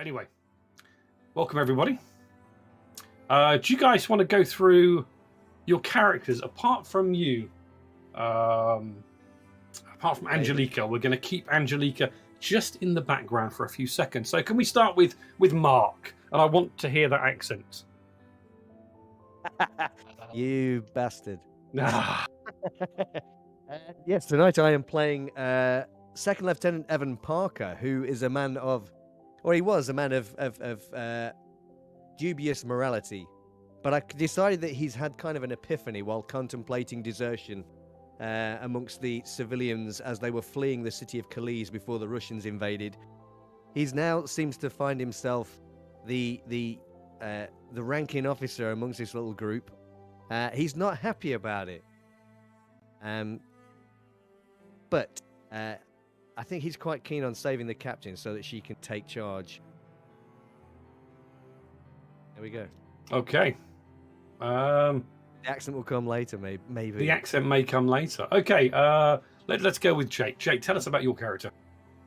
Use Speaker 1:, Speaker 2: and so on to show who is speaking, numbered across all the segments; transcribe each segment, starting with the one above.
Speaker 1: Anyway, welcome everybody. Do you guys want to go through your characters apart from you? Apart from Angelica, we're going to keep Angelica just in the background for a few seconds. So can we start with Mark? And I want to hear that accent.
Speaker 2: You bastard.
Speaker 1: Ah.
Speaker 2: Yes, tonight I am playing Second Lieutenant Evan Parker, who is a man of, or he was a man of dubious morality. But I decided that he's had kind of an epiphany while contemplating desertion amongst the civilians as they were fleeing the city of Calais before the Russians invaded. He's now seems to find himself the ranking officer amongst this little group. He's not happy about it. But I think he's quite keen on saving the captain so that she can take charge. There we go.
Speaker 1: Okay.
Speaker 2: The accent will come later, maybe.
Speaker 1: The accent may come later. Okay. Let's go with Jake. Jake, tell us about your character.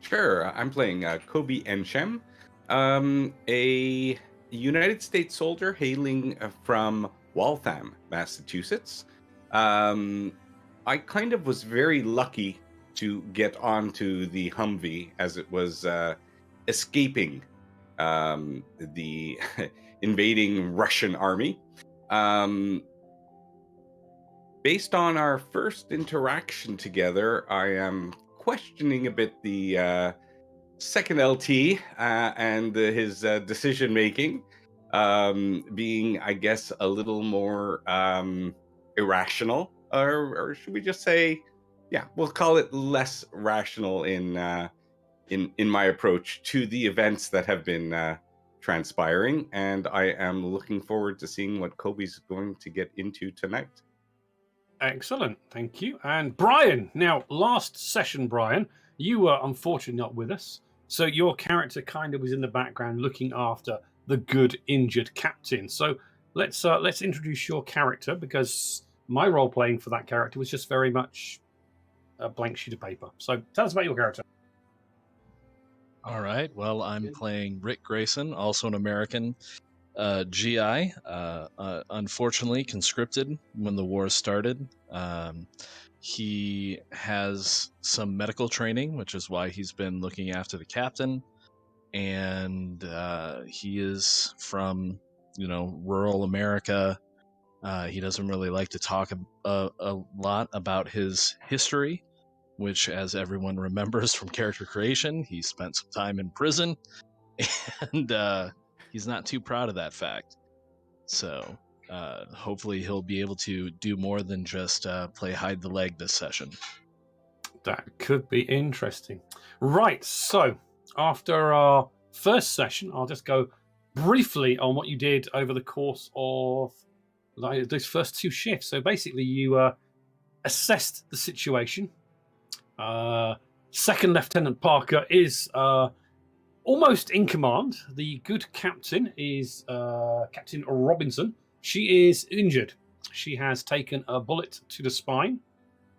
Speaker 3: Sure. I'm playing Kobe Enshem, a United States soldier hailing from Waltham, Massachusetts. I kind of was very lucky to get onto the Humvee as it was escaping the invading Russian army. Based on our first interaction together, I am questioning a bit the second LT and his decision making, being, I guess, a little more irrational, or should we just say, yeah, we'll call it less rational in my approach to the events that have been transpiring, and I am looking forward to seeing what Kobe's going to get into tonight.
Speaker 1: Excellent, thank you. And Brian, now last session, Brian, you were unfortunately not with us, so your character kind of was in the background looking after the good injured captain. So let's introduce your character, because my role playing for that character was just very much a blank sheet of paper. So tell us about your character.
Speaker 4: All right. Well, I'm playing Rick Grayson, also an American GI, unfortunately conscripted when the war started. He has some medical training, which is why he's been looking after the captain. And he is from, rural America. He doesn't really like to talk a lot about his history, which, as everyone remembers from character creation, he spent some time in prison, and he's not too proud of that fact. So hopefully he'll be able to do more than just play hide the leg this session.
Speaker 1: That could be interesting. Right, so after our first session, I'll just go briefly on what you did over the course of those first two shifts. So basically you assessed the situation. Second Lieutenant Parker is almost in command. The good captain is Captain Robinson. She is injured. She has taken a bullet to the spine.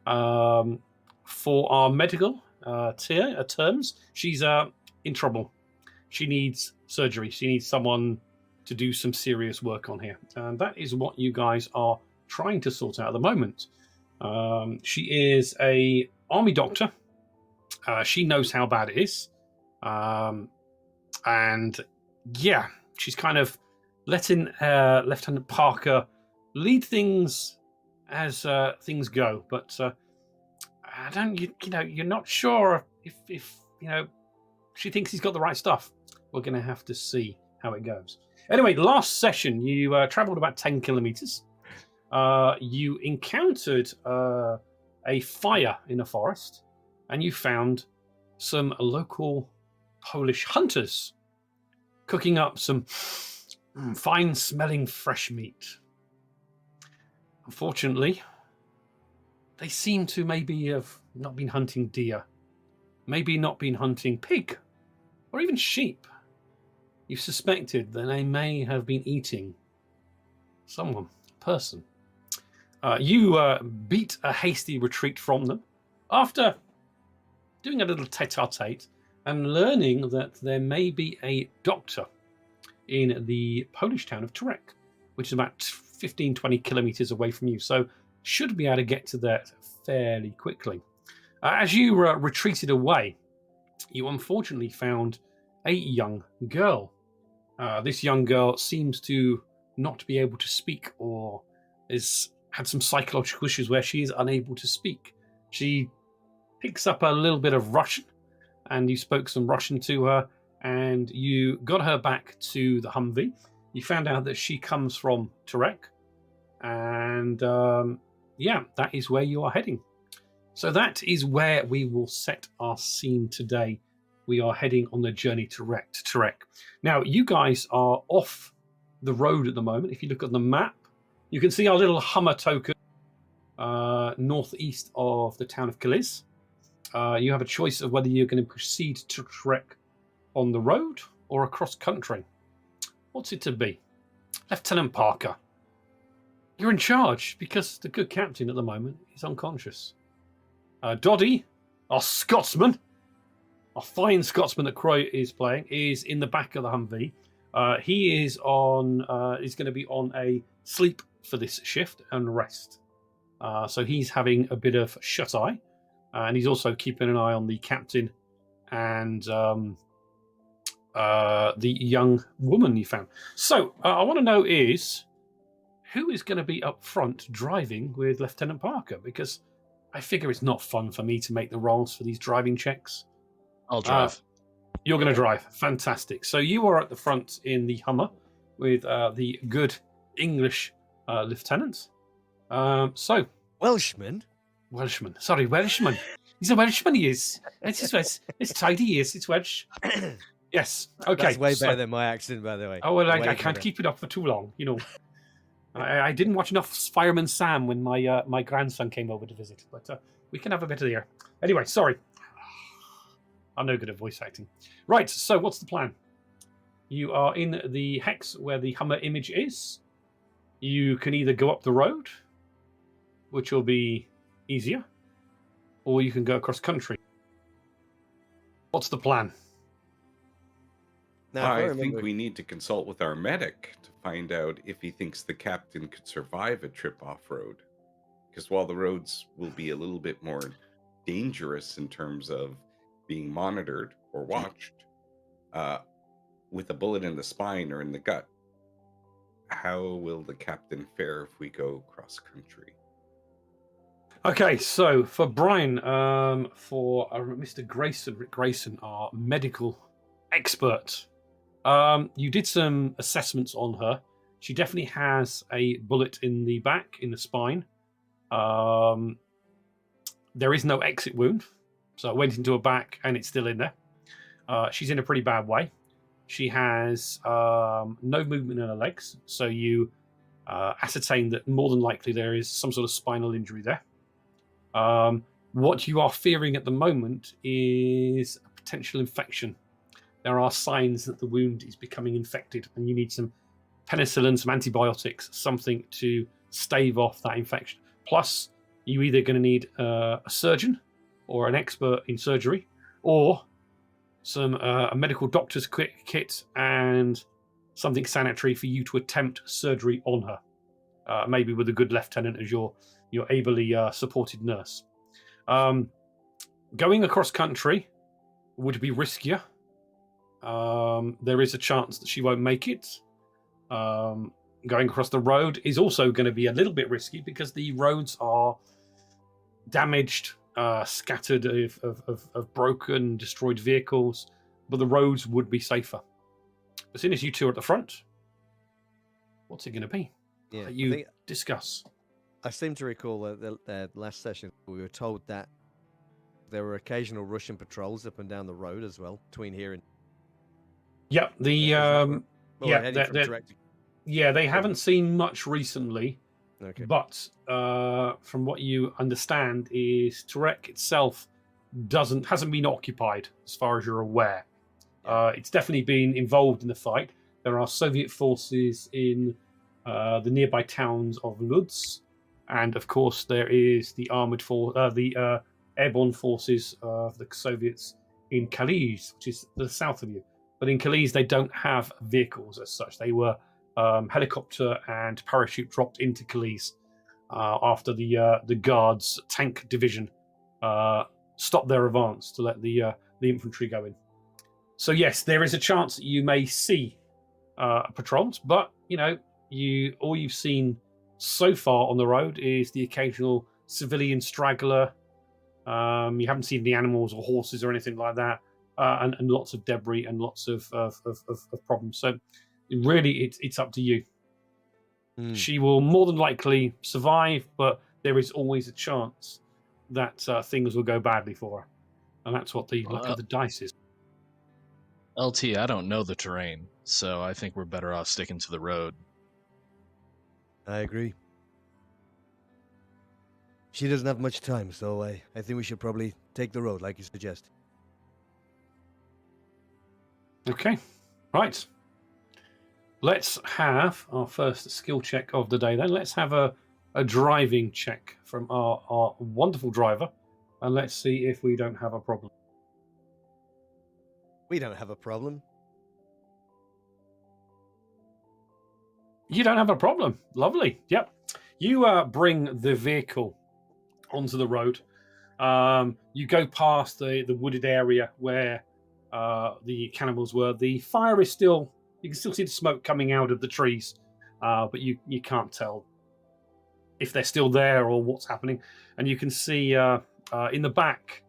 Speaker 1: For our medical terms, she's in trouble. She needs surgery. She needs someone to do some serious work on here. And that is what you guys are trying to sort out at the moment. She is a army doctor. She knows how bad it is. And yeah, she's kind of letting Lieutenant Parker lead things as things go. But I don't, you're not sure if she thinks he's got the right stuff. We're going to have to see how it goes. Anyway, last session, you traveled about 10 kilometers. You encountered a fire in a forest, and you found some local Polish hunters cooking up some fine-smelling fresh meat. Unfortunately, they seem to maybe have not been hunting deer, maybe not been hunting pig, or even sheep. You suspected that they may have been eating someone, a person. You beat a hasty retreat from them. After doing a little tete-a-tete, and learning that there may be a doctor in the Polish town of Turek, which is about 15, 20 kilometers away from you. So should be able to get to that fairly quickly. As you retreated away, you unfortunately found a young girl. This young girl seems to not be able to speak, or has had some psychological issues where she is unable to speak. She picks up a little bit of Russian, and you spoke some Russian to her, and you got her back to the Humvee. You found out that she comes from Turek, and that is where you are heading. So that is where we will set our scene today. We are heading on the journey to Turek. Now, you guys are off the road at the moment. If you look at the map, you can see our little Hummer token northeast of the town of Kalisz. You have a choice of whether you're going to proceed to Turek on the road or across country. What's it to be? Lieutenant Parker, you're in charge because the good captain at the moment is unconscious. Doddy, our Scotsman, our fine Scotsman that Croy is playing, is in the back of the Humvee. He is is going to be on a sleep for this shift and rest. So he's having a bit of shut eye, and he's also keeping an eye on the captain and the young woman you found. So I want to know is who is going to be up front driving with Lieutenant Parker, because I figure it's not fun for me to make the rolls for these driving checks.
Speaker 4: I'll drive.
Speaker 1: You're going to drive. Fantastic. So you are at the front in the Hummer with the good English lieutenant.
Speaker 2: Welshman?
Speaker 1: Welshman. Sorry, Welshman. He's a Welshman, he is. It's tidy, he is. It's Welsh. Yes. Okay.
Speaker 2: That's way better than my accent, by the way.
Speaker 1: Oh, well, I can't
Speaker 2: better.
Speaker 1: keep it up for too long, you know. I didn't watch enough Fireman Sam when my grandson came over to visit, but we can have a bit of the air. Anyway, sorry. I'm no good at voice acting. Right, so what's the plan? You are in the hex where the Hummer image is. You can either go up the road, which will be easier, or you can go across country. What's the plan?
Speaker 2: Now,
Speaker 3: I think we need to consult with our medic to find out if he thinks the captain could survive a trip off-road. Because while the roads will be a little bit more dangerous in terms of being monitored or watched, with a bullet in the spine or in the gut, how will the captain fare if we go cross-country?
Speaker 1: Okay, so for Brian, for Mr. Rick Grayson, our medical expert, you did some assessments on her. She definitely has a bullet in the back, in the spine. There is no exit wound, so it went into her back and it's still in there. She's in a pretty bad way. She has no movement in her legs, so you ascertain that more than likely there is some sort of spinal injury there. What you are fearing at the moment is a potential infection. There are signs that the wound is becoming infected, and you need some penicillin, some antibiotics, something to stave off that infection. Plus, you're either going to need a surgeon or an expert in surgery, or a medical doctor's kit and something sanitary for you to attempt surgery on her, maybe with a good lieutenant as your ably supported nurse. Going across country would be riskier. There is a chance that she won't make it. Going across the road is also going to be a little bit risky because the roads are damaged, scattered of broken, destroyed vehicles, but the roads would be safer. As soon as you two are at the front, what's it going to be?
Speaker 2: Yeah,
Speaker 1: Discuss.
Speaker 2: I seem to recall the last session we were told that there were occasional Russian patrols up and down the road as well, between here and...
Speaker 1: Yeah, they haven't seen much recently.
Speaker 2: Okay.
Speaker 1: But from what you understand is Turek itself hasn't been occupied as far as you're aware. It's definitely been involved in the fight. There are Soviet forces in the nearby towns of Lodz, and of course there is the airborne forces of the Soviets in Calais, which is the south of you. But in Calais, they don't have vehicles as such. They were helicopter and parachute dropped into Calais after the guards tank division stopped their advance to let the infantry go in. So yes, there is a chance that you may see patrols, but all you've seen so far on the road is the occasional civilian straggler. You haven't seen any animals or horses or anything like that, and lots of debris and lots of problems. So really, it's up to you. She will more than likely survive, but there is always a chance that things will go badly for her, and that's what the luck of the dice is.
Speaker 4: LT, I don't know the terrain, so I think we're better off sticking to the road.
Speaker 2: I agree. She doesn't have much time, so I think we should probably take the road, like you suggest.
Speaker 1: Okay, right. Let's have our first skill check of the day then. Let's have a driving check from our wonderful driver, and let's see if we don't have a problem.
Speaker 2: We don't have a problem.
Speaker 1: You don't have a problem. Lovely. Yep. You bring the vehicle onto the road. You go past the wooded area where the cannibals were. The fire is still... You can still see the smoke coming out of the trees, but you can't tell if they're still there or what's happening. And you can see in the back,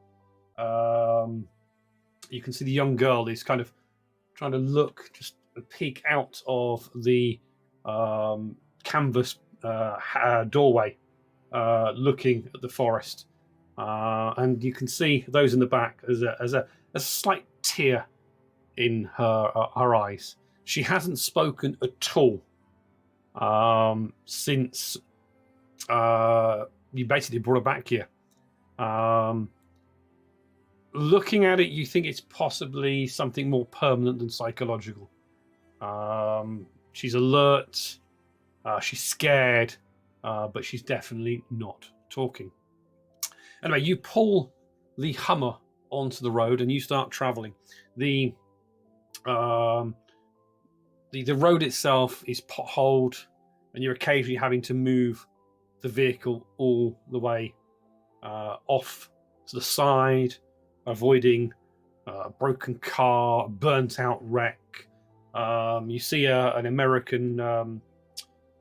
Speaker 1: you can see the young girl is kind of trying to look, just peek out of the canvas doorway, looking at the forest. And you can see those in the back as a slight tear in her eyes. She hasn't spoken at all since you basically brought her back here. Looking at it, you think it's possibly something more permanent than psychological. She's alert, she's scared, but she's definitely not talking. Anyway, you pull the Hummer onto the road and you start traveling. The road itself is potholed, and you're occasionally having to move the vehicle all the way off to the side, avoiding a broken car, a burnt-out wreck. You see an American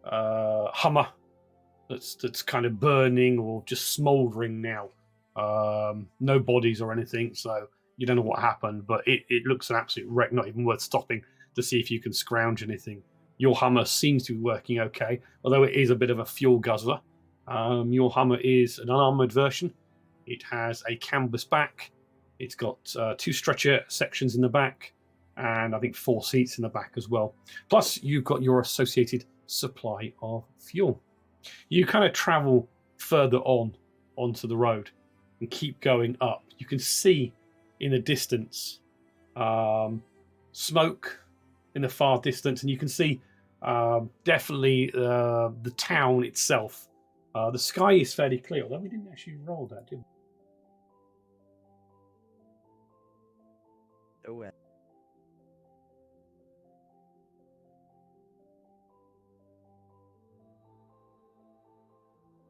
Speaker 1: Hummer that's kind of burning or just smouldering now. No bodies or anything, so you don't know what happened, but it looks an absolute wreck, not even worth stopping to see if you can scrounge anything. Your Hummer seems to be working okay, although it is a bit of a fuel guzzler. Your Hummer is an unarmored version. It has a canvas back. It's got 2 stretcher sections in the back, and I think 4 seats in the back as well. Plus, you've got your associated supply of fuel. You kind of travel further onto the road and keep going up. You can see in the distance smoke in the far distance, and you can see definitely the town itself. The sky is fairly clear, although we didn't actually roll that, did we?
Speaker 2: Oh, well.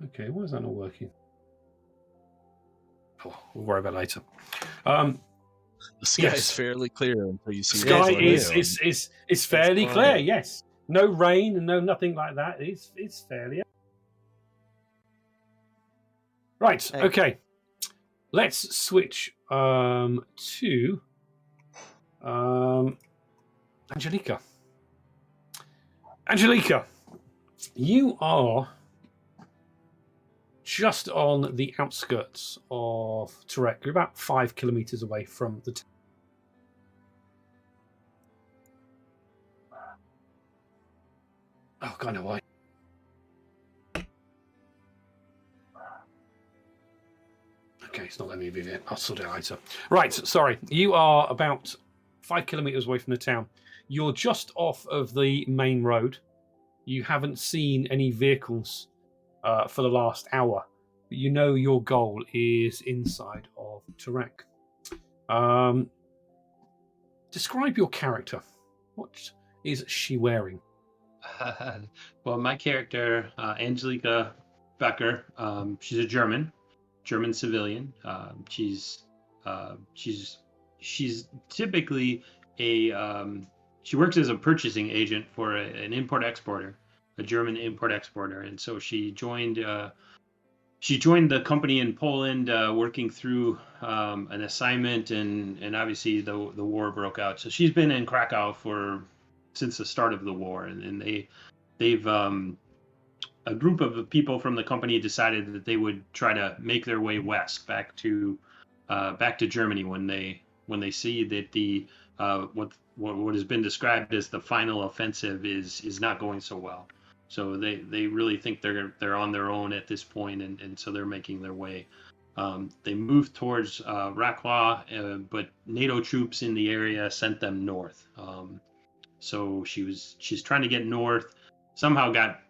Speaker 1: Okay, why is that not working? Oh, we'll worry about it later.
Speaker 4: The sky
Speaker 1: Yes.
Speaker 4: is fairly clear until you see
Speaker 1: Sky
Speaker 4: the
Speaker 1: is fairly
Speaker 2: fine.
Speaker 1: clear. Yes, no rain and no nothing like that. It's fairly right.
Speaker 2: Hey.
Speaker 1: Okay, let's switch to Angelica. Angelica, you are just on the outskirts of Turek. You're about 5 kilometers away from the town. Oh, kind of why. Okay, it's not letting me move it. I'll sort it later. Right, sorry. You are about 5 kilometers away from the town. You're just off of the main road. You haven't seen any vehicles for the last hour. But you know your goal is inside of Turek. Describe your character. What is she wearing?
Speaker 5: Well, my character, Angelika Becker, she's a German civilian. She's typically she works as a purchasing agent for an import exporter, a German import exporter, and so she joined the company in Poland, working through an assignment, and obviously the war broke out. So she's been in Krakow since the start of the war, and they've a group of people from the company decided that they would try to make their way west back to Germany when they see that the what has been described as the final offensive is not going so well. So they really think they're on their own at this point, and so they're making their way. They moved towards Raklaw, but NATO troops in the area sent them north. So she's trying to get north. Somehow got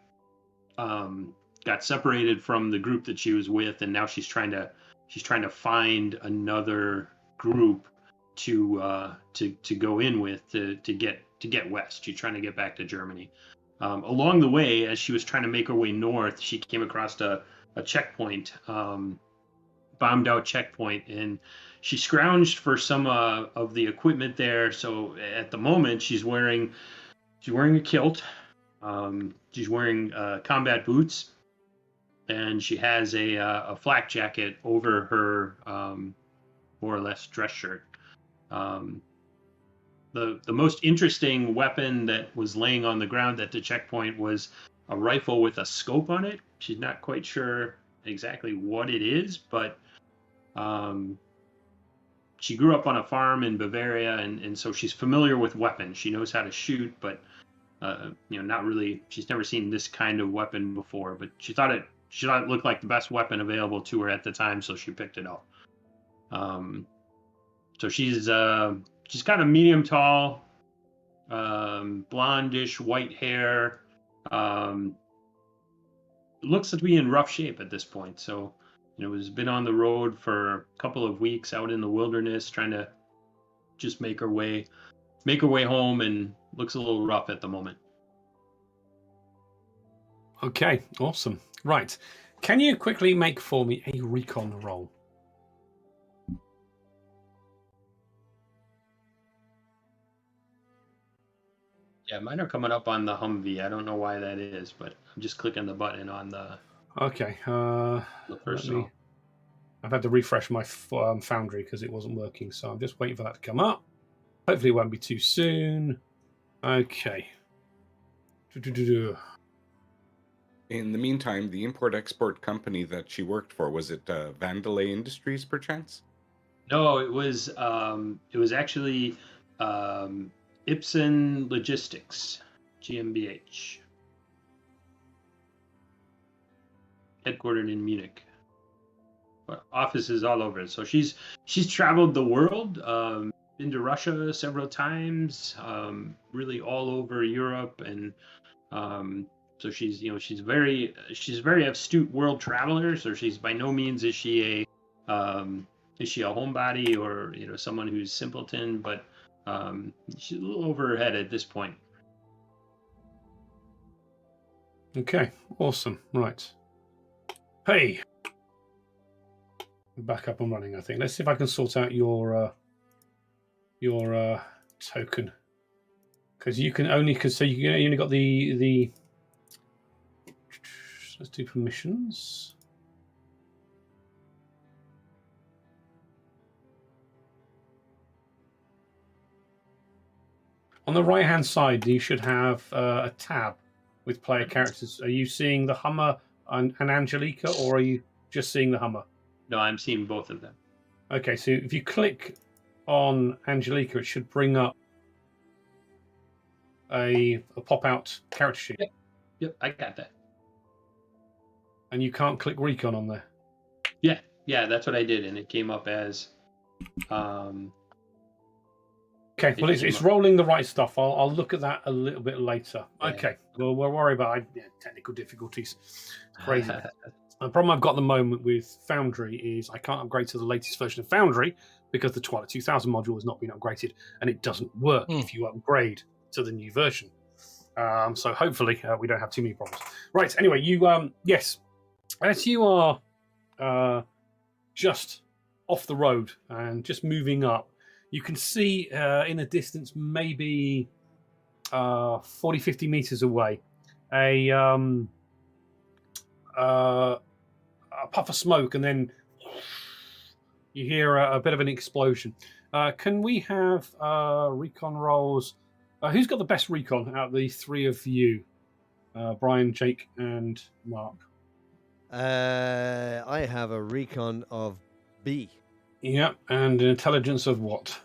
Speaker 5: separated from the group that she was with, and now she's trying to find another group to go in with to get west. She's trying to get back to Germany. Along the way, as she was trying to make her way north, she came across a checkpoint, bombed out checkpoint, and she scrounged for some of the equipment there. So at the moment, she's wearing a kilt. She's wearing combat boots, and she has a flak jacket over her more or less dress shirt. The most interesting weapon that was laying on the ground at the checkpoint was a rifle with a scope on it. She's not quite sure exactly what it is, but she grew up on a farm in Bavaria, and so she's familiar with weapons. She knows how to shoot, but not really. She's never seen this kind of weapon before, but she thought it looked like the best weapon available to her at the time, so she picked it up. So she's kind of medium tall, blondish white hair. Looks to be in rough shape at this point. So, has been on the road for a couple of weeks out in the wilderness, trying to just make her way home, and looks a little rough at the moment.
Speaker 1: Okay, awesome. Right. Can you quickly make for me a recon roll?
Speaker 5: Yeah, mine are coming up on the Humvee. I don't know why that is, but I'm just clicking the button on the.
Speaker 1: Okay.
Speaker 5: The first one.
Speaker 1: I've had to refresh my Foundry because it wasn't working, so I'm just waiting for that to come up. Hopefully, it won't be too soon. Okay.
Speaker 3: In the meantime, the import-export company that she worked for, was it Vandalay Industries, perchance?
Speaker 5: No, it was actually Ipsen Logistics, GmbH, headquartered in Munich. But offices all over. So she's traveled the world, been to Russia several times, really all over Europe, and so she's very astute world traveler. So she's by no means is she a homebody or someone who's simpleton, but she's a little over her head at this point.
Speaker 1: Okay, awesome. Right. Hey, back up and running. I think. Let's see if I can sort out your token, because you can only you only got the. Let's do permissions. On the right-hand side, you should have a tab with player characters. Are you seeing the Hummer and Angelika, or are you just seeing the Hummer?
Speaker 5: No, I'm seeing both of them.
Speaker 1: Okay, so if you click on Angelika, it should bring up a pop-out character sheet.
Speaker 5: Yep, I got that.
Speaker 1: And you can't click Recon on there.
Speaker 5: Yeah, that's what I did, and it came up as.
Speaker 1: Okay, well, it's rolling the right stuff. I'll look at that a little bit later. Yeah. Okay, well, we'll worry about technical difficulties. It's crazy. The problem I've got at the moment with Foundry is I can't upgrade to the latest version of Foundry because the Twilight 2000 module has not been upgraded, and it doesn't work if you upgrade to the new version. So hopefully we don't have too many problems. Right. Anyway, you yes, as you are just off the road and just moving up, you can see in the distance, maybe 40, 50 meters away, a puff of smoke, and then you hear a bit of an explosion. Can we have recon rolls? Who's got the best recon out of the three of you? Brian, Jake, and Mark.
Speaker 2: I have a recon of B.
Speaker 1: Yep, and an intelligence of what?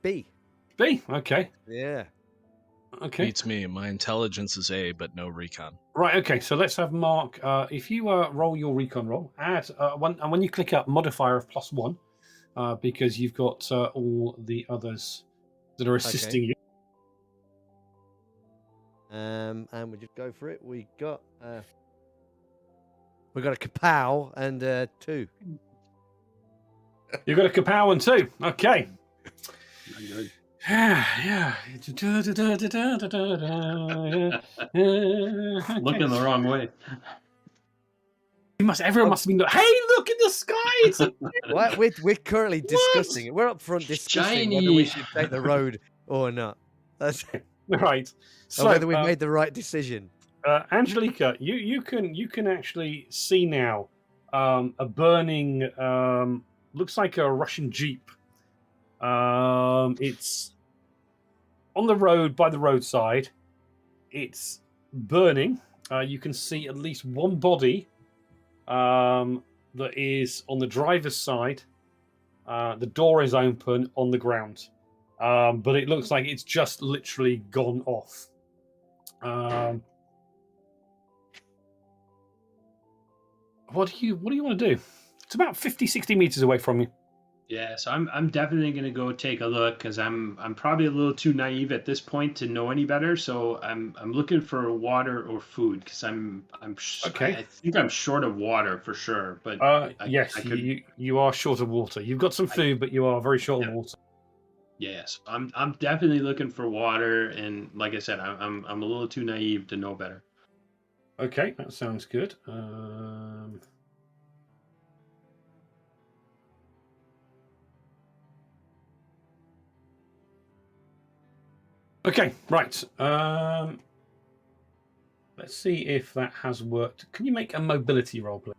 Speaker 2: B.
Speaker 1: B, okay.
Speaker 2: Yeah.
Speaker 1: Okay.
Speaker 4: Beats me. My intelligence is A, but no recon.
Speaker 1: Right, okay, so let's have Mark. If you roll your recon roll, add one, and when you click up, modifier of +1, because you've got all the others that are assisting you.
Speaker 2: And we just go for it. We got a kapow and 2.
Speaker 1: You've got a kapow and 2. Okay.
Speaker 5: Good.
Speaker 1: Yeah.
Speaker 5: Looking the wrong way.
Speaker 1: Everyone must have been like, hey, look in the sky! It's
Speaker 2: What? We're currently discussing it. We're up front discussing whether we should take the road or not. That's
Speaker 1: right.
Speaker 2: or whether we made the right decision.
Speaker 1: Angelica, you can actually see now a burning, looks like a Russian Jeep. It's on the road by the roadside. It's burning. You can see at least one body that is on the driver's side. The door is open on the ground, but it looks like it's just literally gone off. What do you want to do? It's about 50, 60 meters away from you.
Speaker 5: Yeah, so I'm definitely gonna go take a look because I'm probably a little too naive at this point to know any better. So I'm looking for water or food because
Speaker 1: Okay.
Speaker 5: I think I'm short of water for sure. But
Speaker 1: yes, you are short of water. You've got some food, but you are very short of water.
Speaker 5: Yes, I'm definitely looking for water, and like I said, I'm a little too naive to know better.
Speaker 1: Okay, that sounds good. Okay, right. Let's see if that has worked. Can you make a mobility roll, please?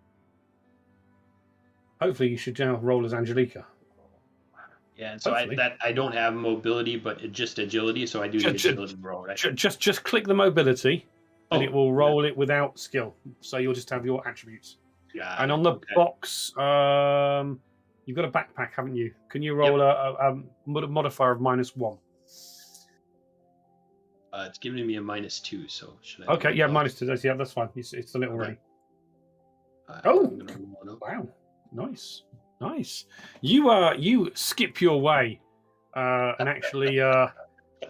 Speaker 1: Hopefully, you should now roll as Angelica.
Speaker 5: Yeah, and so
Speaker 1: Hopefully.
Speaker 5: I don't have mobility, but just agility, so I do the agility roll, right?
Speaker 1: Just click the mobility, and
Speaker 5: Oh,
Speaker 1: it will roll it without skill. So you'll just have your attributes.
Speaker 5: Yeah.
Speaker 1: And on the box, you've got a backpack, haven't you? Can you roll a modifier of -1?
Speaker 5: It's giving me a -2, so should I?
Speaker 1: Okay, yeah, -2. Yeah, that's fine. It's a little
Speaker 5: Okay.
Speaker 1: ready.
Speaker 5: I'm gonna roll it up.
Speaker 1: Wow, nice. You skip your way, and actually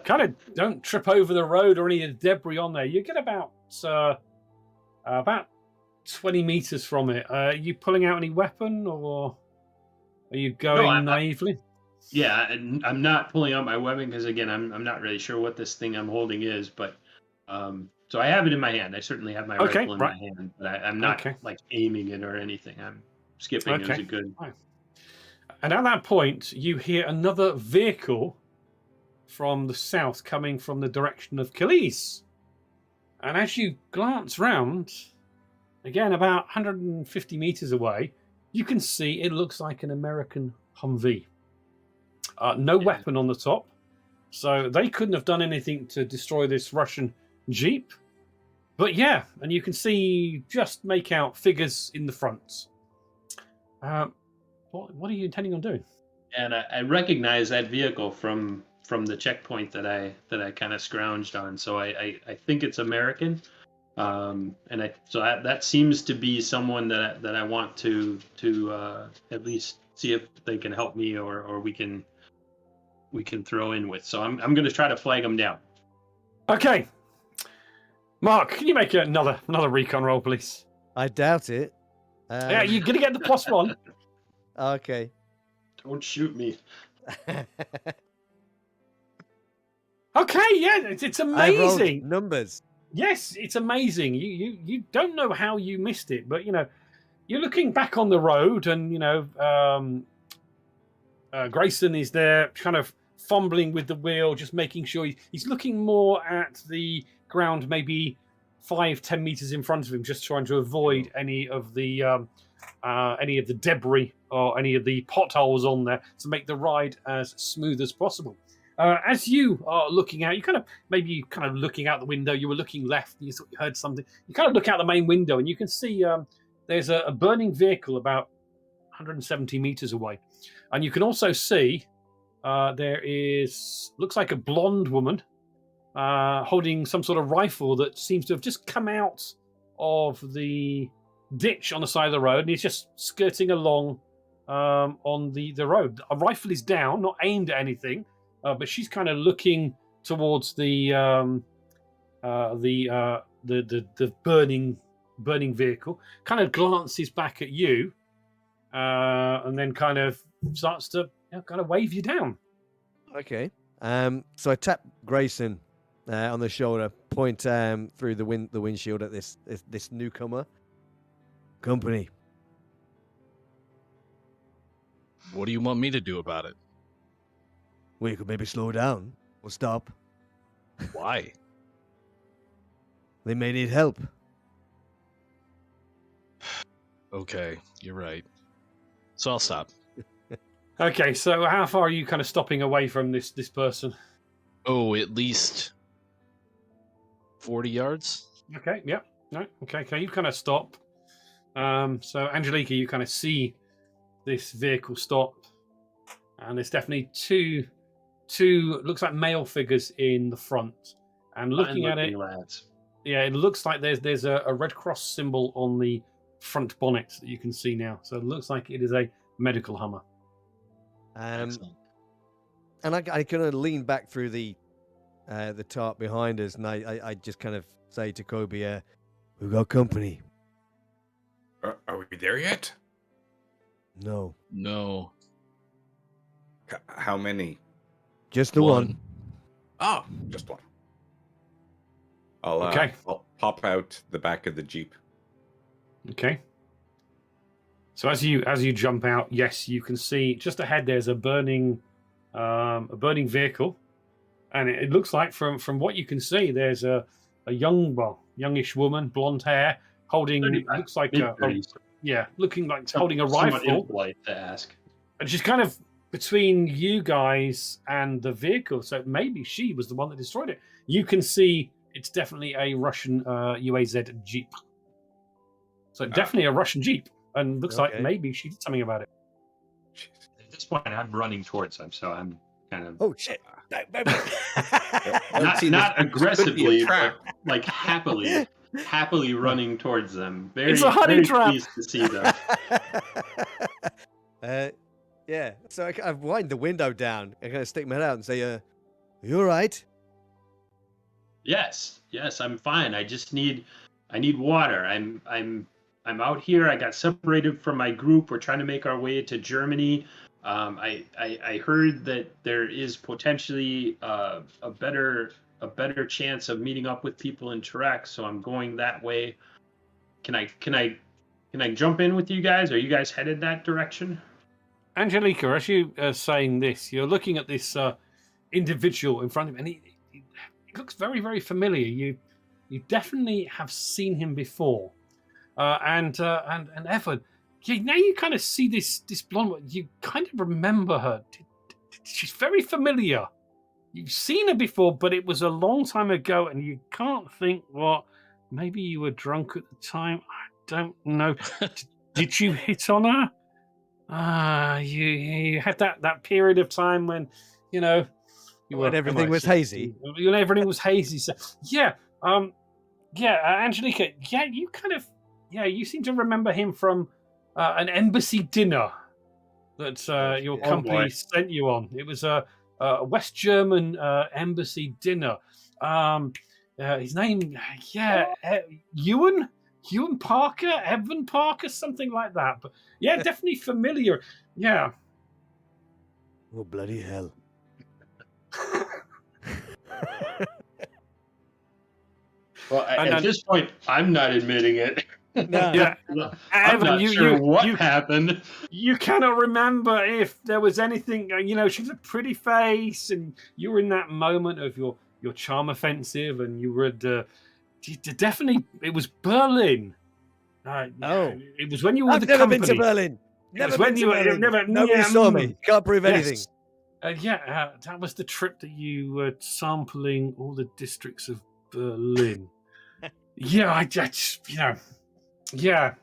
Speaker 1: kind of don't trip over the road or any debris on there. You get about 20 meters from it. Are you pulling out any weapon, or are you going naively?
Speaker 5: Yeah, and I'm not pulling out my weapon because again, I'm not really sure what this thing I'm holding is, but so I have it in my hand. I certainly have my rifle in my hand, but I'm not like aiming it or anything. I'm skipping as a good.
Speaker 1: And at that point, you hear another vehicle from the south coming from the direction of Calais. And as you glance round, again about 150 meters away, you can see it looks like an American Humvee. No weapon on the top, so they couldn't have done anything to destroy this Russian Jeep. But yeah, and you can see just make out figures in the front. What are you intending on doing? And
Speaker 5: I recognize that vehicle from the checkpoint that I kind of scrounged on, so I think it's American, and that seems to be someone that I want to at least see if they can help me or we can throw in with. So I'm going to try to flag them down. Okay, Mark, can you make another recon roll, please?
Speaker 2: I doubt it.
Speaker 1: Yeah, you're going to get the +1.
Speaker 2: Okay.
Speaker 5: Don't shoot me.
Speaker 1: Okay, yeah, it's
Speaker 2: I rolled
Speaker 1: amazing.
Speaker 2: numbers.
Speaker 1: Yes, it's amazing. You don't know how you missed it, but you're looking back on the road, and Grayson is there, kind of fumbling with the wheel, just making sure he's looking more at the ground, maybe 5-10 meters in front of him, just trying to avoid any of the debris or any of the potholes on there to make the ride as smooth as possible. As you are looking out, you looking out the window. You were looking left, and you thought you heard something. You kind of look out the main window, and you can see there's a burning vehicle about 170 meters away, and you can also see looks like a blonde woman holding some sort of rifle that seems to have just come out of the ditch on the side of the road, and he's just skirting along on the road. A rifle is down, not aimed at anything. But she's kind of looking towards the burning vehicle. Kind of glances back at you, and then kind of starts to kind of wave you down.
Speaker 2: Okay. So I tap Grayson on the shoulder, point through the windshield at this newcomer. Company.
Speaker 4: What do you want me to do about it?
Speaker 2: Well, you could maybe slow down or stop.
Speaker 4: Why?
Speaker 2: They may need help.
Speaker 4: Okay, you're right. So I'll stop.
Speaker 1: Okay, so how far are you kind of stopping away from this person?
Speaker 4: Oh, at least 40 yards?
Speaker 1: Okay, yep. No, okay, you kind of stop. So Angelica, you kind of see this vehicle stop, and there's definitely two looks like male figures in the front. And looking at it,
Speaker 5: lads.
Speaker 1: yeah, it looks like there's a Red Cross symbol on the front bonnet that you can see now. So it looks like it is a medical Hummer.
Speaker 2: And I kind of lean back through the tarp behind us, and I just kind of say to Kobe, "We got company."
Speaker 3: Are we there yet?
Speaker 2: No,
Speaker 4: No.
Speaker 3: How many?
Speaker 2: just the one.
Speaker 3: Oh, just one. I'll pop out the back of the Jeep.
Speaker 1: Okay. So as you jump out, yes, you can see just ahead there's a burning vehicle, and it looks like from what you can see there's a youngish woman, blonde hair, holding looks like looking like holding a rifle.
Speaker 5: Impolite to ask.
Speaker 1: And she's kind of between you guys and the vehicle, so maybe she was the one that destroyed it. You can see it's definitely a Russian UAZ Jeep. So definitely a Russian Jeep, and looks like maybe she did something about it.
Speaker 5: At this point, I'm running towards them, so I'm kind of
Speaker 2: Oh shit!
Speaker 5: not aggressively, but like happily running towards them.
Speaker 1: It's a honey
Speaker 5: very
Speaker 1: trap.
Speaker 5: pleased to see them.
Speaker 2: Yeah. So I wind the window down and kind of stick my head out and say, "Are you all right?"
Speaker 5: Yes, I'm fine. I need water. I'm out here. I got separated from my group. We're trying to make our way to Germany. I heard that there is potentially a better chance of meeting up with people in Turek, so I'm going that way. Can I jump in with you guys? Are you guys headed that direction?
Speaker 1: Angelica, as you are saying this, you're looking at this individual in front of him, and he looks very, very familiar. You definitely have seen him before, and Evan. Yeah, now you kind of see this blonde one. You kind of remember her. She's very familiar. You've seen her before, but it was a long time ago, and you can't think what. Maybe you were drunk at the time. I don't know. Did you hit on her? You had that period of time when
Speaker 2: When everything was hazy.
Speaker 1: When everything was hazy. So Angelica. Yeah, you kind of you seem to remember him from an embassy dinner that your company sent you on. It was a West German embassy dinner. His name, Ewan Parker, Evan Parker, something like that. But yeah, definitely familiar. Yeah.
Speaker 2: Oh, bloody hell.
Speaker 5: Well, at this point, I'm not admitting it.
Speaker 2: No.
Speaker 1: Yeah.
Speaker 5: I'm
Speaker 1: Evan,
Speaker 5: not sure what happened.
Speaker 1: You cannot remember if there was anything. She was a pretty face, and you were in that moment of your charm offensive, and you were definitely. It was Berlin. It was when you were
Speaker 2: I've
Speaker 1: the
Speaker 2: never
Speaker 1: company.
Speaker 2: been to Berlin.
Speaker 1: It was
Speaker 2: Never
Speaker 1: when
Speaker 2: been
Speaker 1: you
Speaker 2: to
Speaker 1: were
Speaker 2: Berlin.
Speaker 1: never.
Speaker 2: Nobody saw me. Can't prove anything.
Speaker 1: Yes. That was the trip that you were sampling all the districts of Berlin. Yeah, yeah.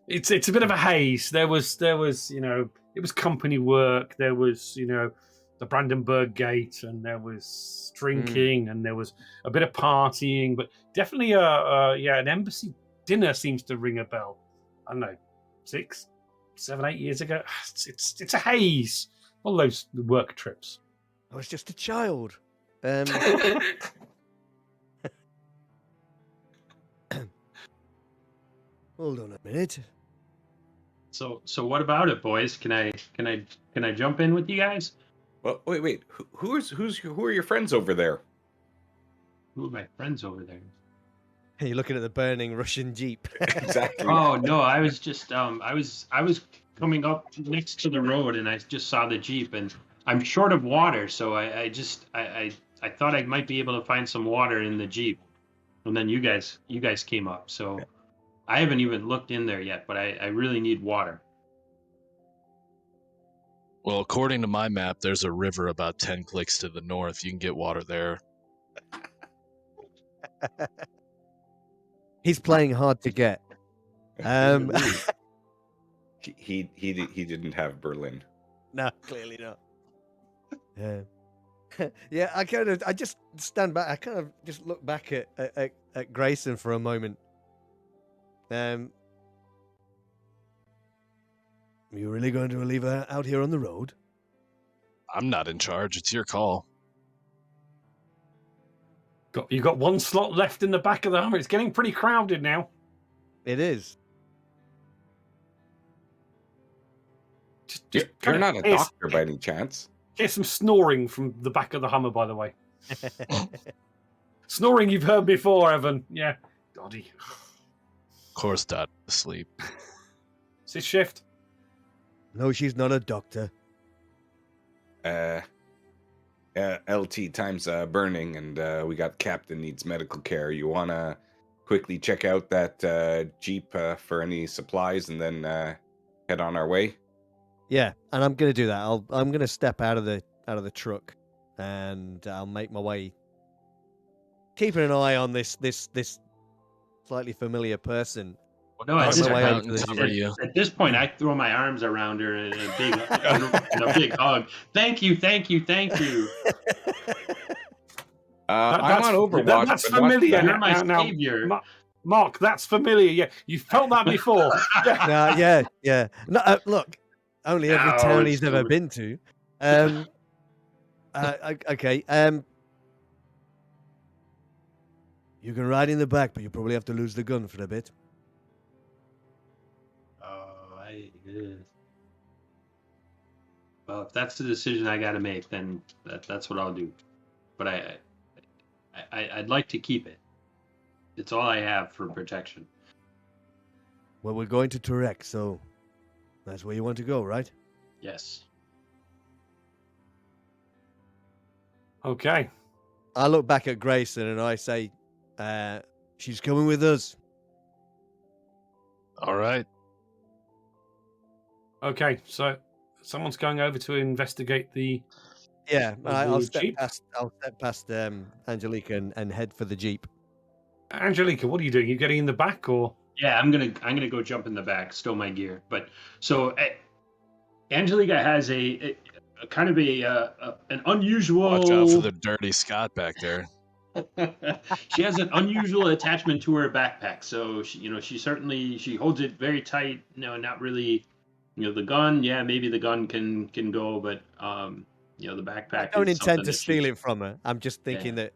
Speaker 1: It's a bit of a haze. There was it was company work. There was the Brandenburg Gate, and there was drinking, and there was a bit of partying, but definitely an embassy dinner seems to ring a bell. I don't know, 6, 7, 8 years ago. It's a haze. All those work trips.
Speaker 2: I was just a child. Hold on a minute.
Speaker 5: So what about it, boys? Can I jump in with you guys?
Speaker 3: Well, wait. Who are your friends over there?
Speaker 5: Who are my friends over there?
Speaker 2: You're looking at the burning Russian Jeep.
Speaker 3: Exactly.
Speaker 5: Oh no, I was just I was coming up next to the road, and I just saw the Jeep, and I'm short of water, so I thought I might be able to find some water in the Jeep, and then you guys came up, so I haven't even looked in there yet, but I really need water.
Speaker 4: Well, according to my map, there's a river about 10 clicks to the north. You can get water there.
Speaker 2: He's playing hard to get.
Speaker 3: He didn't have Berlin.
Speaker 2: No, clearly not. Yeah, I just stand back. I kind of just look back at Grayson for a moment. Are you really going to leave her out here on the road?
Speaker 4: I'm not in charge. It's your call.
Speaker 1: You got one slot left in the back of the Hummer. It's getting pretty crowded now.
Speaker 2: It is.
Speaker 3: You're not a doctor by any chance.
Speaker 1: Here's some snoring from the back of the Hummer, by the way. Snoring you've heard before, Evan. Yeah. Doddy.
Speaker 4: Of course, Dot asleep.
Speaker 1: Is this shift?
Speaker 2: No, she's not a doctor.
Speaker 3: LT time's burning, and we got Captain needs medical care. You want to quickly check out that Jeep for any supplies, and then head on our way?
Speaker 2: Yeah, and I'm gonna do that. I'm gonna step out of the truck, and I'll make my way, keeping an eye on this slightly familiar person.
Speaker 5: Well, no, at this point, I throw my arms around her in a big hug. Thank you.
Speaker 3: I'm on Overwatch.
Speaker 1: That's familiar.
Speaker 5: You're my savior.
Speaker 1: Mark, that's familiar. Yeah, you felt that before.
Speaker 2: Yeah. No, look, only every town he's ever been to. Okay. You can ride in the back, but you probably have to lose the gun for a bit.
Speaker 5: Well, if that's the decision I got to make, then that's what I'll do. But I'd like to keep it. It's all I have for protection.
Speaker 2: Well, we're going to Turek, so that's where you want to go, right?
Speaker 5: Yes.
Speaker 1: Okay.
Speaker 2: I look back at Grayson and I say, she's coming with us.
Speaker 4: All right.
Speaker 1: Okay, so someone's going over to investigate the.
Speaker 2: Yeah, I'll step
Speaker 1: Jeep?
Speaker 2: past Angelica and head for the Jeep.
Speaker 1: Angelica, what are you doing? You getting in the back or?
Speaker 5: Yeah, I'm gonna go jump in the back, stow my gear. But so Angelica has a kind of an unusual.
Speaker 4: Watch out for the dirty Scott back there.
Speaker 5: She has an unusual attachment to her backpack, so she certainly holds it very tight. No, not really. The gun, yeah, maybe the gun can go, but the backpack.
Speaker 2: I don't intend to steal it from her. I'm just thinking that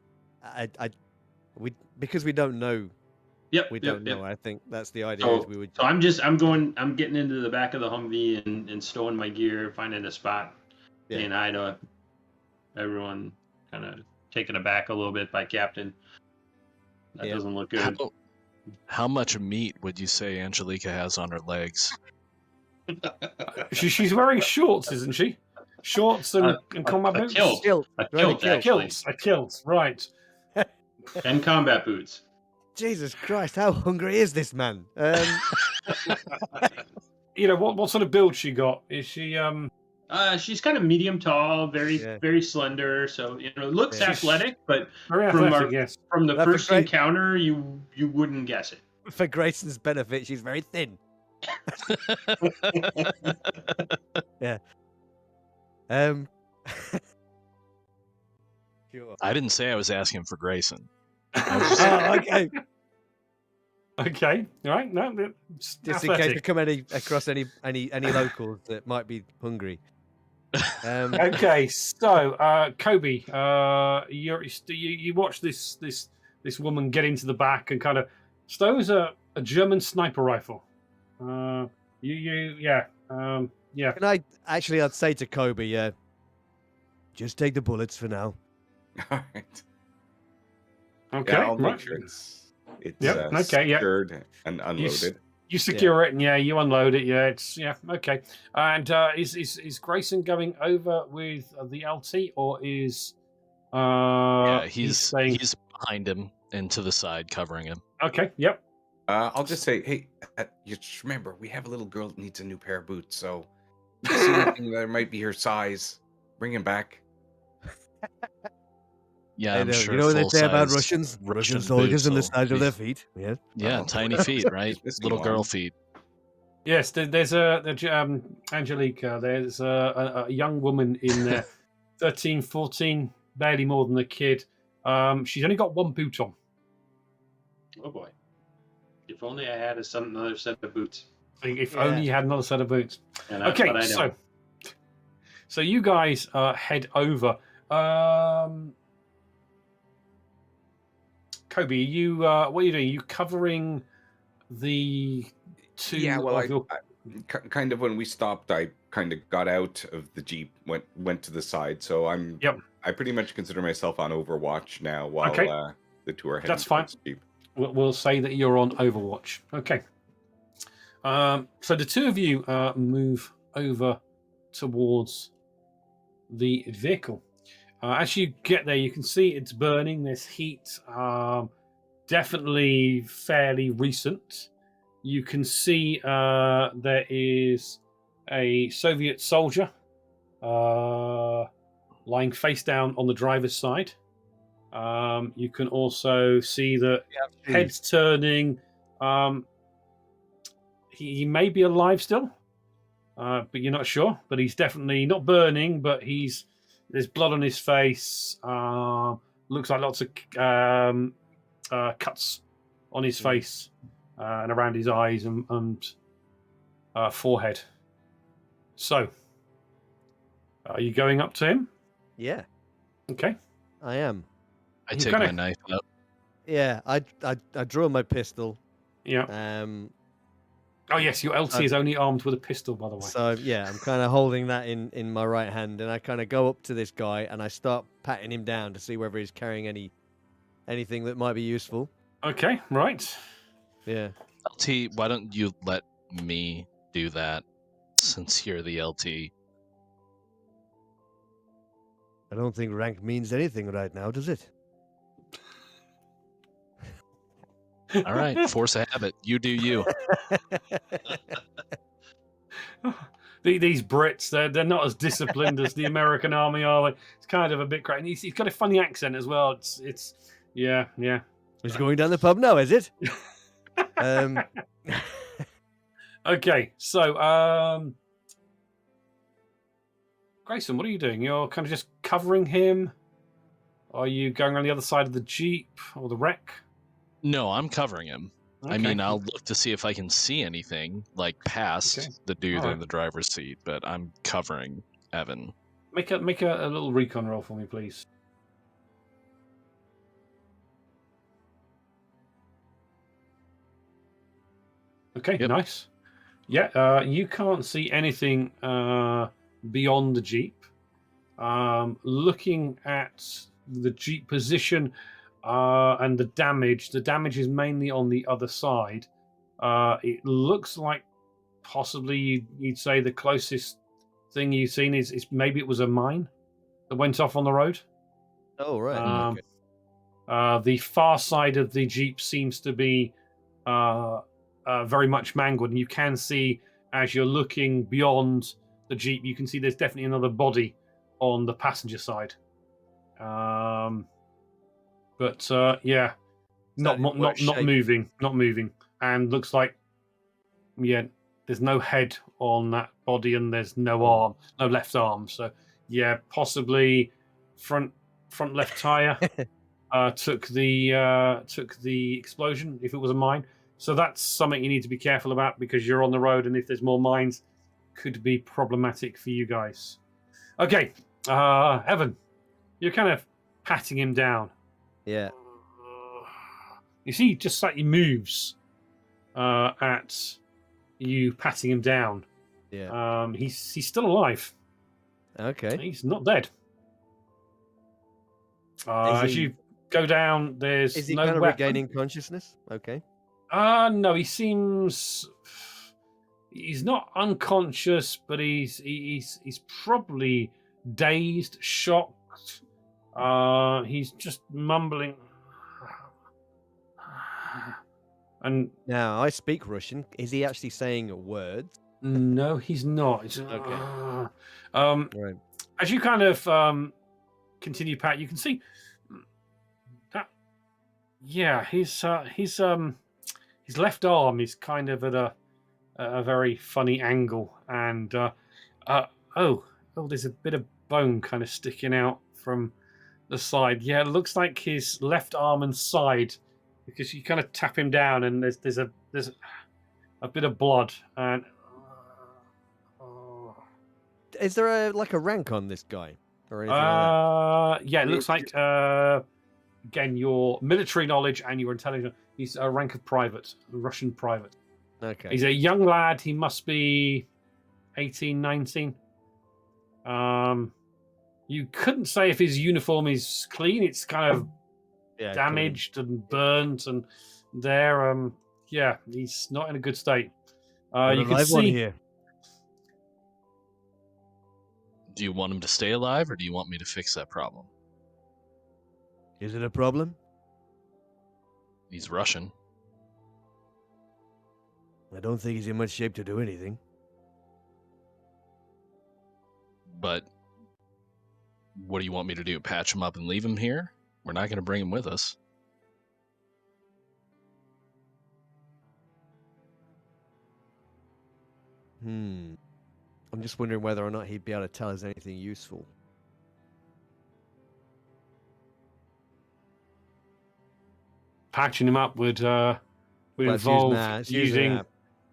Speaker 2: because we don't know.
Speaker 5: Yep.
Speaker 2: We don't know. I think that's the idea.
Speaker 5: So,
Speaker 2: we would.
Speaker 5: So I'm getting into the back of the Humvee and stowing my gear, finding a spot saying hi to everyone, kind of taken aback a little bit by Captain. That doesn't look good.
Speaker 4: How much meat would you say Angelica has on her legs?
Speaker 1: She's wearing shorts, isn't she? Shorts and combat boots.
Speaker 2: Kilt.
Speaker 5: A
Speaker 2: Right,
Speaker 5: kilt, actually.
Speaker 1: A kilt, right.
Speaker 5: And combat boots.
Speaker 2: Jesus Christ, how hungry is this man?
Speaker 1: You know, what sort of build she got? Is she
Speaker 5: She's kind of medium tall, very slender. So looks athletic, but
Speaker 1: very athletic, yes.
Speaker 5: From the first encounter, you wouldn't guess it.
Speaker 2: For Grayson's benefit, she's very thin. Yeah. Sure.
Speaker 4: I didn't say I was asking for Grayson.
Speaker 2: Okay.
Speaker 1: Okay. All right. No,
Speaker 2: Just in case we come across any locals that might be hungry.
Speaker 1: Okay. So, Kobe, you watch this woman get into the back and kind of stows a German sniper rifle. Yeah.
Speaker 2: And I'd say to Kobe, just take the bullets for now.
Speaker 3: All right.
Speaker 1: Okay.
Speaker 3: Yeah, I'll make
Speaker 1: right.
Speaker 3: sure it's secured and unloaded.
Speaker 1: You secure it and you unload it. Yeah, okay. And is Grayson going over with the LT or is
Speaker 4: he's behind him and to the side covering him.
Speaker 1: Okay. Yep.
Speaker 3: I'll just say, hey, you just remember we have a little girl that needs a new pair of boots, so if you see anything that might be her size, bring him back.
Speaker 4: Yeah, I'm sure.
Speaker 2: You know what they say about Russians? Russian soldiers and the size of their feet. Yeah.
Speaker 4: Yeah, tiny feet, right? Little girl feet.
Speaker 1: Yes, there's Angelica. There's a young woman in there, 13, 14, barely more than a kid. She's only got one boot on.
Speaker 5: Oh boy! If only I had another set of boots.
Speaker 1: If only you had another set of boots.
Speaker 5: Okay,
Speaker 1: so you guys head over. Kobe, you what are you doing? You covering the two?
Speaker 3: Yeah, well, I kind of when we stopped, I kind of got out of the Jeep, went to the side. So I pretty much consider myself on Overwatch now while the two are heading.
Speaker 1: That's fine.
Speaker 3: Jeep.
Speaker 1: We'll say that you're on Overwatch. Okay. So the two of you move over towards the vehicle. As you get there, you can see it's burning. There's heat. Definitely fairly recent. You can see there is a Soviet soldier lying face down on the driver's side. You can also see that head's turning. He may be alive still, but you're not sure. But he's definitely not burning, but there's blood on his face. Looks like lots of cuts on his face and around his eyes and forehead. So, are you going up to him?
Speaker 2: Yeah.
Speaker 1: Okay.
Speaker 2: I am.
Speaker 4: I take my knife out.
Speaker 2: Yeah, I draw my pistol.
Speaker 1: Yeah. Oh yes, your LT is only armed with a pistol, by the way.
Speaker 2: So yeah, I'm kind of holding that in my right hand, and I kind of go up to this guy and I start patting him down to see whether he's carrying anything that might be useful.
Speaker 1: Okay, right.
Speaker 2: Yeah.
Speaker 4: LT, why don't you let me do that since you're the LT?
Speaker 2: I don't think rank means anything right now, does it?
Speaker 4: All right, force a habit. You do you.
Speaker 1: These Brits, they're not as disciplined as the American army are. It's kind of a bit crazy. He's got a funny accent as well. It's yeah.
Speaker 2: He's going down the pub now, is it?
Speaker 1: Okay, so Grayson, what are you doing? You're kind of just covering him. Are you going around the other side of the Jeep or the wreck?
Speaker 4: No, I'm covering him.
Speaker 1: Okay.
Speaker 4: I mean, I'll look to see if I can see anything, like past the dude in the driver's seat, but I'm covering Evan.
Speaker 1: Make a little recon roll for me, please. Okay, nice. Yeah, you can't see anything beyond the Jeep. Looking at the Jeep position and the damage is mainly on the other side. It looks like possibly you'd say the closest thing you've seen is maybe it was a mine that went off on the road.
Speaker 2: Oh, right. Okay.
Speaker 1: The far side of the Jeep seems to be very much mangled, and you can see as you're looking beyond the Jeep, you can see there's definitely another body on the passenger side. But yeah, not moving, and looks like there's no head on that body, and there's no left arm. So yeah, possibly front left tire took the explosion if it was a mine. So that's something you need to be careful about because you're on the road, and if there's more mines, could be problematic for you guys. Okay, Evan, you're kind of patting him down.
Speaker 2: Yeah.
Speaker 1: You see, he just slightly moves at you patting him down.
Speaker 2: Yeah.
Speaker 1: He's still alive.
Speaker 2: Okay.
Speaker 1: He's not dead. As you go down, there's
Speaker 2: Is he
Speaker 1: no
Speaker 2: kind of
Speaker 1: weapon.
Speaker 2: regaining consciousness? Okay.
Speaker 1: No, he seems. He's not unconscious, but he's probably dazed, shocked. He's just mumbling. And
Speaker 2: now I speak Russian. Is he actually saying words?
Speaker 1: No, he's not. It's,
Speaker 2: okay.
Speaker 1: Right. As you kind of continue, Pat, you can see that. Yeah, his left arm is kind of at a very funny angle, and there's a bit of bone kind of sticking out from the side. Yeah, it looks like his left arm and side, because you kind of tap him down, and there's a bit of blood. And
Speaker 2: is there a rank on this guy or anything like that?
Speaker 1: Yeah, it looks like again your military knowledge and your intelligence. He's a rank of private, Russian private.
Speaker 2: Okay.
Speaker 1: He's a young lad. He must be 18, 19. You couldn't say if his uniform is clean. It's kind of damaged and burnt, and there. Yeah, he's not in a good state. You can see.
Speaker 2: Here.
Speaker 4: Do you want him to stay alive, or do you want me to fix that problem?
Speaker 2: Is it a problem?
Speaker 4: He's Russian.
Speaker 2: I don't think he's in much shape to do anything.
Speaker 4: But what do you want me to do? Patch him up and leave him here? We're not going to bring him with us.
Speaker 2: I'm just wondering whether or not he'd be able to tell us anything useful.
Speaker 1: Patching him up would involve using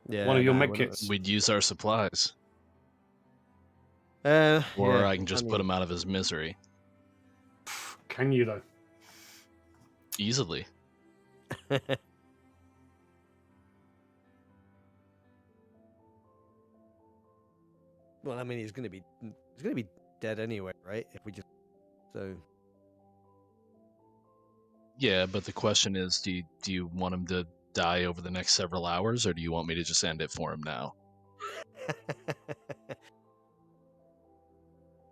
Speaker 1: one of your medkits.
Speaker 4: We'd use our supplies.
Speaker 2: Or
Speaker 4: I can just put him out of his misery.
Speaker 1: Can you, though?
Speaker 4: Easily.
Speaker 2: Well, I mean, he's gonna be dead anyway, right? If we just
Speaker 4: Yeah, but the question is, do you want him to die over the next several hours, or do you want me to just end it for him now?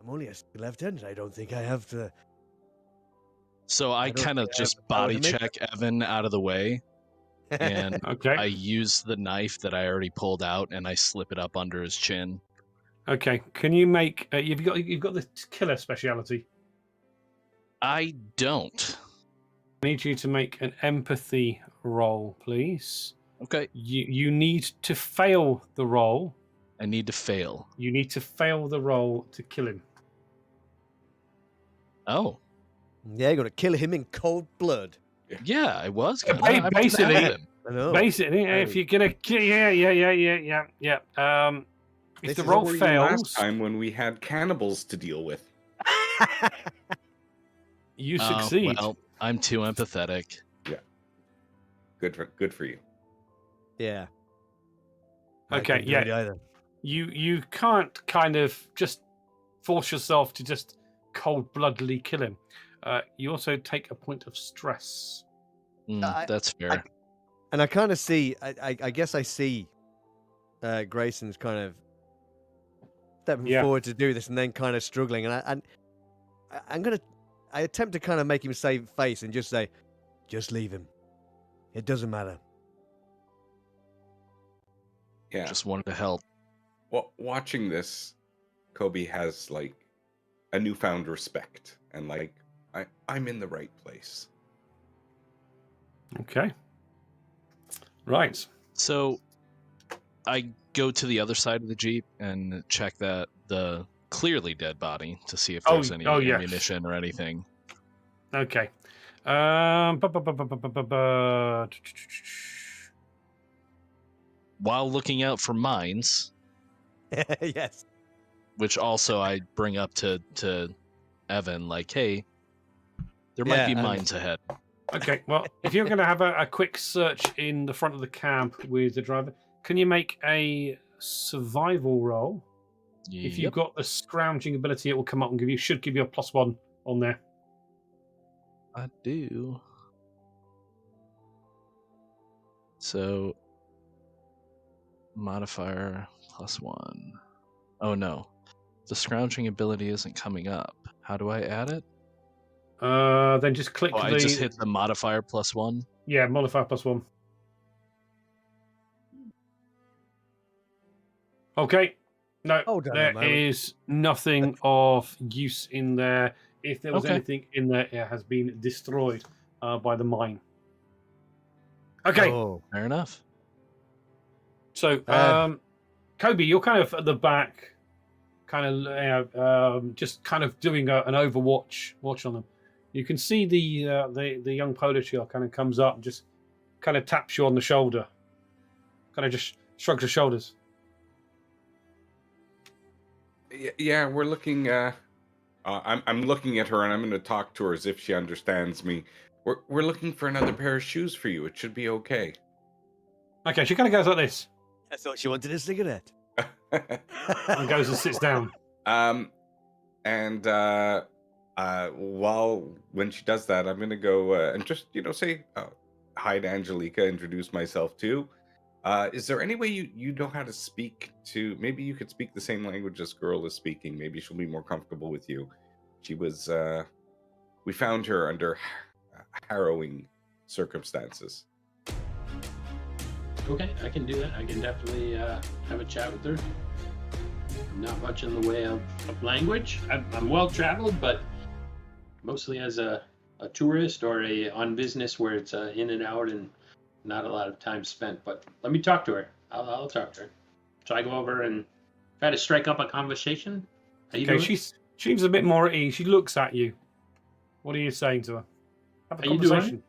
Speaker 2: I'm only a lieutenant. I don't think I have to.
Speaker 4: So I kind of just body check Evan out of the way, and
Speaker 1: okay.
Speaker 4: I use the knife that I already pulled out, and I slip it up under his chin.
Speaker 1: Okay. Can you make? You've got the killer speciality.
Speaker 4: I don't.
Speaker 1: I need you to make an empathy roll, please.
Speaker 4: Okay.
Speaker 1: You need to fail the roll.
Speaker 4: I need to fail.
Speaker 1: You need to fail the roll to kill him.
Speaker 4: Oh.
Speaker 2: Yeah, you're gonna kill him in cold blood.
Speaker 4: Yeah, I was gonna.
Speaker 1: Basically,
Speaker 2: I know.
Speaker 1: Basically, if you're gonna kill, yeah. If the roll fails,
Speaker 3: last time when we had cannibals to deal with,
Speaker 1: you succeed.
Speaker 4: Well, I'm too empathetic.
Speaker 3: Yeah. Good for you.
Speaker 2: Yeah.
Speaker 1: Okay, yeah.
Speaker 2: Either.
Speaker 1: You can't kind of just force yourself to just cold-bloodedly kill him. You also take a point of stress.
Speaker 4: That's fair.
Speaker 2: And I kind of see, I guess I see Grayson's kind of stepping forward to do this and then kind of struggling. And I attempt to kind of make him save face and just say, just leave him. It doesn't matter.
Speaker 3: Yeah.
Speaker 4: Just wanted to help.
Speaker 3: Well, watching this, Kobe has like a newfound respect and like I'm in the right place.
Speaker 1: Okay. Right.
Speaker 4: So I go to the other side of the Jeep and check the clearly dead body to see if there's any ammunition or anything.
Speaker 1: Okay.
Speaker 4: While looking out for mines.
Speaker 2: Yes.
Speaker 4: Which also I bring up to Evan, like, hey, there might be mines ahead.
Speaker 1: Okay, well, if you're going to have a quick search in the front of the cab with the driver, can you make a survival roll?
Speaker 4: Yep.
Speaker 1: If you've got the scrounging ability, it will come up and should give you a +1 on there.
Speaker 4: I do. So, modifier +1. Oh no, the scrounging ability isn't coming up. How do I add it?
Speaker 1: Then just click
Speaker 4: I just hit the modifier +1?
Speaker 1: Yeah, modifier +1. Okay. No, there is nothing of use in there. If there was anything in there, it has been destroyed by the mine. Okay.
Speaker 2: Oh,
Speaker 4: fair enough.
Speaker 1: So, Kobe, you're kind of at the back, kind of just kind of doing an overwatch on them. You can see the young Polish girl kind of comes up and just kind of taps you on the shoulder, kind of just shrugs her shoulders.
Speaker 3: Yeah, we're looking. I'm looking at her and I'm going to talk to her as if she understands me. We're looking for another pair of shoes for you. It should be okay.
Speaker 1: Okay, she kind of goes like this.
Speaker 2: I thought she wanted a cigarette.
Speaker 1: And goes and sits down.
Speaker 3: When she does that, I'm gonna go and just say hi to Angelica, introduce myself too. Is there any way you know how to speak to? Maybe you could speak the same language this girl is speaking. Maybe she'll be more comfortable with you. She was. We found her under harrowing circumstances.
Speaker 5: Okay, I can do that. I can definitely have a chat with her. Not much in the way of language. I'm well traveled, but mostly as a tourist or on business where it's in and out and not a lot of time spent. But let me talk to her. I'll talk to her. So I go over and try to strike up a conversation. How you doing?
Speaker 1: She seems a bit more at ease. She looks at you. What are you saying to her? Have a conversation.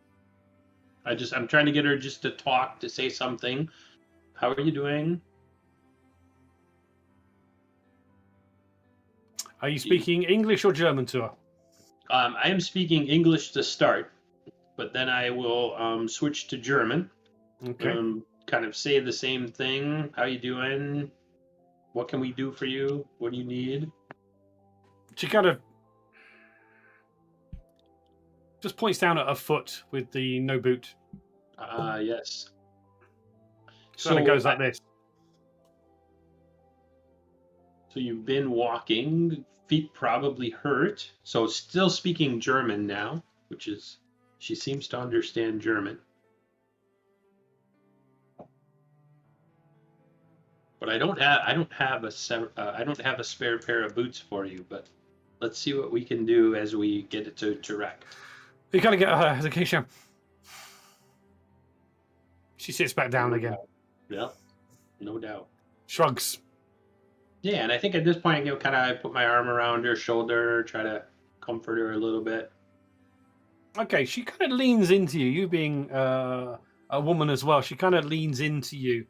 Speaker 5: I'm trying to get her just to talk, to say something. How are you doing?
Speaker 1: Are you speaking English or German to her?
Speaker 5: I am speaking English to start, but then I will switch to German.
Speaker 1: Okay.
Speaker 5: Kind of say the same thing. How you doing? What can we do for you? What do you need?
Speaker 1: She kind of just points down at her foot with the no boot.
Speaker 5: Yes.
Speaker 1: So it goes like this.
Speaker 5: So you've been walking, feet probably hurt. So still speaking German now, which is, she seems to understand German. But I don't have a spare pair of boots for you. But let's see what we can do as we get it to wreck.
Speaker 1: You kind of get her hesitation. She sits back down again.
Speaker 5: Yeah, no doubt.
Speaker 1: Shrugs.
Speaker 5: Yeah, and I think at this point, kind of put my arm around her shoulder, try to comfort her a little bit.
Speaker 1: Okay, she kind of leans into you. You being a woman as well, she kind of leans into you.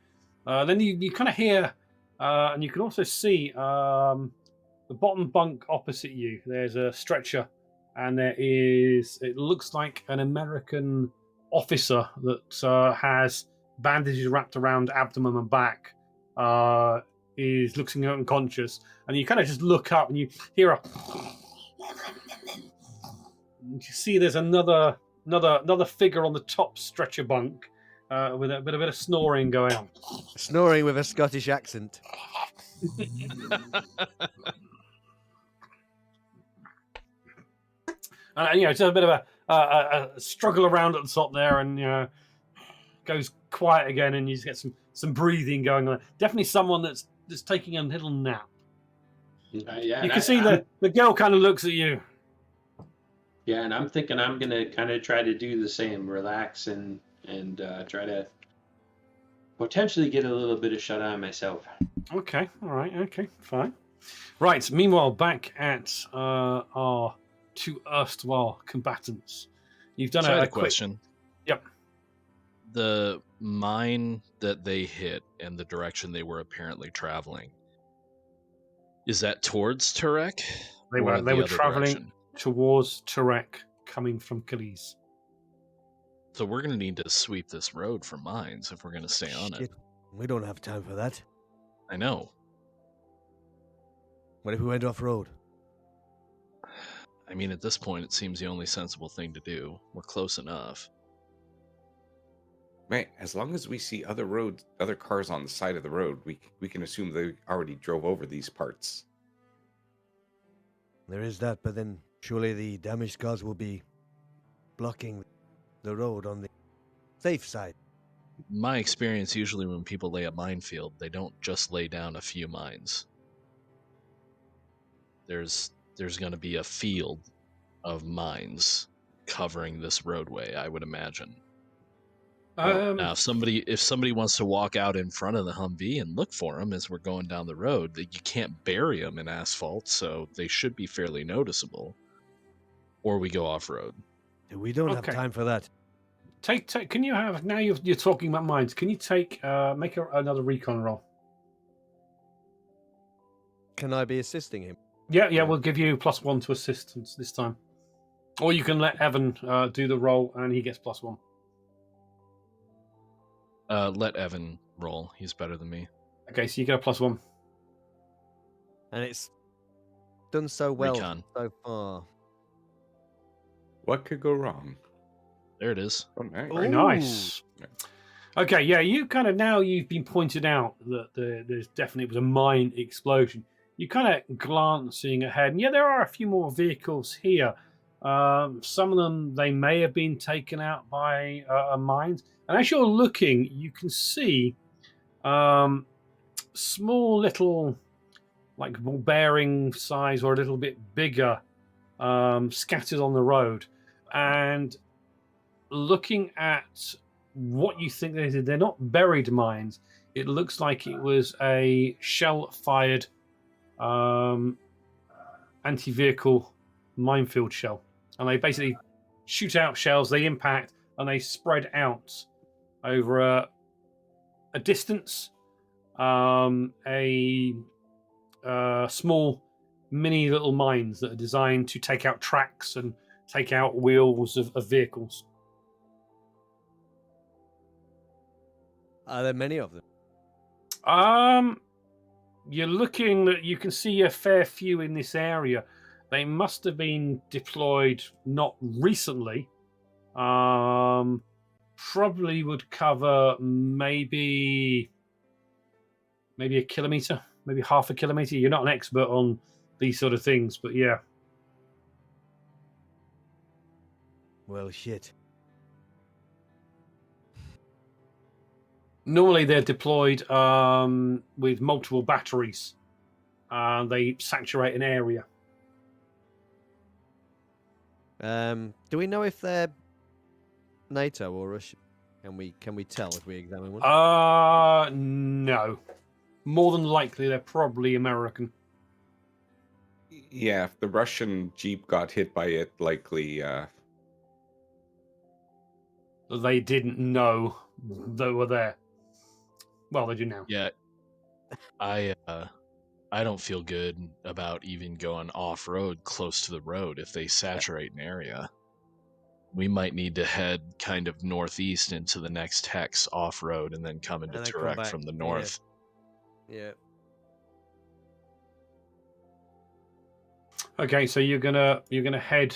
Speaker 1: Then you kind of hear, and you can also see the bottom bunk opposite you. There's a stretcher, and it looks like an American officer that has bandages wrapped around abdomen and back. Is looking unconscious, and you kind of just look up and you hear a You see, there's another figure on the top stretcher bunk with a bit of snoring going on.
Speaker 2: Snoring with a Scottish accent.
Speaker 1: It's a bit of a struggle around at the top there, and goes quiet again, and you just get some breathing going on. Definitely someone that's taking a little nap.
Speaker 5: Yeah,
Speaker 1: you can see the girl kind of looks at you.
Speaker 5: Yeah, and I'm thinking I'm gonna kind of try to do the same, relax and try to potentially get a little bit of shut eye myself.
Speaker 1: Okay, all right, okay, fine. Right. Meanwhile, back at our two erstwhile combatants, you've done
Speaker 4: So I had
Speaker 1: a
Speaker 4: a question.
Speaker 1: Yep.
Speaker 4: The mine that they hit and the direction they were apparently traveling, is that towards Turek?
Speaker 1: They
Speaker 4: or
Speaker 1: were
Speaker 4: the other
Speaker 1: traveling
Speaker 4: direction?
Speaker 1: towards Turek, coming from Khalees.
Speaker 4: So we're going to need to sweep this road for mines if we're going to stay on it.
Speaker 2: Shit, we don't have time for that.
Speaker 4: I know.
Speaker 2: What if we went off road?
Speaker 4: I mean, at this point, it seems the only sensible thing to do. We're close enough.
Speaker 3: Right. As long as we see other cars on the side of the road, we can assume they already drove over these parts.
Speaker 2: There is that, but then surely the damaged cars will be blocking the road on the safe side.
Speaker 4: My experience, usually when people lay a minefield, they don't just lay down a few mines. There's going to be a field of mines covering this roadway, I would imagine. Now, if somebody wants to walk out in front of the Humvee and look for them as we're going down the road, you can't bury them in asphalt, so they should be fairly noticeable. Or we go off road.
Speaker 2: We don't have time for that.
Speaker 1: Take. Can you have now? You're talking about mines. Can you take make another recon roll?
Speaker 2: Can I be assisting him?
Speaker 1: Yeah. We'll give you +1 to assistance this time, or you can let Evan do the roll and he gets +1.
Speaker 4: Let Evan roll. He's better than me.
Speaker 1: Okay, so you get a +1.
Speaker 2: And it's done so well
Speaker 4: Recon.
Speaker 2: so far.
Speaker 3: What could go wrong?
Speaker 4: There it is.
Speaker 3: Oh, nice.
Speaker 1: Very nice. Okay, yeah, you've been pointed out that there's definitely was a mine explosion. You kind of glancing ahead, and yeah, there are a few more vehicles here. Some of them, they may have been taken out by mines. And as you're looking, you can see small little, like ball bearing size or a little bit bigger, scattered on the road. And looking at what you think they're not buried mines. It looks like it was a shell-fired anti-vehicle minefield shell. And they basically shoot out shells, they impact, and they spread out over a distance. Small mini little mines that are designed to take out tracks and take out wheels of vehicles.
Speaker 2: Are there many of them?
Speaker 1: You're looking that you can see a fair few in this area. They must have been deployed not recently. Probably would cover maybe a kilometer, maybe half a kilometer. You're not an expert on these sort of things, but yeah.
Speaker 2: Well, shit.
Speaker 1: Normally they're deployed with multiple batteries. They saturate an area.
Speaker 2: Do we know if they're NATO or Russian? Can we tell if we examine one?
Speaker 1: No. More than likely, they're probably American.
Speaker 3: Yeah, if the Russian Jeep got hit by it, likely...
Speaker 1: They didn't know they were there. Well, they do now.
Speaker 4: Yeah, I don't feel good about even going off-road close to the road if they saturate an area. We might need to head kind of northeast into the next hex off-road and then come into Turek from the north.
Speaker 2: Yeah.
Speaker 1: Okay, so you're gonna head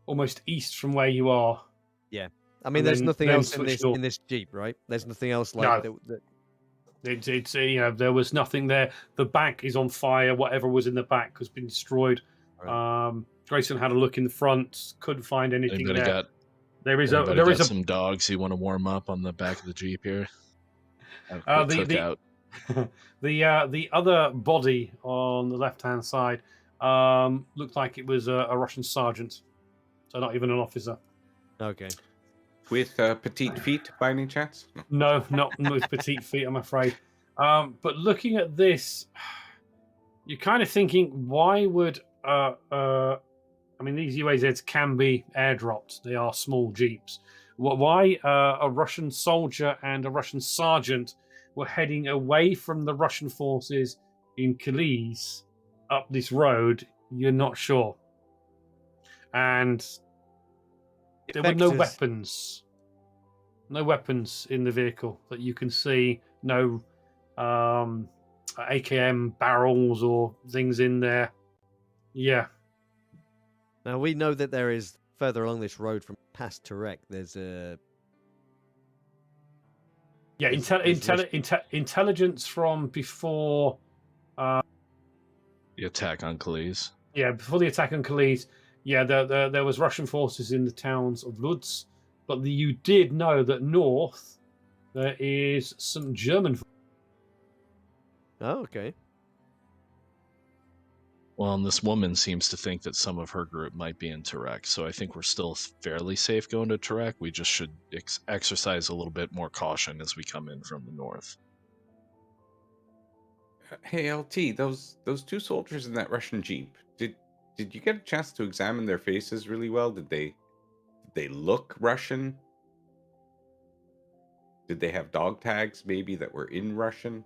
Speaker 1: almost east from where you are.
Speaker 2: I mean,
Speaker 1: And
Speaker 2: there's
Speaker 1: then-
Speaker 2: nothing
Speaker 1: then
Speaker 2: else in
Speaker 1: switch
Speaker 2: this
Speaker 1: north.
Speaker 2: in this jeep, right? There's nothing else
Speaker 1: No.
Speaker 2: like that.
Speaker 1: It's there was nothing there. The back is on fire. Whatever was in the back has been destroyed.
Speaker 2: Right.
Speaker 1: Grayson had a look in the front, couldn't find anything
Speaker 4: Anybody
Speaker 1: there.
Speaker 4: got
Speaker 1: There is
Speaker 4: some dogs you want to warm up on the back of the Jeep here? Have a quick cookout.
Speaker 1: the other body on the left hand side looked like it was a Russian sergeant, so not even an officer.
Speaker 2: Okay.
Speaker 3: With petite feet, by any chance?
Speaker 1: No, not with petite feet, I'm afraid. But looking at this, you're kind of thinking, why would I mean, these UAZs can be airdropped. They are small jeeps. Why a Russian soldier and a Russian sergeant were heading away from the Russian forces in Calais up this road, you're not sure. And there were no weapons. No weapons in the vehicle that you can see. No AKM barrels or things in there. Yeah.
Speaker 2: Now we know that there is further along this road from past Turek. There's a
Speaker 1: intelligence from before.
Speaker 4: The attack on Calais.
Speaker 1: Yeah, before the attack on Calais. Yeah, there was Russian forces in the towns of Lutz, but you did know that north there is some German.
Speaker 2: Oh, okay.
Speaker 4: Well, and this woman seems to think that some of her group might be in Turek, so I think we're still fairly safe going to Turek. We just should exercise a little bit more caution as we come in from the north.
Speaker 3: Hey, LT, those two soldiers in that Russian Jeep, did you get a chance to examine their faces really well? Did they look Russian? Did they have dog tags maybe that were in Russian?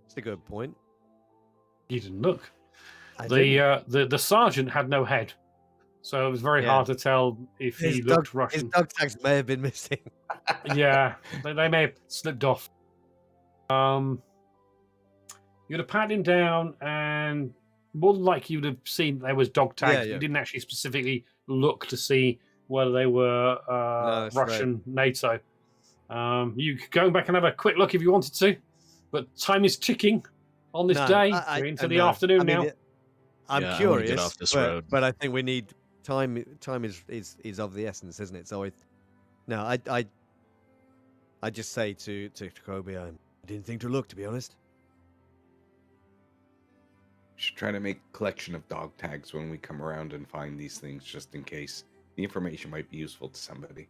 Speaker 2: That's a good point.
Speaker 1: You didn't look.
Speaker 2: I
Speaker 1: The sergeant had no head, so it was very hard to tell if he looked Russian.
Speaker 2: His dog tags may have been missing.
Speaker 1: Yeah, they may have slipped off. You'd have patted him down, and more than likely you'd have seen there was dog tags.
Speaker 2: Yeah.
Speaker 1: You didn't actually specifically look to see whether they were Russian NATO. You could go back and have a quick look if you wanted to, but time is ticking on this day. We're into the afternoon now.
Speaker 2: I'm
Speaker 4: Yeah, I wanna
Speaker 2: curious,
Speaker 4: get off this road.
Speaker 2: but I think we need time. Time is of the essence, isn't it? So I just say to Kobe, I didn't think to look, to be honest.
Speaker 3: Should try to make a collection of dog tags when we come around and find these things, just in case the information might be useful to somebody.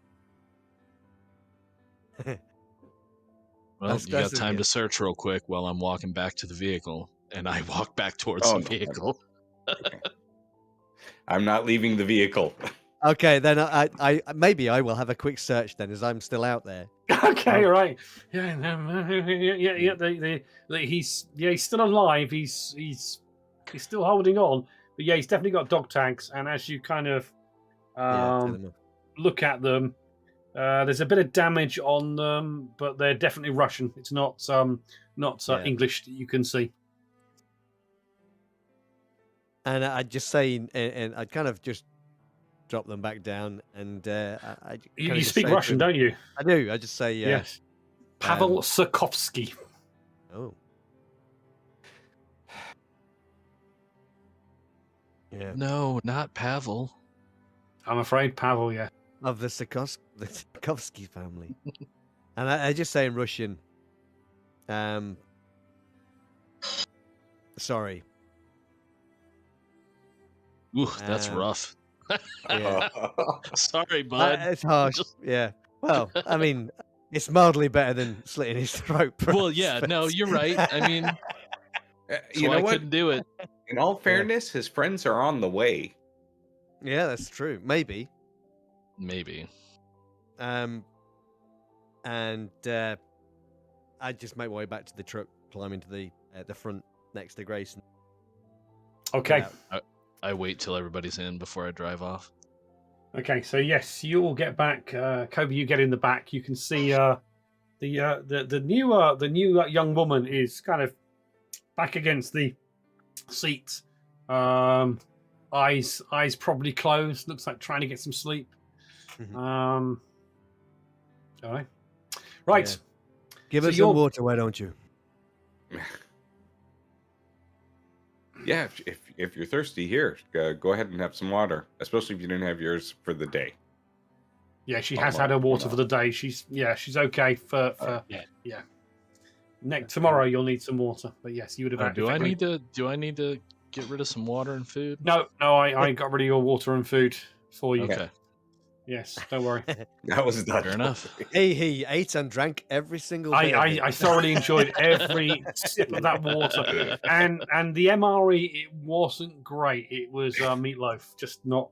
Speaker 4: Well, you got time to search real quick while I'm walking back to the vehicle, and I walk back towards the vehicle.
Speaker 3: Okay. I'm not leaving the vehicle.
Speaker 2: Okay, then I maybe I will have a quick search then, as I'm still out there.
Speaker 1: Okay, right. Yeah. He's still alive. He's still holding on, but yeah, he's definitely got dog tags. And as you kind of look at them, there's a bit of damage on them, but they're definitely Russian. It's not English that you can see.
Speaker 2: And I'd just say, and I'd kind of just drop them back down, and
Speaker 1: You speak Russian, don't you?
Speaker 2: I do. I just say
Speaker 1: yes. Pavel Sokovsky.
Speaker 2: Oh. Yeah.
Speaker 4: No, not Pavel.
Speaker 1: I'm afraid Pavel, yeah.
Speaker 2: Of the Sokovsky family. And I just say in Russian, sorry.
Speaker 4: Ooh, that's rough.
Speaker 2: Yeah.
Speaker 4: Sorry, bud.
Speaker 2: It's harsh. Yeah. Well, I mean, it's mildly better than slitting his throat.
Speaker 4: Well, yeah, no, you're right. I mean,
Speaker 3: You know
Speaker 4: I
Speaker 3: what?
Speaker 4: couldn't do it.
Speaker 3: In all fairness, his friends are on the way.
Speaker 2: Yeah, that's true. Maybe.
Speaker 4: Maybe.
Speaker 2: And I just make my way back to the truck, climb into the front next to Grayson.
Speaker 1: Okay.
Speaker 4: I wait till everybody's in before I drive off.
Speaker 1: Okay, so yes, you all get back. Kobe, you get in the back. You can see the new young woman is kind of back against the seat. eyes probably closed. Looks like trying to get some sleep.
Speaker 2: Mhm.
Speaker 1: All right. Right.
Speaker 2: Yeah. Give
Speaker 1: So
Speaker 2: us
Speaker 1: you're-
Speaker 2: some water, why don't you?
Speaker 3: Yeah, if you're thirsty, here, go ahead and have some water, especially if you didn't have yours for the day.
Speaker 1: Yeah, she
Speaker 3: Oh,
Speaker 1: has
Speaker 3: no,
Speaker 1: had her
Speaker 3: oh,
Speaker 1: water
Speaker 3: no.
Speaker 1: for the day. She's okay for
Speaker 5: Yeah.
Speaker 1: tomorrow. You'll need some water, but yes, you would have.
Speaker 4: Do I need to get rid of some water and food?
Speaker 1: No, I got rid of your water and food for you.
Speaker 4: Okay.
Speaker 1: Yes, don't worry.
Speaker 3: That was not
Speaker 4: Fair enough.
Speaker 2: He ate and drank every single bit of it.
Speaker 1: I thoroughly enjoyed every sip of that water, and the MRE, it wasn't great. It was meatloaf, just not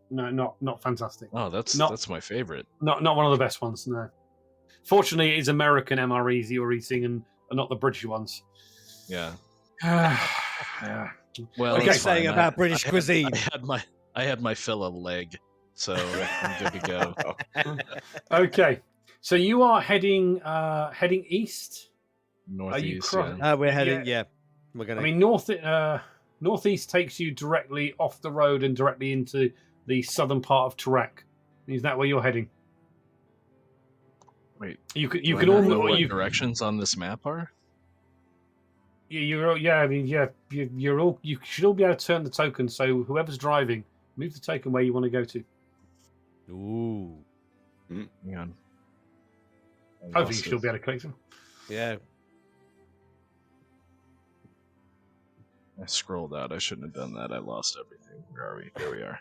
Speaker 1: fantastic.
Speaker 4: Oh, that's my favorite.
Speaker 1: Not one of the best ones. No, fortunately, it is American MREs you're eating, and not the British ones.
Speaker 4: Yeah.
Speaker 1: Yeah.
Speaker 4: Well,
Speaker 1: Okay.
Speaker 2: What are you
Speaker 4: it's
Speaker 2: saying
Speaker 4: fine.
Speaker 2: about British cuisine?
Speaker 4: I had my fill of leg, so I'm good to go.
Speaker 1: Okay, so you are heading east.
Speaker 4: Northeast.
Speaker 1: cro-
Speaker 4: yeah.
Speaker 2: We're heading, We're
Speaker 1: I
Speaker 2: gonna.
Speaker 1: mean, northeast takes you directly off the road and directly into the southern part of Turek. Is that where you're heading?
Speaker 4: Wait,
Speaker 1: You can
Speaker 4: do I know
Speaker 1: all
Speaker 4: what
Speaker 1: you
Speaker 4: directions on this map are?
Speaker 1: you should all be able to turn the token. So whoever's driving, move the token where you want to go to.
Speaker 2: Ooh,
Speaker 4: Hang on.
Speaker 1: Hopefully, you should all be able to click them.
Speaker 2: yeah.
Speaker 4: I scrolled out. I shouldn't have done that. I lost everything. Where are we? Here we are.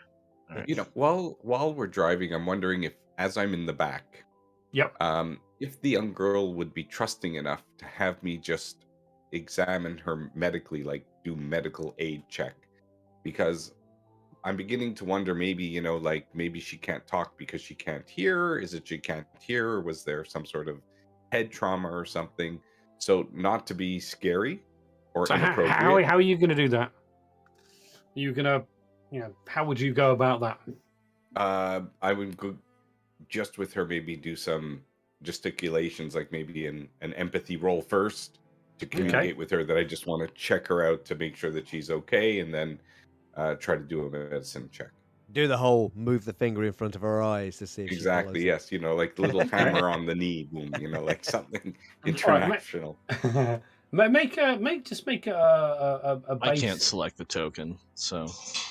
Speaker 4: All right.
Speaker 3: You know, while we're driving, I'm wondering if, as I'm in the back,
Speaker 1: Yep.
Speaker 3: if the young girl would be trusting enough to have me just examine her medically, like do medical aid check, because I'm beginning to wonder, maybe, like maybe she can't talk because she can't hear. Is it she can't hear, or was there some sort of head trauma or something? So not to be scary or
Speaker 1: So
Speaker 3: inappropriate.
Speaker 1: how are you going to do that? You gonna, how would you go about that?
Speaker 3: I would go just with her, maybe do some gesticulations, like maybe an empathy roll first to communicate with her that I just want to check her out to make sure that she's okay, and then try to do a medicine check.
Speaker 2: Do the whole move the finger in front of her eyes to see if
Speaker 3: Exactly,
Speaker 2: she
Speaker 3: yes. Like the little hammer on the knee, boom, like something international.
Speaker 1: Make a base.
Speaker 4: I can't select the token, so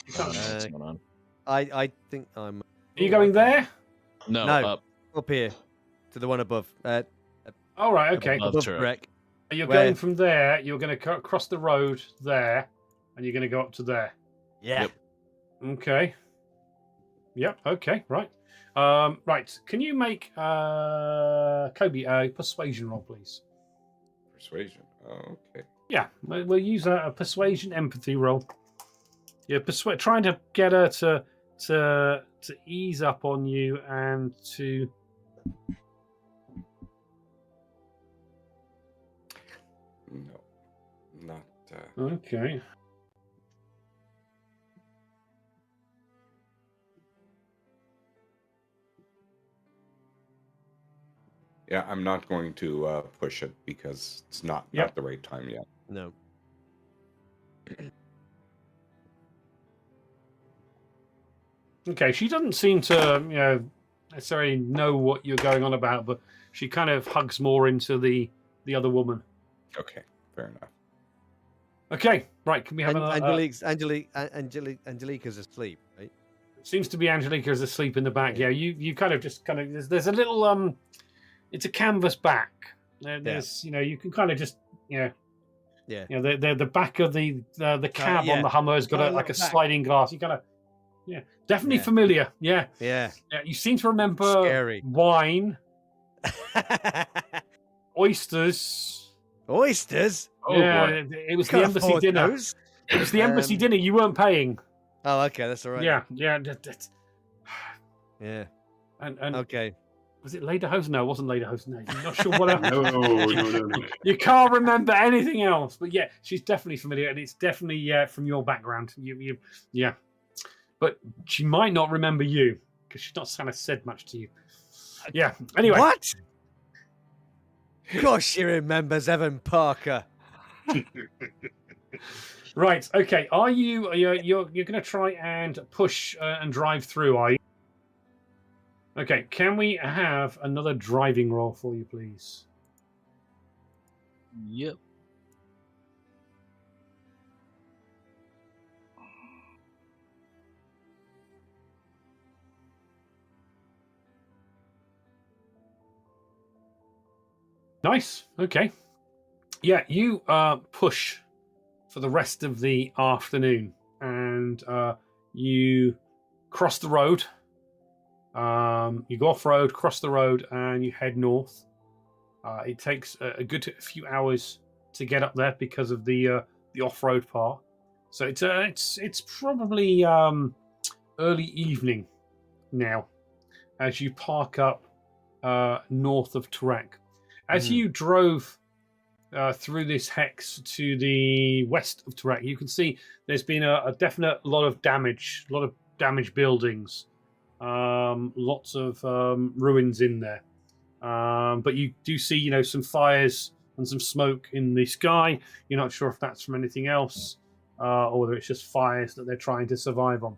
Speaker 1: You can't.
Speaker 4: I don't know what's going on.
Speaker 2: I think I'm.
Speaker 1: Are you going there?
Speaker 4: No,
Speaker 2: No.
Speaker 4: up
Speaker 2: Up here to the one above.
Speaker 1: All right. Okay.
Speaker 4: Above
Speaker 2: Above
Speaker 4: turret.
Speaker 2: Trek.
Speaker 1: You're
Speaker 2: Where?
Speaker 1: going from there. You're going to cross the road there, and you're going to go up to there.
Speaker 2: Yeah.
Speaker 4: Yep.
Speaker 1: Okay. Yep. Okay. Right. Right. Can you make Kobe a persuasion roll, please?
Speaker 3: Persuasion. Oh, okay.
Speaker 1: Yeah, we'll use a persuasion empathy roll. You're trying to get her to ease up on you and to.
Speaker 3: No, not.
Speaker 1: Okay.
Speaker 3: Yeah, I'm not going to push it because it's not the right time yet.
Speaker 2: No.
Speaker 1: Okay, she doesn't seem to, necessarily know what you're going on about, but she kind of hugs more into the other woman.
Speaker 3: Okay, fair enough.
Speaker 1: Okay, right. Can we have
Speaker 2: Angelica's asleep, right?
Speaker 1: Seems to be Angelica is asleep in the back. Yeah, you kind of there's a little it's a canvas back. There's you can kind of just
Speaker 2: Yeah.
Speaker 1: the back of the cab
Speaker 2: yeah.
Speaker 1: on the Hummer has got
Speaker 2: Got a
Speaker 1: like a
Speaker 2: little back.
Speaker 1: sliding glass. You kind of definitely
Speaker 2: Yeah.
Speaker 1: familiar. Yeah,
Speaker 2: Yeah.
Speaker 1: you seem to remember
Speaker 2: Scary.
Speaker 1: wine, oysters.
Speaker 2: Oysters?
Speaker 3: Oh,
Speaker 1: yeah,
Speaker 3: boy.
Speaker 1: it was the
Speaker 2: Can't
Speaker 1: embassy
Speaker 2: afford
Speaker 1: dinner.
Speaker 2: those.
Speaker 1: It was the embassy
Speaker 2: Um,
Speaker 1: dinner. You weren't paying.
Speaker 2: Oh, okay, that's all right.
Speaker 1: Yeah.
Speaker 2: Yeah.
Speaker 1: And
Speaker 2: Okay.
Speaker 1: was it Lederhosen? No, it wasn't Lederhosen. No, you're not sure what else.
Speaker 5: No.
Speaker 1: You can't remember anything else. But yeah, she's definitely familiar, and it's definitely from your background. Yeah. But she might not remember you because she's not kind of said much to you. Yeah. Anyway.
Speaker 2: What? Of course she remembers Evan Parker.
Speaker 1: Right. Okay. Are you? You're going to try and push and drive through? Are you? Okay. Can we have another driving roll for you, please?
Speaker 4: Yep.
Speaker 1: Nice. Okay. Yeah, you push for the rest of the afternoon, and you cross the road. You go off road, cross the road, and you head north. It takes a good few hours to get up there because of the off road part. So it's probably early evening now as you park up north of Turek. As you drove through this hex to the west of Turek, you can see there's been a definite lot of damaged buildings, lots of ruins in there. But you do see, some fires and some smoke in the sky. You're not sure if that's from anything else or whether it's just fires that they're trying to survive on.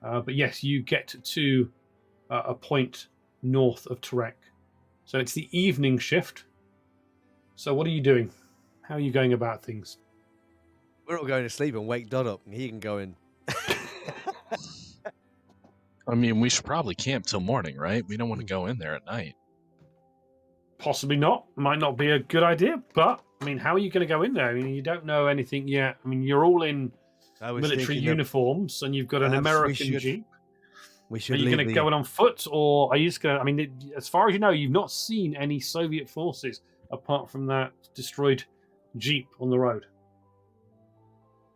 Speaker 1: But yes, you get to a point north of Turek. So it's the evening shift. So what are you doing? How are you going about things?
Speaker 2: We're all going to sleep and wake Dodd up, and he can go in.
Speaker 4: I mean, we should probably camp till morning, right? We don't want to go in there at night.
Speaker 1: Possibly not. Might not be a good idea. But I mean, how are you going to go in there? I mean, you don't know anything yet. I mean, you're all in military uniforms, and you've got an American Jeep.
Speaker 2: We should.
Speaker 1: Are you going to go in on foot, or are you just going to? I mean, as far as you know, you've not seen any Soviet forces apart from that destroyed Jeep on the road.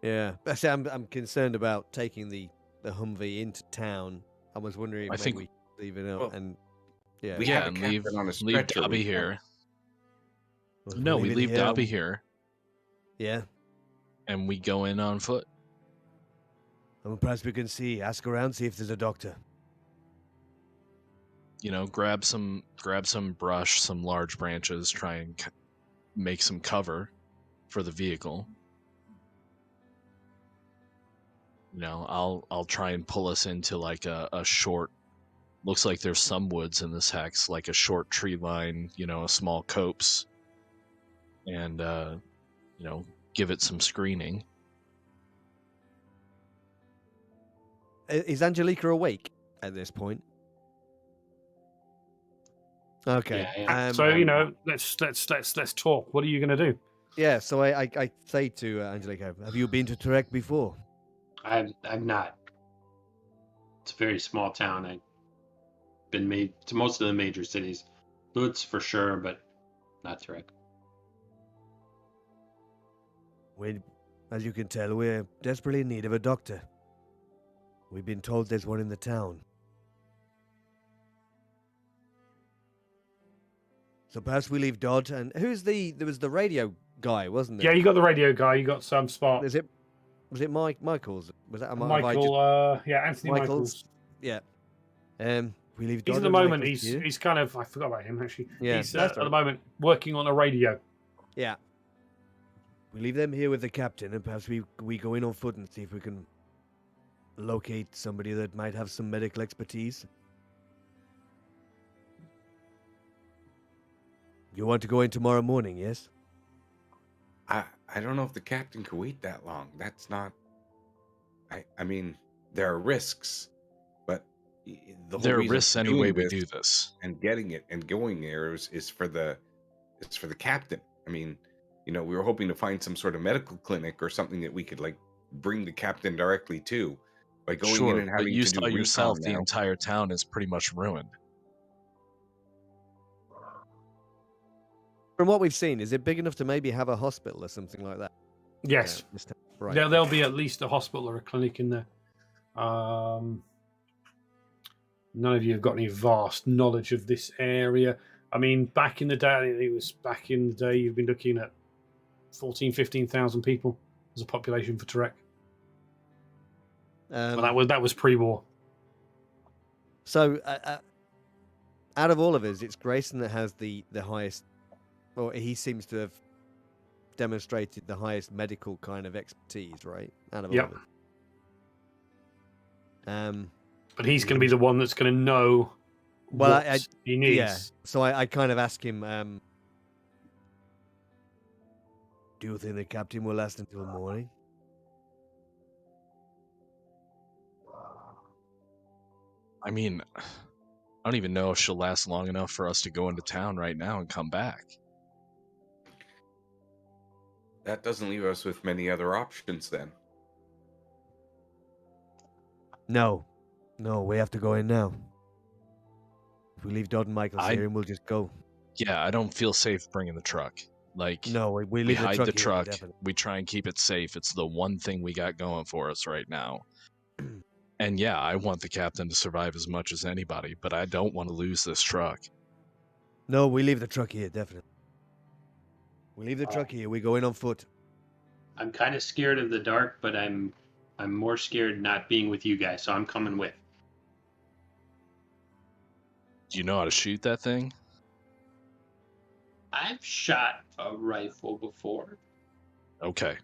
Speaker 2: Yeah, I'm concerned about taking the Humvee into town. I was wondering if we leave it out and
Speaker 3: we have a captain on a stretcher.
Speaker 4: Leave Dobby here. No, we leave Dobby here.
Speaker 2: Yeah,
Speaker 4: and we go in on foot.
Speaker 2: And perhaps we can ask around, see if there's a doctor.
Speaker 4: Grab some brush, some large branches, try and make some cover for the vehicle. I'll try and pull us into like a short. Looks like there's some woods in this hex, like a short tree line, a small copse, and give it some screening.
Speaker 2: Is Angelica awake at this point? Okay.
Speaker 1: Yeah. So let's talk. What are you going to do?
Speaker 2: Yeah. So I say to Angelica, "Have you been to Turek before?"
Speaker 5: I've not. It's a very small town. I've been made to most of the major cities. Lutz for sure, but not Turek.
Speaker 2: As you can tell, we're desperately in need of a doctor. We've been told there's one in the town. So perhaps we leave Dodd and there was the radio guy, wasn't there?
Speaker 1: Yeah, you got the radio guy. You got some spot.
Speaker 2: Was it Michaels? Was that
Speaker 1: Michael? Anthony Michaels.
Speaker 2: Yeah. We leave Dodd.
Speaker 1: He's at the moment. He's kind of. I forgot about him actually.
Speaker 2: Yeah.
Speaker 1: He's at the moment working on a radio.
Speaker 2: Yeah. We leave them here with the captain, and perhaps we go in on foot and see if we can locate somebody that might have some medical expertise. You want to go in tomorrow morning, yes?
Speaker 3: I don't know if the captain could wait that long. That's not. I mean, there are risks, but
Speaker 4: there are risks anyway we do this.
Speaker 3: And getting it and going there is for the captain. I mean, we were hoping to find some sort of medical clinic or something that we could bring the captain directly to. By going in and having
Speaker 4: but you
Speaker 3: to do
Speaker 4: saw yourself
Speaker 3: recon
Speaker 4: the entire town is pretty much ruined.
Speaker 2: From what we've seen, is it big enough to maybe have a hospital or something like that?
Speaker 1: Yes.
Speaker 2: Right.
Speaker 1: There'll be at least a hospital or a clinic in there. None of you have got any vast knowledge of this area. I mean, back in the day, you've been looking at 14,000, 15,000 people as a population for Turek. Well, that was pre-war.
Speaker 2: So, out of all of us, it's Grayson that has the highest, or he seems to have demonstrated the highest medical kind of expertise, right? Out of all
Speaker 1: Yep.
Speaker 2: of them.
Speaker 1: But he's going to be the one that's going to know
Speaker 2: Well,
Speaker 1: what he needs.
Speaker 2: Yeah. So I kind of ask him, do you think the captain will last until morning?
Speaker 4: I mean, I don't even know if she'll last long enough for us to go into town right now and come back.
Speaker 3: That doesn't leave us with many other options then.
Speaker 2: No, we have to go in now. If we leave Dodd and Michael's
Speaker 4: I-
Speaker 2: here, and we'll just go.
Speaker 4: Yeah, I don't feel safe bringing the truck. Like,
Speaker 2: No, we
Speaker 4: we
Speaker 2: leave
Speaker 4: hide
Speaker 2: the
Speaker 4: the
Speaker 2: truck.
Speaker 4: truck. We try and keep it safe. It's the one thing we got going for us right now. And yeah, I want the captain to survive as much as anybody, but I don't want to lose this truck.
Speaker 2: No, we leave the truck here, definitely. We leave the truck here. We go in on foot.
Speaker 5: I'm kind of scared of the dark, but I'm more scared not being with you guys, so I'm coming with.
Speaker 4: Do you know how to shoot that thing?
Speaker 5: I've shot a rifle before.
Speaker 4: Okay.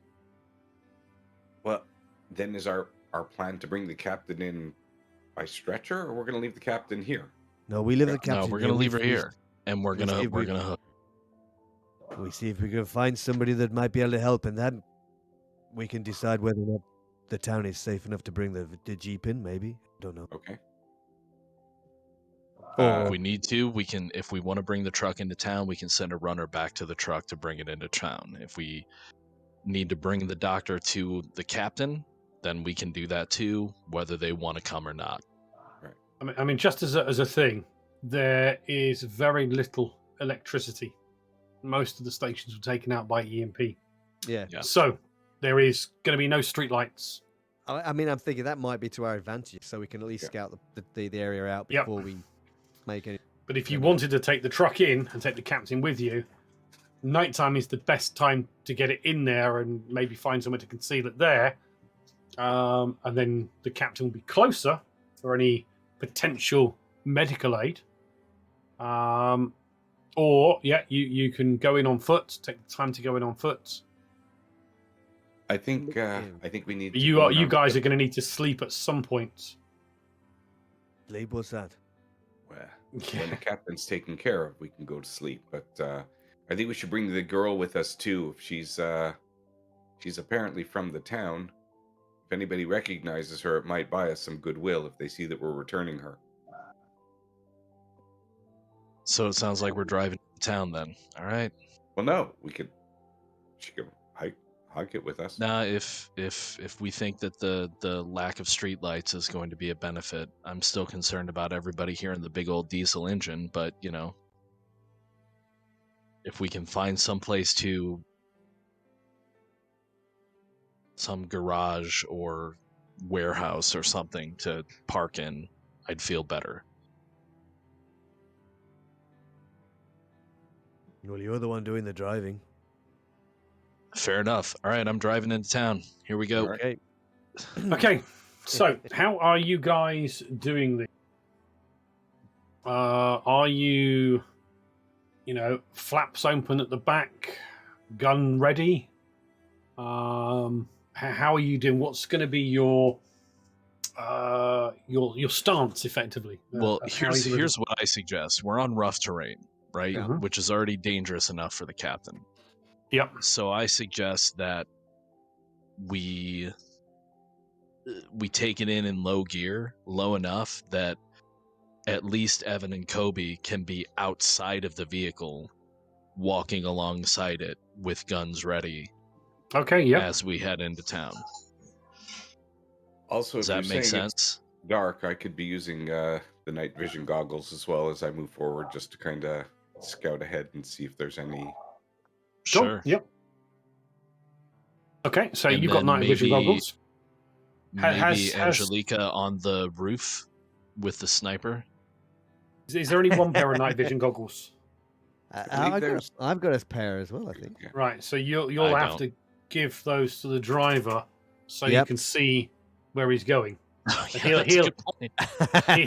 Speaker 3: Well, then is our plan to bring the captain in by stretcher, or we're going to leave the captain here?
Speaker 2: No, we leave the
Speaker 4: No,
Speaker 2: captain.
Speaker 4: we're
Speaker 2: here.
Speaker 4: gonna leave her
Speaker 2: We-
Speaker 4: here, and we're
Speaker 2: we see
Speaker 4: gonna
Speaker 2: if
Speaker 4: we're
Speaker 2: we-
Speaker 4: gonna hook.
Speaker 2: We see if we can find somebody that might be able to help, and then we can decide whether or not the town is safe enough to bring the jeep in. Maybe, don't know.
Speaker 3: Okay.
Speaker 4: If we need to, we can. If we want to bring the truck into town, we can send a runner back to the truck to bring it into town. If we need to bring the doctor to the captain, then we can do that too, whether they want to come or not.
Speaker 1: I mean, just as a thing, there is very little electricity. Most of the stations were taken out by EMP.
Speaker 2: Yeah.
Speaker 4: Yeah.
Speaker 1: So there is going to be no street lights.
Speaker 2: I mean, I'm thinking that might be to our advantage, so we can at least scout the area out
Speaker 1: Yep.
Speaker 2: before we make any.
Speaker 1: But if you wanted to take the truck in and take the captain with you, nighttime is the best time to get it in there and maybe find somewhere to conceal it there. And then the captain will be closer for any potential medical aid. Or, you can go in on foot, take the time to go in on foot.
Speaker 3: I think we need. To
Speaker 1: You
Speaker 3: go
Speaker 1: are,
Speaker 3: in
Speaker 1: you
Speaker 3: on
Speaker 1: guys
Speaker 3: foot.
Speaker 1: are going to need to sleep at some point.
Speaker 2: Sleep, what's that?
Speaker 3: Well, when the captain's taken care of, we can go to sleep. But I think we should bring the girl with us too. If she's apparently from the town. If anybody recognizes her, it might buy us some goodwill if they see that we're returning her.
Speaker 4: So it sounds like we're driving to town then. All right.
Speaker 3: Well, no, she could hike it with us.
Speaker 4: Now, if we think that the lack of streetlights is going to be a benefit, I'm still concerned about everybody hearing the big old diesel engine. But if we can find someplace some garage or warehouse or something to park in, I'd feel better.
Speaker 2: Well, you're the one doing the driving.
Speaker 4: Fair enough. All right, I'm driving into town. Here we go.
Speaker 3: All right.
Speaker 2: Okay.
Speaker 1: Okay, so how are you guys doing this? Are you, flaps open at the back, gun ready? How are you doing? What's going to be your stance, effectively?
Speaker 4: Well,
Speaker 1: how are you doing?
Speaker 4: here's what I suggest. We're on rough terrain, right?
Speaker 1: Yeah.
Speaker 4: Which is already dangerous enough for the captain.
Speaker 1: Yep.
Speaker 4: So I suggest that we take it in low gear, low enough that at least Evan and Kobe can be outside of the vehicle, walking alongside it with guns ready
Speaker 1: Okay. Yeah.
Speaker 4: as we head into town.
Speaker 3: Also,
Speaker 4: Does
Speaker 3: if
Speaker 4: that
Speaker 3: you're
Speaker 4: make
Speaker 3: saying it's
Speaker 4: sense?
Speaker 3: dark, I could be using the night vision goggles as well as I move forward, just to kind of scout ahead and see if there's any.
Speaker 1: Cool.
Speaker 4: Sure.
Speaker 1: Yep. Okay, so
Speaker 4: And
Speaker 1: you've got
Speaker 4: then
Speaker 1: night vision
Speaker 4: maybe-
Speaker 1: goggles.
Speaker 4: Maybe
Speaker 1: has-
Speaker 4: Angelica on the roof with the sniper.
Speaker 1: Is there only one pair of night vision goggles?
Speaker 2: I've got a pair as well, I think.
Speaker 3: Yeah.
Speaker 1: Right. So you'll
Speaker 4: I
Speaker 1: have to give those to the driver so you
Speaker 2: Yep.
Speaker 1: can see where he's going.
Speaker 4: Yeah,
Speaker 1: He'll-
Speaker 4: that's a
Speaker 1: he'll-
Speaker 4: good point.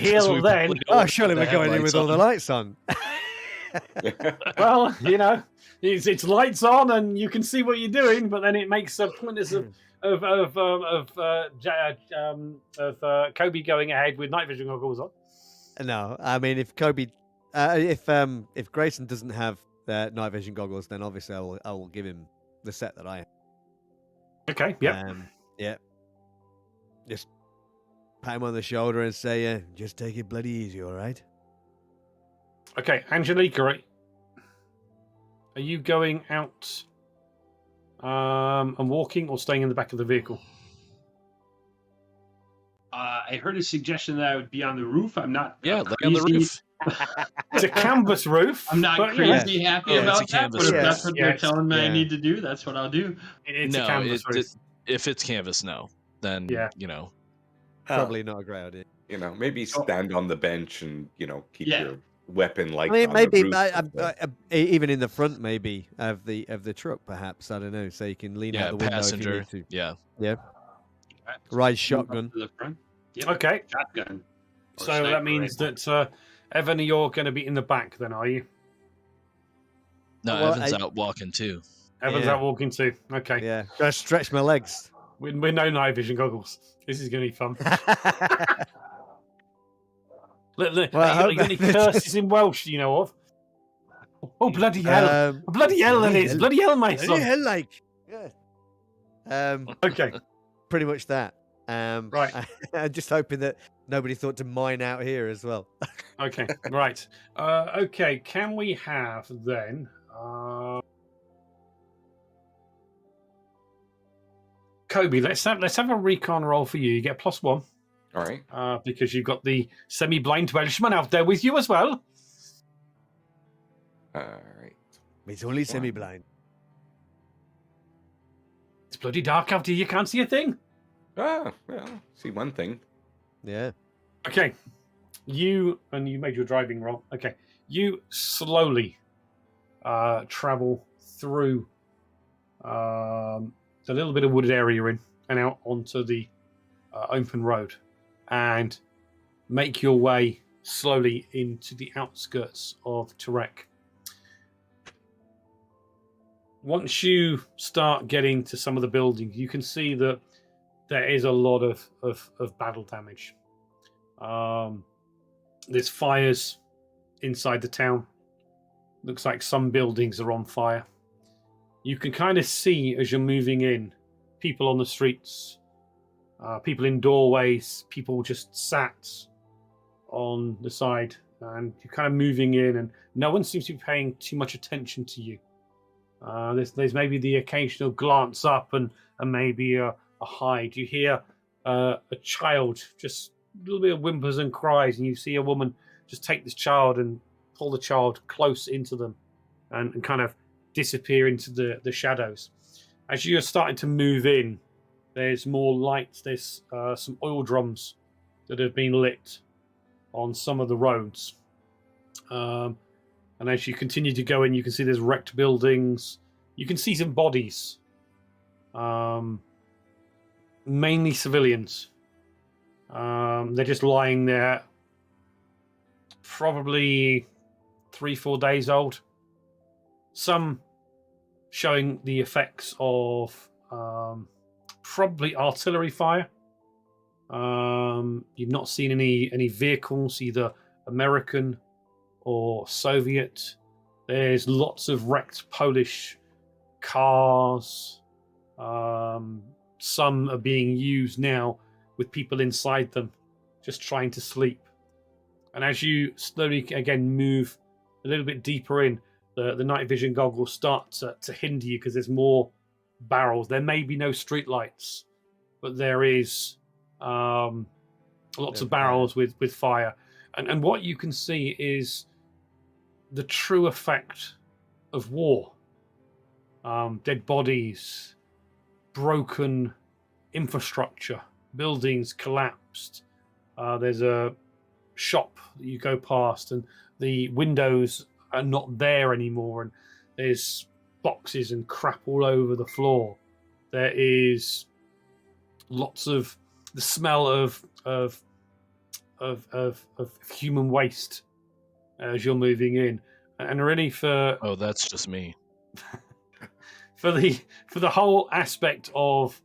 Speaker 1: He'll
Speaker 4: we
Speaker 1: then.
Speaker 4: probably don't
Speaker 2: Oh,
Speaker 4: want
Speaker 2: surely
Speaker 4: the
Speaker 2: we're going in
Speaker 4: headlights
Speaker 2: with all the
Speaker 4: on.
Speaker 2: lights on.
Speaker 1: Well, it's lights on and you can see what you're doing, but then it makes a pointless of Kobe going ahead with night vision goggles on.
Speaker 2: No, I mean if Kobe, if Grayson doesn't have night vision goggles, then obviously I will give him the set that I have.
Speaker 1: Okay. Yeah.
Speaker 2: Yeah. Just pat him on the shoulder and say, "Just take it bloody easy, all right?"
Speaker 1: Okay, Angelica, are you going out and walking, or staying in the back of the vehicle?
Speaker 5: I heard a suggestion that I would be on the roof. I'm not.
Speaker 4: Yeah, lay on the roof.
Speaker 1: It's a canvas roof.
Speaker 5: I'm not
Speaker 1: but,
Speaker 5: crazy happy
Speaker 4: it's
Speaker 5: about
Speaker 4: a
Speaker 5: that,
Speaker 4: canvas
Speaker 5: but if
Speaker 4: roof.
Speaker 5: that's what they're telling me I
Speaker 2: Yeah.
Speaker 5: need to do, that's what I'll do.
Speaker 1: It's a
Speaker 4: No,
Speaker 1: canvas roof.
Speaker 4: if it's canvas, no. Then
Speaker 1: Yeah.
Speaker 2: Probably not a great idea.
Speaker 3: Maybe stand on the bench and keep
Speaker 5: Yeah.
Speaker 3: your weapon like.
Speaker 2: I mean,
Speaker 3: on
Speaker 2: maybe
Speaker 3: the roof.
Speaker 2: even in the front, maybe of the truck, perhaps. I don't know, so you can lean
Speaker 4: Yeah,
Speaker 2: out the window
Speaker 4: passenger.
Speaker 2: if you need
Speaker 4: Yeah.
Speaker 2: to. Ride shotgun.
Speaker 5: To the front. Yep.
Speaker 1: Okay,
Speaker 5: Shotgun. Or
Speaker 1: so that
Speaker 5: sniper
Speaker 1: means
Speaker 5: rifle.
Speaker 1: that Evan, you're going to be in the back, then, are you?
Speaker 4: No,
Speaker 2: Well,
Speaker 4: Evan's out walking too.
Speaker 1: Evan's
Speaker 2: Yeah.
Speaker 1: out walking too. Okay,
Speaker 2: Yeah, gotta stretch my legs.
Speaker 1: with no night vision goggles. This is going to be fun. Look,
Speaker 2: Well, I
Speaker 1: are you got any
Speaker 2: hope-
Speaker 1: curses in Welsh you know of? Oh, bloody hell. Bloody hell it is. Bloody hell, my
Speaker 2: bloody
Speaker 1: son.
Speaker 2: hell, like. Yeah.
Speaker 1: Okay,
Speaker 2: Pretty much that.
Speaker 1: Right.
Speaker 2: I'm just hoping that nobody thought to mine out here as well.
Speaker 1: okay, right. Okay, can we have then... Kobe, let's have a recon roll for you. You get +1
Speaker 3: All right.
Speaker 1: because you've got the semi-blind Welshman out there with you as well.
Speaker 3: All right.
Speaker 2: It's only semi-blind.
Speaker 1: It's bloody dark out here. You can't see a thing.
Speaker 3: Well, see one thing.
Speaker 2: Yeah.
Speaker 1: Okay, you made your driving roll. Okay, you slowly travel through the little bit of wooded area you're in and out onto the open road, and make your way slowly into the outskirts of Tarek. Once you start getting to some of the buildings, you can see that there is a lot of battle damage. There's fires inside the town. Looks like some buildings are on fire. You can kind of see as you're moving in, people on the streets, people in doorways, people just sat on the side, and you're kind of moving in, and no one seems to be paying too much attention to you. There's maybe the occasional glance up and maybe a hide. You hear a child, just a little bit of whimpers and cries, and you see a woman just take this child and pull the child close into them and kind of disappear into the shadows. As you're starting to move in, there's more lights. There's some oil drums that have been lit on some of the roads. And as you continue to go in, you can see there's wrecked buildings. You can see some bodies. Mainly civilians. They're just lying there, probably 3-4 days old. Some showing the effects of probably artillery fire. You've not seen any vehicles, either American or Soviet. There's lots of wrecked Polish cars. Some are being used now with people inside them, just trying to sleep. And as you slowly again move a little bit deeper in, the night vision goggles start to hinder you because there's more barrels. There may be no street lights, but there is lots of barrels with fire. And what you can see is the true effect of war. Dead bodies, broken infrastructure, buildings collapsed. There's a shop that you go past and the windows are not there anymore, and there's boxes and crap all over the floor. There is lots of the smell of human waste as you're moving in, and really for
Speaker 4: Oh, that's just me.
Speaker 1: for the whole aspect of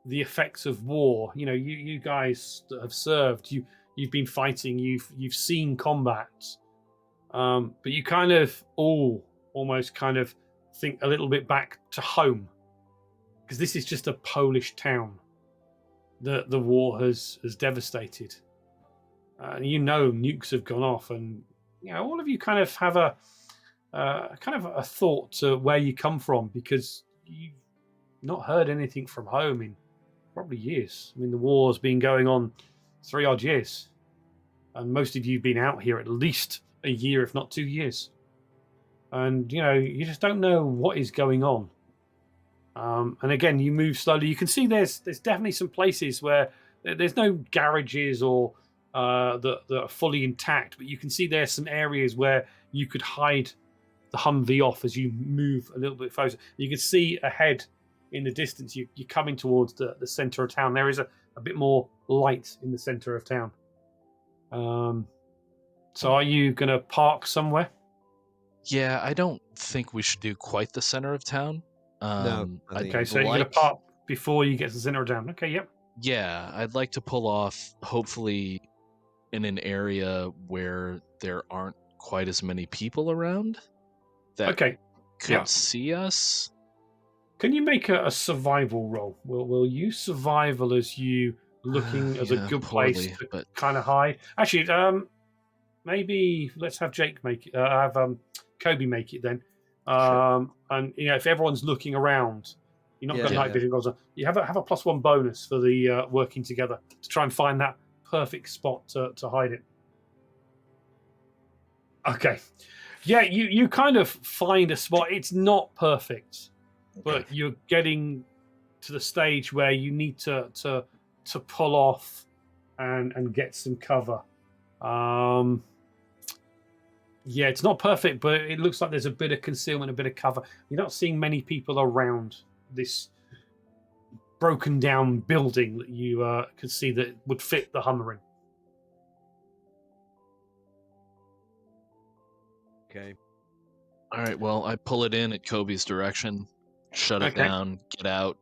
Speaker 1: the effects of war. You know, you guys that have served, you've been fighting, you've seen combat, but you kind of all almost kind of think a little bit back to home, because this is just a Polish town that the war has devastated. You know, nukes have gone off, and you know all of you kind of have a kind of a thought to where you come from, because you've not heard anything from home in probably years. I mean, the war's been going on 3 odd years, and most of you've been out here at least a year, if not 2 years. And you know, you just don't know what is going on. And again, you move slowly. You can see there's definitely some places where there's no garages or that are fully intact, but you can see there's some areas where you could hide the Humvee off as you move a little bit closer. You can see ahead in the distance, you're coming towards the center of town. There is a bit more light in the center of town. So are you going to park somewhere?
Speaker 4: Yeah, I don't think we should do quite the center of town.
Speaker 2: No, I think-
Speaker 1: Okay, so you're going to park before you get to the center of town. Okay, yep.
Speaker 4: Yeah, I'd like to pull off, hopefully, in an area where there aren't quite as many people around that
Speaker 1: Okay.
Speaker 4: could
Speaker 1: yeah.
Speaker 4: see us.
Speaker 1: Can you make a survival roll? Will you survival as you looking as a
Speaker 4: Yeah,
Speaker 1: good place
Speaker 4: poorly,
Speaker 1: to
Speaker 4: but-
Speaker 1: kind of hide? Actually, maybe let's have Jake make it. Have Kobe make it then. And you know, if everyone's looking around, you're not
Speaker 2: Yeah,
Speaker 1: got night
Speaker 2: yeah.
Speaker 1: vision goggles on. You have a +1 bonus for the working together to try and find that perfect spot to hide it. Okay, yeah, you kind of find a spot. It's not perfect, but you're getting to the stage where you need to pull off and get some cover. Yeah, it's not perfect, but it looks like there's a bit of concealment, a bit of cover. You're not seeing many people around this broken down building that you could see that would fit the Hummer in.
Speaker 2: Okay.
Speaker 4: All right, well, I pull it in at Kobe's direction, shut it
Speaker 1: Okay.
Speaker 4: down, get out.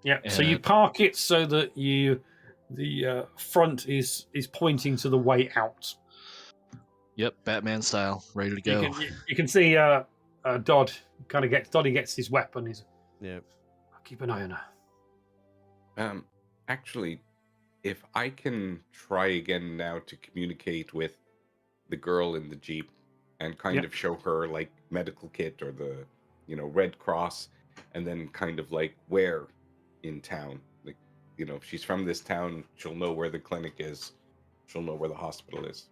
Speaker 1: Yeah, so you
Speaker 4: And-
Speaker 1: park it so that the front is pointing to the way out.
Speaker 4: Yep, Batman style, ready to go.
Speaker 1: You can see Dodd kind of Doddy gets his weapon. He's
Speaker 2: Yeah.
Speaker 1: I'll keep an eye on her.
Speaker 3: Actually, if I can try again now to communicate with the girl in the Jeep and kind
Speaker 1: Yep.
Speaker 3: of show her like medical kit or the, Red Cross, and then kind of like where in town, like, if she's from this town, she'll know where the clinic is. She'll know where the hospital is.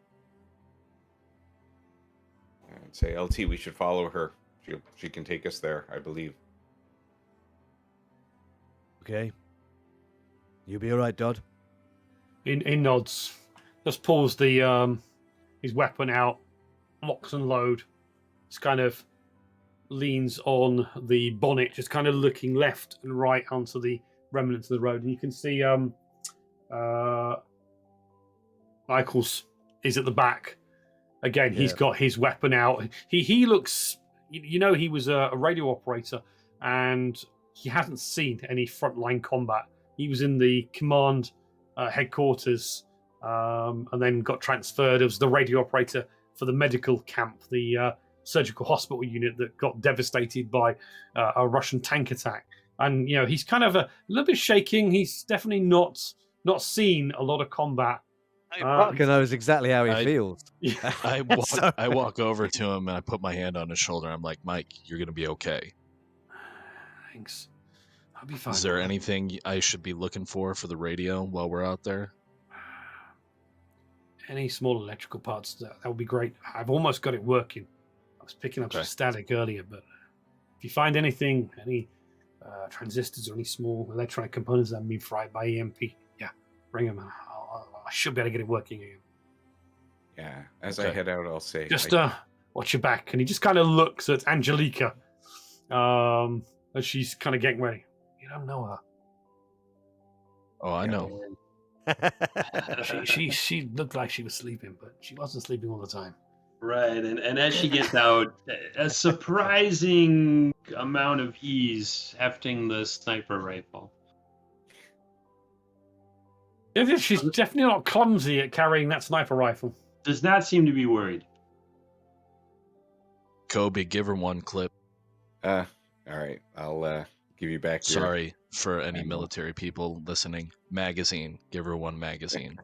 Speaker 3: And say, LT, we should follow her. She can take us there, I believe.
Speaker 2: Okay. You'll be all right, Dodd.
Speaker 1: He nods, just pulls the his weapon out, locks and load. Just kind of leans on the bonnet, just kind of looking left and right onto the remnants of the road, and you can see Michaels is at the back. Again, he's
Speaker 2: Yeah.
Speaker 1: got his weapon out. He looks, he was a radio operator, and he hasn't seen any frontline combat. He was in the command headquarters, and then got transferred as the radio operator for the medical camp, the surgical hospital unit that got devastated by a Russian tank attack. And he's kind of a little bit shaking. He's definitely not seen a lot of combat.
Speaker 2: Parker knows exactly how he
Speaker 4: I-
Speaker 2: feels.
Speaker 4: I walk,
Speaker 2: So-
Speaker 4: I walk over to him and I put my hand on his shoulder. I'm like, Mike, you're gonna be okay.
Speaker 1: Thanks. I'll be fine.
Speaker 4: Is there anything I should be looking for the radio while we're out there?
Speaker 1: Any small electrical parts, that would be great. I've almost got it working. I was picking up some
Speaker 4: Okay.
Speaker 1: static earlier, but if you find anything, any transistors or any small electronic components that have been fried by EMP, yeah, bring them. I should be able to get it working again.
Speaker 3: Yeah. As I
Speaker 4: Okay.
Speaker 3: head out, I'll say,
Speaker 1: Just watch your back. And he just kind of looks at Angelica as she's kind of getting ready. You don't know her.
Speaker 4: Oh, I know.
Speaker 1: She looked like she was sleeping, but she wasn't sleeping all the time.
Speaker 5: Right, and as she gets out, a surprising amount of ease hefting the sniper rifle.
Speaker 1: She's definitely not clumsy at carrying that sniper rifle.
Speaker 5: Does not seem to be worried.
Speaker 4: Kobe, give her one clip.
Speaker 3: All right, I'll give you back your.
Speaker 4: Sorry for any
Speaker 3: ammo.
Speaker 4: military people listening. Magazine. Give her one magazine.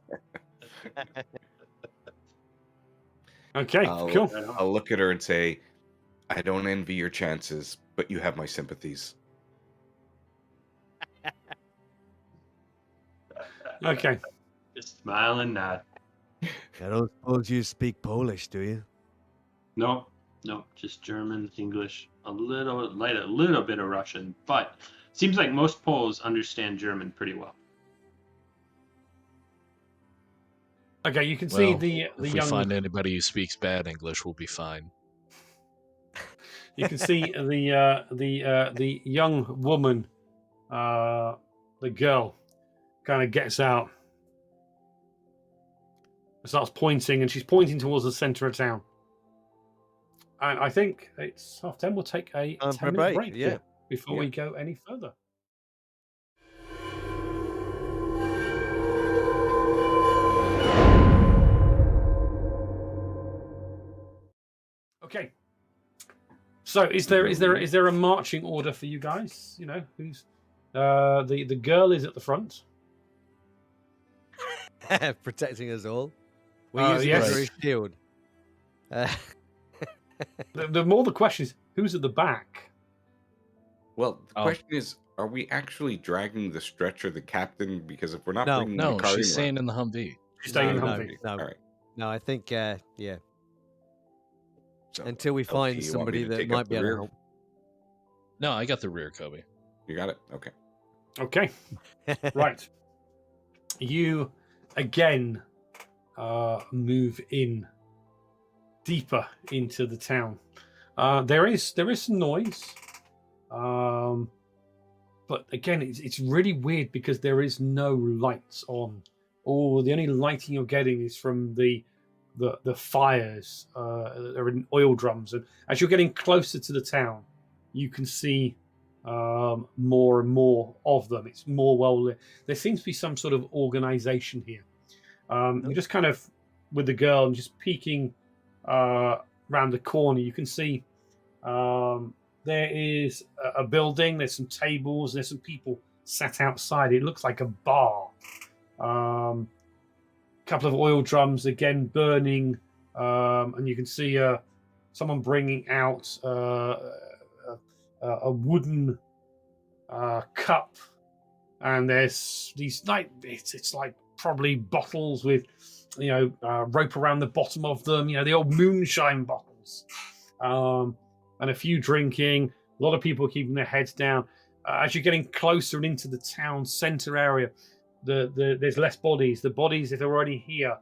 Speaker 1: Okay, cool.
Speaker 3: I'll look at her and say, I don't envy your chances, but you have my sympathies.
Speaker 1: Okay.
Speaker 5: Just smile and nod.
Speaker 2: I don't suppose you speak Polish, do you?
Speaker 5: No, just German, English, a little bit of Russian, but seems like most Poles understand German pretty well.
Speaker 1: Okay, you can see
Speaker 4: Well,
Speaker 1: the
Speaker 4: If we
Speaker 1: young.
Speaker 4: find anybody who speaks bad English, we'll be fine.
Speaker 1: You can see the young woman, the girl, kind of gets out, starts pointing, and she's pointing towards the center of town. And I think it's 10:30. We'll take a
Speaker 2: For a
Speaker 1: 10-minute break
Speaker 2: yeah.
Speaker 1: here before we go any further. Okay. So is there a marching order for you guys? You know, who's the girl is at the front.
Speaker 2: Protecting us all. We're using
Speaker 1: yes.
Speaker 2: her as a shield.
Speaker 1: The more the question is, who's at the back?
Speaker 3: Well, the
Speaker 4: Oh.
Speaker 3: question is, are we actually dragging the stretcher, the captain? Because if we're not
Speaker 2: No.
Speaker 3: bringing
Speaker 4: No,
Speaker 3: the car
Speaker 4: she's
Speaker 3: in,
Speaker 4: staying in the Humvee.
Speaker 1: She's staying in
Speaker 2: No,
Speaker 1: Humvee.
Speaker 2: no.
Speaker 3: All right.
Speaker 2: No, I think, yeah.
Speaker 3: So,
Speaker 2: Until we
Speaker 3: LT,
Speaker 2: find
Speaker 3: you want me
Speaker 2: somebody
Speaker 3: to
Speaker 2: that
Speaker 3: take
Speaker 2: might
Speaker 3: up
Speaker 2: be
Speaker 3: the
Speaker 2: able to
Speaker 3: rear?
Speaker 2: help.
Speaker 4: No, I got the rear, Kobe.
Speaker 3: You got it? Okay.
Speaker 1: Okay. Right. You again move in deeper into the town. There is some noise, but again, it's really weird because there is no lights on. The only lighting you're getting is from the fires. They're in oil drums, and as you're getting closer to the town, you can see more and more of them. It's more well lit. There seems to be some sort of organization here. You're just kind of with the girl and just peeking around the corner. You can see there is a building. There's some tables. There's some people sat outside. It looks like a bar. Couple of oil drums again burning, and you can see someone bringing out a wooden cup, and there's these it's like probably bottles with rope around the bottom of them, the old moonshine bottles, and a few drinking. A lot of people keeping their heads down. As you're getting closer and into the town center area, there's less bodies. The bodies, if they're already here,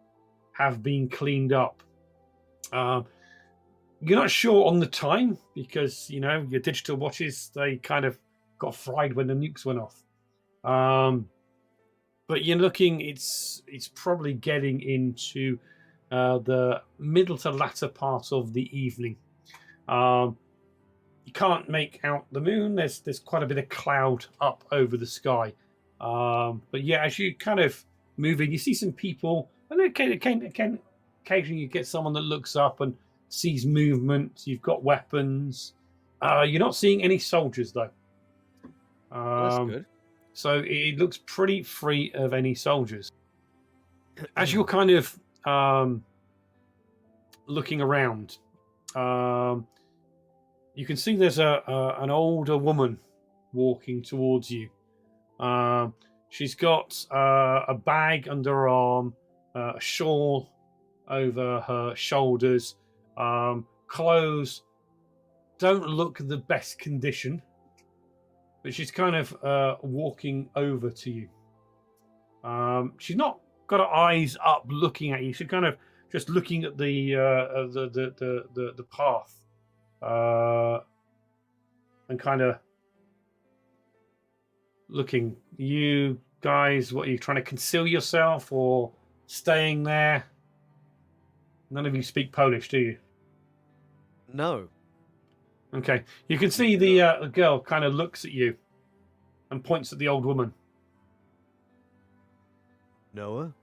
Speaker 1: have been cleaned up. You're not sure on the time because your digital watches, they kind of got fried when the nukes went off. But you're looking, it's probably getting into the middle to latter part of the evening. You can't make out the moon. There's quite a bit of cloud up over the sky. But yeah, as you kind of move in, you see some people, and occasionally you get someone that looks up and sees movement. You've got weapons. You're not seeing any soldiers though.
Speaker 2: That's good.
Speaker 1: So it looks pretty free of any soldiers. As you're kind of looking around, you can see there's an older woman walking towards you. She's got a bag under her arm, a shawl over her shoulders. Clothes don't look the best condition, but she's kind of walking over to you. She's not got her eyes up looking at you. She's kind of just looking at the path, and kind of looking. You guys, what are you trying to conceal yourself or staying there? None of you speak Polish, do you?
Speaker 2: No.
Speaker 1: Okay. You can see the girl kind of looks at you and points at the old woman.
Speaker 2: Noah?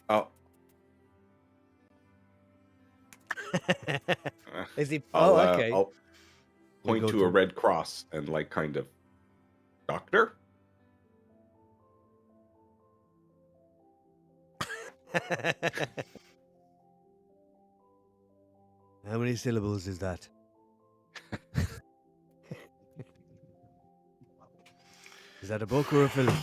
Speaker 3: Oh,
Speaker 2: Is he?
Speaker 3: I'll,
Speaker 2: Oh, okay.
Speaker 3: I'll
Speaker 2: We'll
Speaker 3: point
Speaker 2: go
Speaker 3: to a
Speaker 2: to-
Speaker 3: red cross and like kind of, doctor.
Speaker 2: How many syllables is that? Is that a book or a film?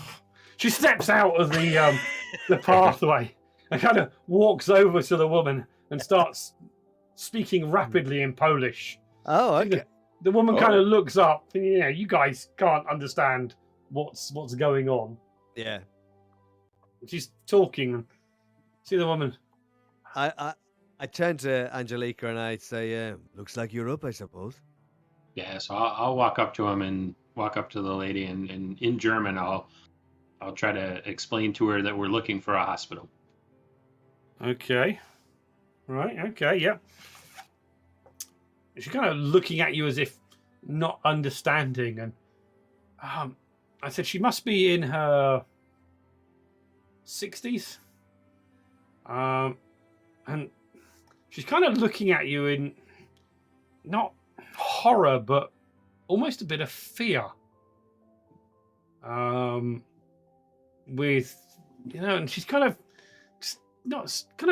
Speaker 1: She steps out of the pathway and kind of walks over to the woman and starts speaking rapidly in Polish.
Speaker 2: Oh, okay.
Speaker 1: The woman
Speaker 3: Oh.
Speaker 1: kind of looks up. And, you guys can't understand what's going on.
Speaker 2: Yeah.
Speaker 1: She's talking. And see the woman.
Speaker 2: I turn to Angelica and I say, looks like you're up, I suppose.
Speaker 5: Yeah, so I'll walk up to him and walk up to the lady, and in German, I'll try to explain to her that we're looking for a hospital.
Speaker 1: Okay. Right. Okay. Yeah. She's kind of looking at you as if not understanding, and I said she must be in her 60s. And she's kind of looking at you in not horror, but almost a bit of fear. With and she's kind of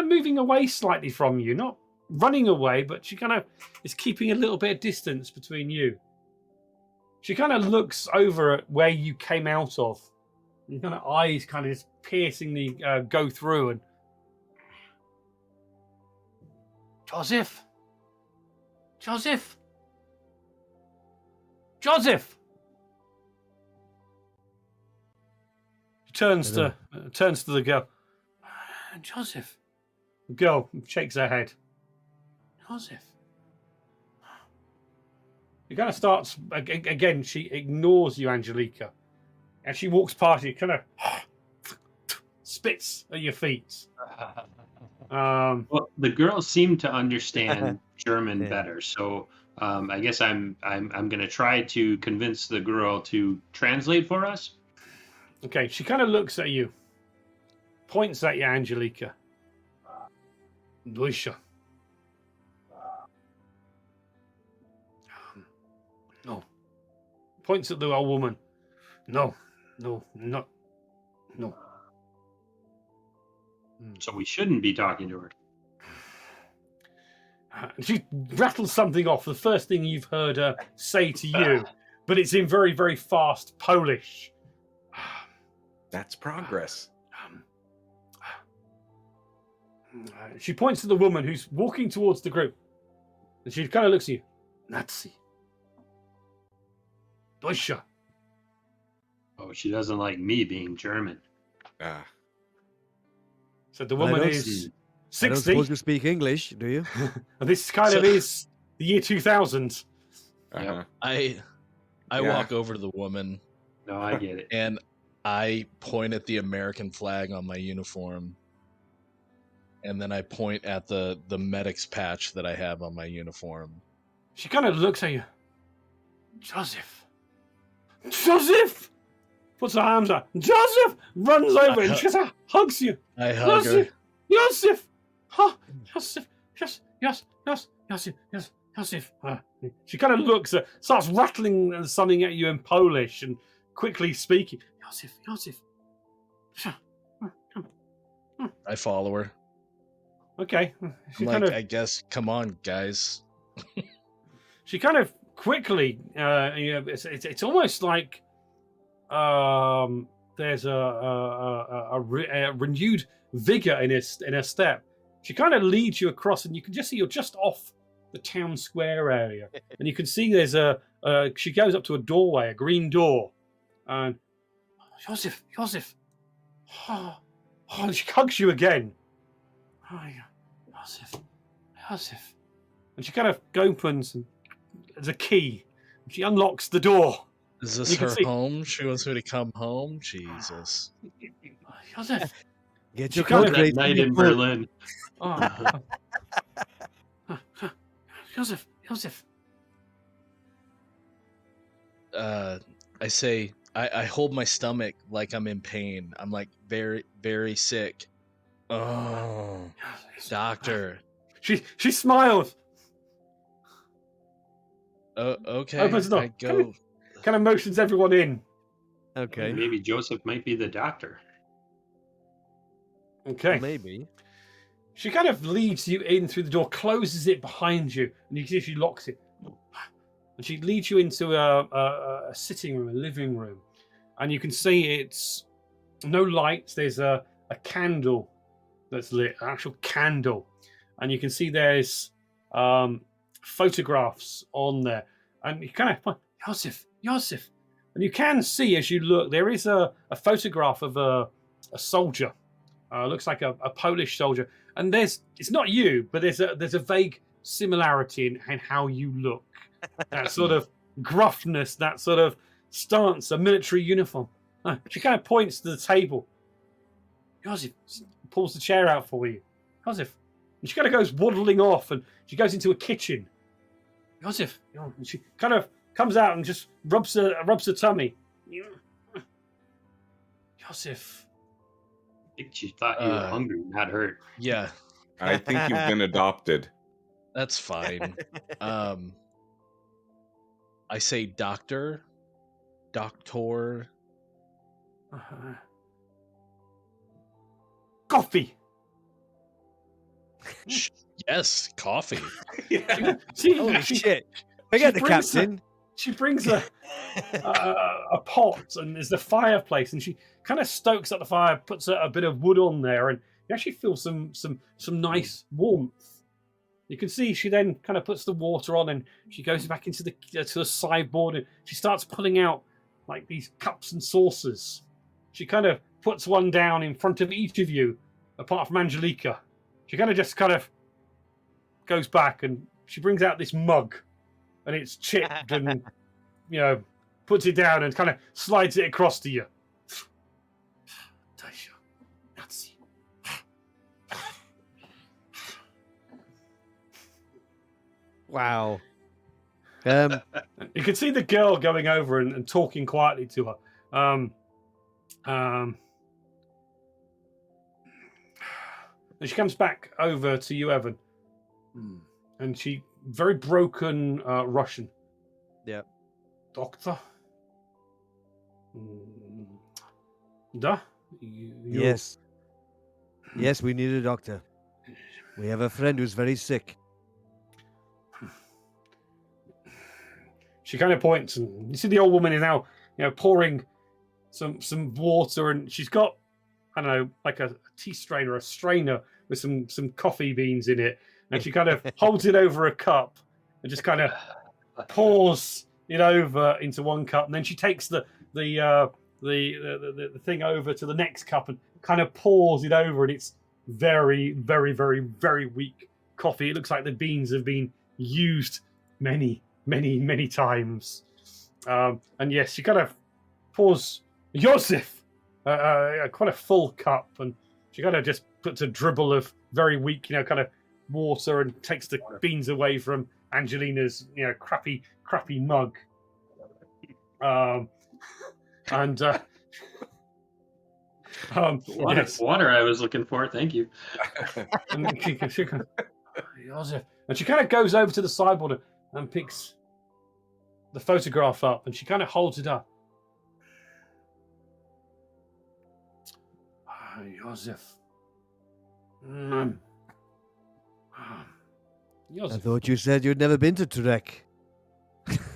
Speaker 1: moving away slightly from you, not running away, but she kind of is keeping a little bit of distance between you. She kind of looks over at where you came out of. Your kind of eyes kind of just piercingly go through and Joseph. She turns to the girl. Joseph. The girl shakes her head. Joseph. She kind of starts again. She ignores you, Angelica, and she walks past you. Kind of spits at your feet.
Speaker 5: Well, the girls seem to understand German
Speaker 2: Yeah.
Speaker 5: better, so I guess I'm going to try to convince the girl to translate for us.
Speaker 1: Okay, she kind of looks at you, points at you, Angelica. Lucia. No. Points at the old woman. No.
Speaker 5: So we shouldn't be talking to her.
Speaker 1: She rattles something off, the first thing you've heard her say to you, but it's in very, very fast Polish.
Speaker 3: That's progress.
Speaker 1: She points to the woman who's walking towards the group, and she kind of looks at you. Nazi. Deutsche.
Speaker 5: Oh, she doesn't like me being German.
Speaker 1: So the woman
Speaker 2: don't
Speaker 1: is
Speaker 2: I don't
Speaker 1: 60.
Speaker 2: suppose you speak English, do you?
Speaker 1: And this kind of is the year 2000.
Speaker 3: Uh-huh.
Speaker 4: I
Speaker 3: Yeah.
Speaker 4: walk over to the woman
Speaker 5: No, I get it.
Speaker 4: and I point at the American flag on my uniform, and then I point at the medic's patch that I have on my uniform.
Speaker 1: She kind of looks at you. Joseph! Puts her arms out. Joseph! Runs over and she just hugs you.
Speaker 4: I hug her.
Speaker 1: Joseph! Joseph! Huh? Joseph! Joseph! She kind of looks at, starts rattling something at you in Polish and quickly speaking. Joseph!
Speaker 4: I follow her.
Speaker 1: Okay. She
Speaker 4: I'm
Speaker 1: kind
Speaker 4: like,
Speaker 1: of
Speaker 4: I guess, come on, guys.
Speaker 1: she kind of quickly it's almost like there's a renewed vigor in her step. She kind of leads you across, and you can just see you're just off the town square area, and you can see there's she goes up to a doorway, a green door, and Joseph, oh, she hugs you again. Oh, Joseph, and she kind of opens, and there's a key. She unlocks the door.
Speaker 4: Is this
Speaker 1: You can
Speaker 4: her
Speaker 1: see-
Speaker 4: home? She wants me to come home? Jesus.
Speaker 1: Joseph,
Speaker 2: Get
Speaker 1: She
Speaker 2: your
Speaker 1: kinda-
Speaker 2: coat
Speaker 5: That
Speaker 2: ready.
Speaker 5: night in Berlin.
Speaker 1: Oh. Joseph.
Speaker 4: I say, I hold my stomach like I'm in pain. I'm like very, very sick. Oh, doctor.
Speaker 1: She smiles.
Speaker 4: Okay.
Speaker 1: Opens the door.
Speaker 4: I go.
Speaker 1: Kind of motions everyone in.
Speaker 2: Okay.
Speaker 5: Maybe Joseph might be the doctor.
Speaker 1: Okay.
Speaker 2: Maybe.
Speaker 1: She kind of leads you in through the door, closes it behind you, and you can see she locks it. And she leads you into a sitting room, a living room, and you can see it's no lights. There's a candle that's lit, an actual candle, and you can see there's photographs on there, and you kind of Joseph, and you can see as you look there is a photograph of a soldier. Looks like a Polish soldier, and it's not you, but there's a vague similarity in how you look. That sort of gruffness, that sort of stance, a military uniform. She kind of points to the table. Joseph pulls the chair out for you. Joseph. And she kind of goes waddling off, and she goes into a kitchen. Joseph. And she kind of comes out and just rubs her tummy. Joseph.
Speaker 5: I think she thought you were hungry, not hurt.
Speaker 4: Yeah,
Speaker 3: I think you've been adopted.
Speaker 4: that's fine. I say, doctor.
Speaker 1: Coffee.
Speaker 4: Yes, coffee.
Speaker 3: Yeah.
Speaker 2: Holy shit. Forget the
Speaker 1: brings
Speaker 2: captain.
Speaker 1: She brings a pot, and there's the fireplace, and she kind of stokes up the fire, puts a bit of wood on there, and you actually feel some nice warmth. You can see she then kind of puts the water on, and she goes back into to the sideboard, and she starts pulling out like these cups and saucers. She kind of puts one down in front of each of you, apart from Angelica. She kind of goes back, and she brings out this mug, and it's chipped, and puts it down and kind of slides it across to you.
Speaker 2: Wow.
Speaker 1: You can see the girl going over and talking quietly to her. And she comes back over to you, Evan. And she, very broken Russian.
Speaker 2: Yeah.
Speaker 1: Doctor? Da?
Speaker 2: Yes. Yes, we need a doctor. We have a friend who's very sick.
Speaker 1: She kind of points, and you see the old woman is now, pouring some water, and she's got, I don't know, like a tea strainer, a strainer with some coffee beans in it, and she kind of holds it over a cup and just kind of pours it over into one cup, and then she takes the thing over to the next cup and kind of pours it over, and it's very, very, very, very weak coffee. It looks like the beans have been used many times. And yes, she kind of pours Joseph quite a full cup, and she kind of just puts a dribble of very weak, kind of water, and takes the beans away from Angelina's, crappy mug.
Speaker 5: Water I was looking for, thank you.
Speaker 1: And Joseph, and she kind of goes over to the sideboard and picks the photograph up, and she kind of holds it up. Joseph.
Speaker 2: I thought you said you'd never been to Trek.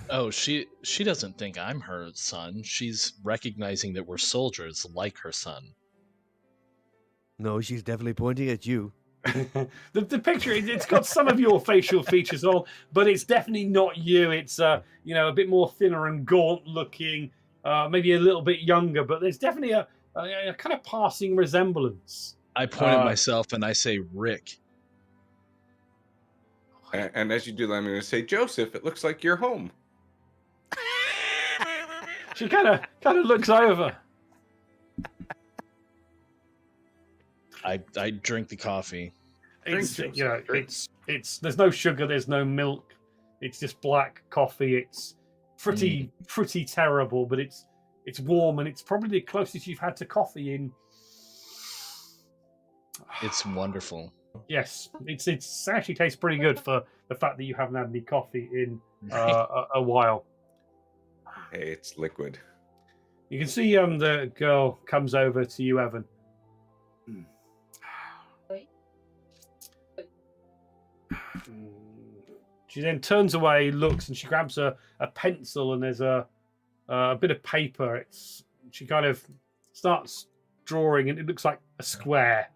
Speaker 4: Oh, she doesn't think I'm her son. She's recognizing that we're soldiers like her son.
Speaker 2: No, she's definitely pointing at you.
Speaker 1: the picture, it's got some of your facial features on, but it's definitely not you. It's a bit more thinner and gaunt looking, maybe a little bit younger, but there's definitely a kind of passing resemblance.
Speaker 4: I point at myself and I say, Rick.
Speaker 3: And as you do that, I'm going to say, Joseph, it looks like you're home.
Speaker 1: She kind of looks over.
Speaker 4: I drink the coffee.
Speaker 1: It's
Speaker 3: Drink,
Speaker 1: you know
Speaker 3: Joseph, drink.
Speaker 1: it's there's no sugar, there's no milk. It's just black coffee. It's pretty terrible, but it's warm and it's probably the closest you've had to coffee in.
Speaker 4: It's wonderful.
Speaker 1: Yes, it actually tastes pretty good for the fact that you haven't had any coffee in a while.
Speaker 3: Hey, it's liquid.
Speaker 1: You can see the girl comes over to you, Evan. She then turns away, looks, and she grabs a pencil, and there's a bit of paper. She kind of starts drawing, and it looks like a square.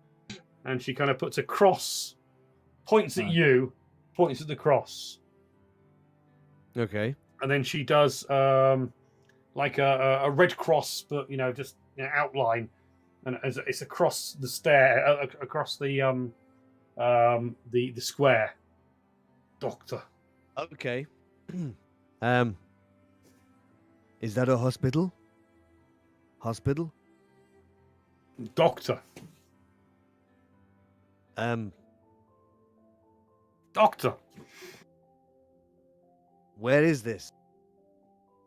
Speaker 1: And she kind of puts a cross, points at you, points at the cross.
Speaker 2: Okay.
Speaker 1: And then she does like a red cross, but just outline, and it's across the stair, across the square. Doctor.
Speaker 2: Okay. Is that a hospital? Hospital?
Speaker 1: Doctor. Doctor.
Speaker 2: Where is this?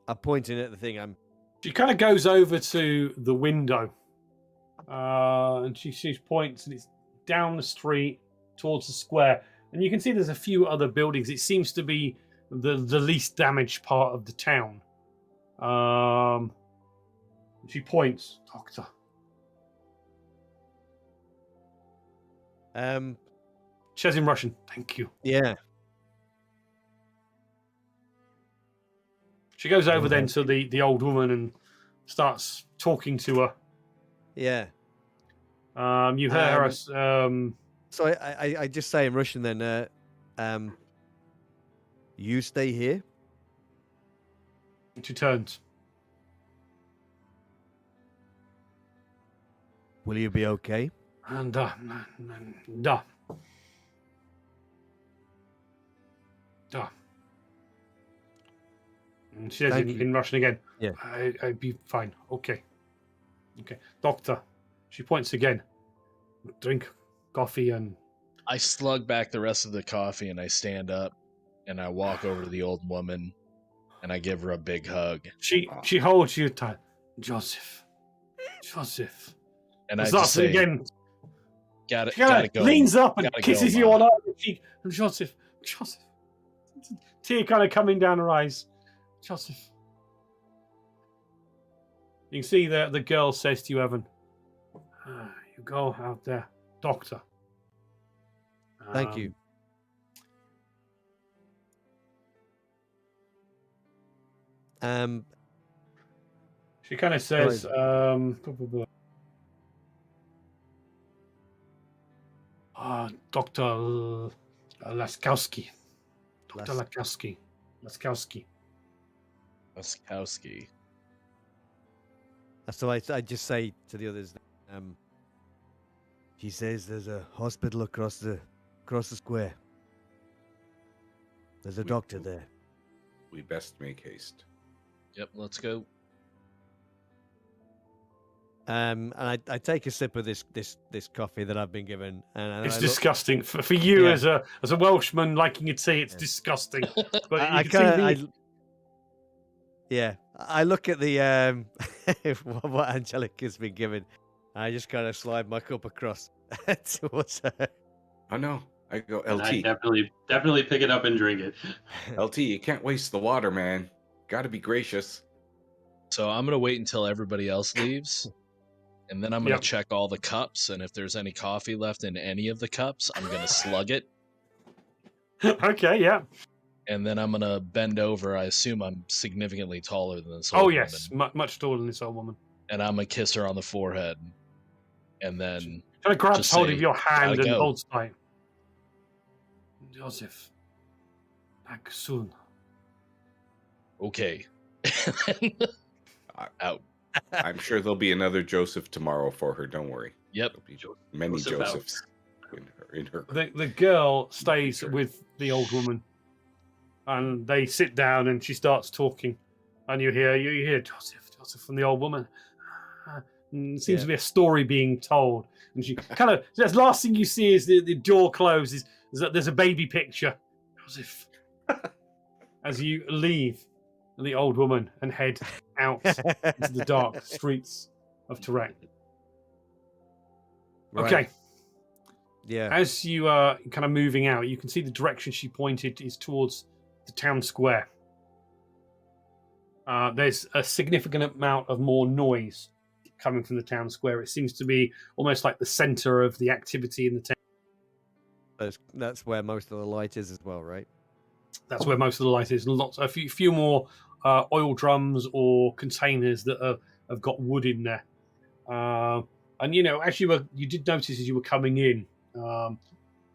Speaker 2: I'm pointing at the thing.
Speaker 1: She kind of goes over to the window, and she points, and it's down the street towards the square. And you can see there's a few other buildings. It seems to be the least damaged part of the town. She points, Doctor. She says in Russian, "Thank you."
Speaker 2: Yeah.
Speaker 1: She goes over then to the old woman and starts talking to her.
Speaker 2: Yeah.
Speaker 1: You hear her.
Speaker 2: So I just say in Russian then, you stay here?
Speaker 1: She turns.
Speaker 2: Will you be okay?
Speaker 1: And And she says in Russian again.
Speaker 2: Yeah.
Speaker 1: I'd be fine. Okay. Doctor. She points again. Drink coffee and...
Speaker 4: I slug back the rest of the coffee and I stand up and I walk over to the old woman and I give her a big hug.
Speaker 1: She holds you tight. Joseph.
Speaker 4: And
Speaker 1: I
Speaker 4: I just say,
Speaker 1: again.
Speaker 4: Gotta go.
Speaker 1: Leans up and kisses you on the cheek. Joseph. Tear kind of coming down her eyes. Joseph. You can see the girl says to you, Evan, you go out there, Doctor.
Speaker 2: Thank you.
Speaker 1: She kind of says, Dr. Laskowski. Dr. Laskowski.
Speaker 2: So I just say to the others, she says there's a hospital across the square. There's a doctor there.
Speaker 3: We best make haste.
Speaker 4: Yep, let's go.
Speaker 2: And I take a sip of this coffee that I've been given, and
Speaker 1: it's disgusting for you as a Welshman liking your tea. It's disgusting. But
Speaker 2: I look at the what Angelica's been given. I just kind of slide my cup across towards her.
Speaker 3: Oh no, I go LT.
Speaker 5: And I definitely pick it up and drink it.
Speaker 3: LT, you can't waste the water, man. Got to be gracious.
Speaker 4: So I'm gonna wait until everybody else leaves. And then I'm going to check all the cups, and if there's any coffee left in any of the cups, I'm going to slug it.
Speaker 1: Okay, yeah.
Speaker 4: And then I'm going to bend over. I assume I'm significantly taller than this
Speaker 1: old
Speaker 4: woman.
Speaker 1: Yes, much taller than this old woman.
Speaker 4: And I'm going to kiss her on the forehead. And then...
Speaker 1: She kind of grabs hold of your hand and holds tight. Joseph, back soon.
Speaker 4: Okay.
Speaker 3: Out. I'm sure there'll be another Joseph tomorrow for her. Don't worry.
Speaker 4: Yep.
Speaker 3: There'll be many Josephs in her.
Speaker 1: The girl stays with the old woman, and they sit down, and she starts talking, and you hear Joseph from the old woman. And seems to be a story being told. And she kind of, the last thing you see is the door closes, is that there's a baby picture. As if, as you leave the old woman and head out into the dark streets of Turek.
Speaker 2: Right.
Speaker 1: Okay.
Speaker 2: Yeah.
Speaker 1: As you are kind of moving out, you can see the direction she pointed is towards the town square. There's a significant amount of more noise coming from the town square. It seems to be almost like the center of the activity in the town.
Speaker 2: That's where most of the light is as well, right?
Speaker 1: That's where most of the light is. A few more oil drums or containers that have got wood in there. And as you did notice as you were coming in,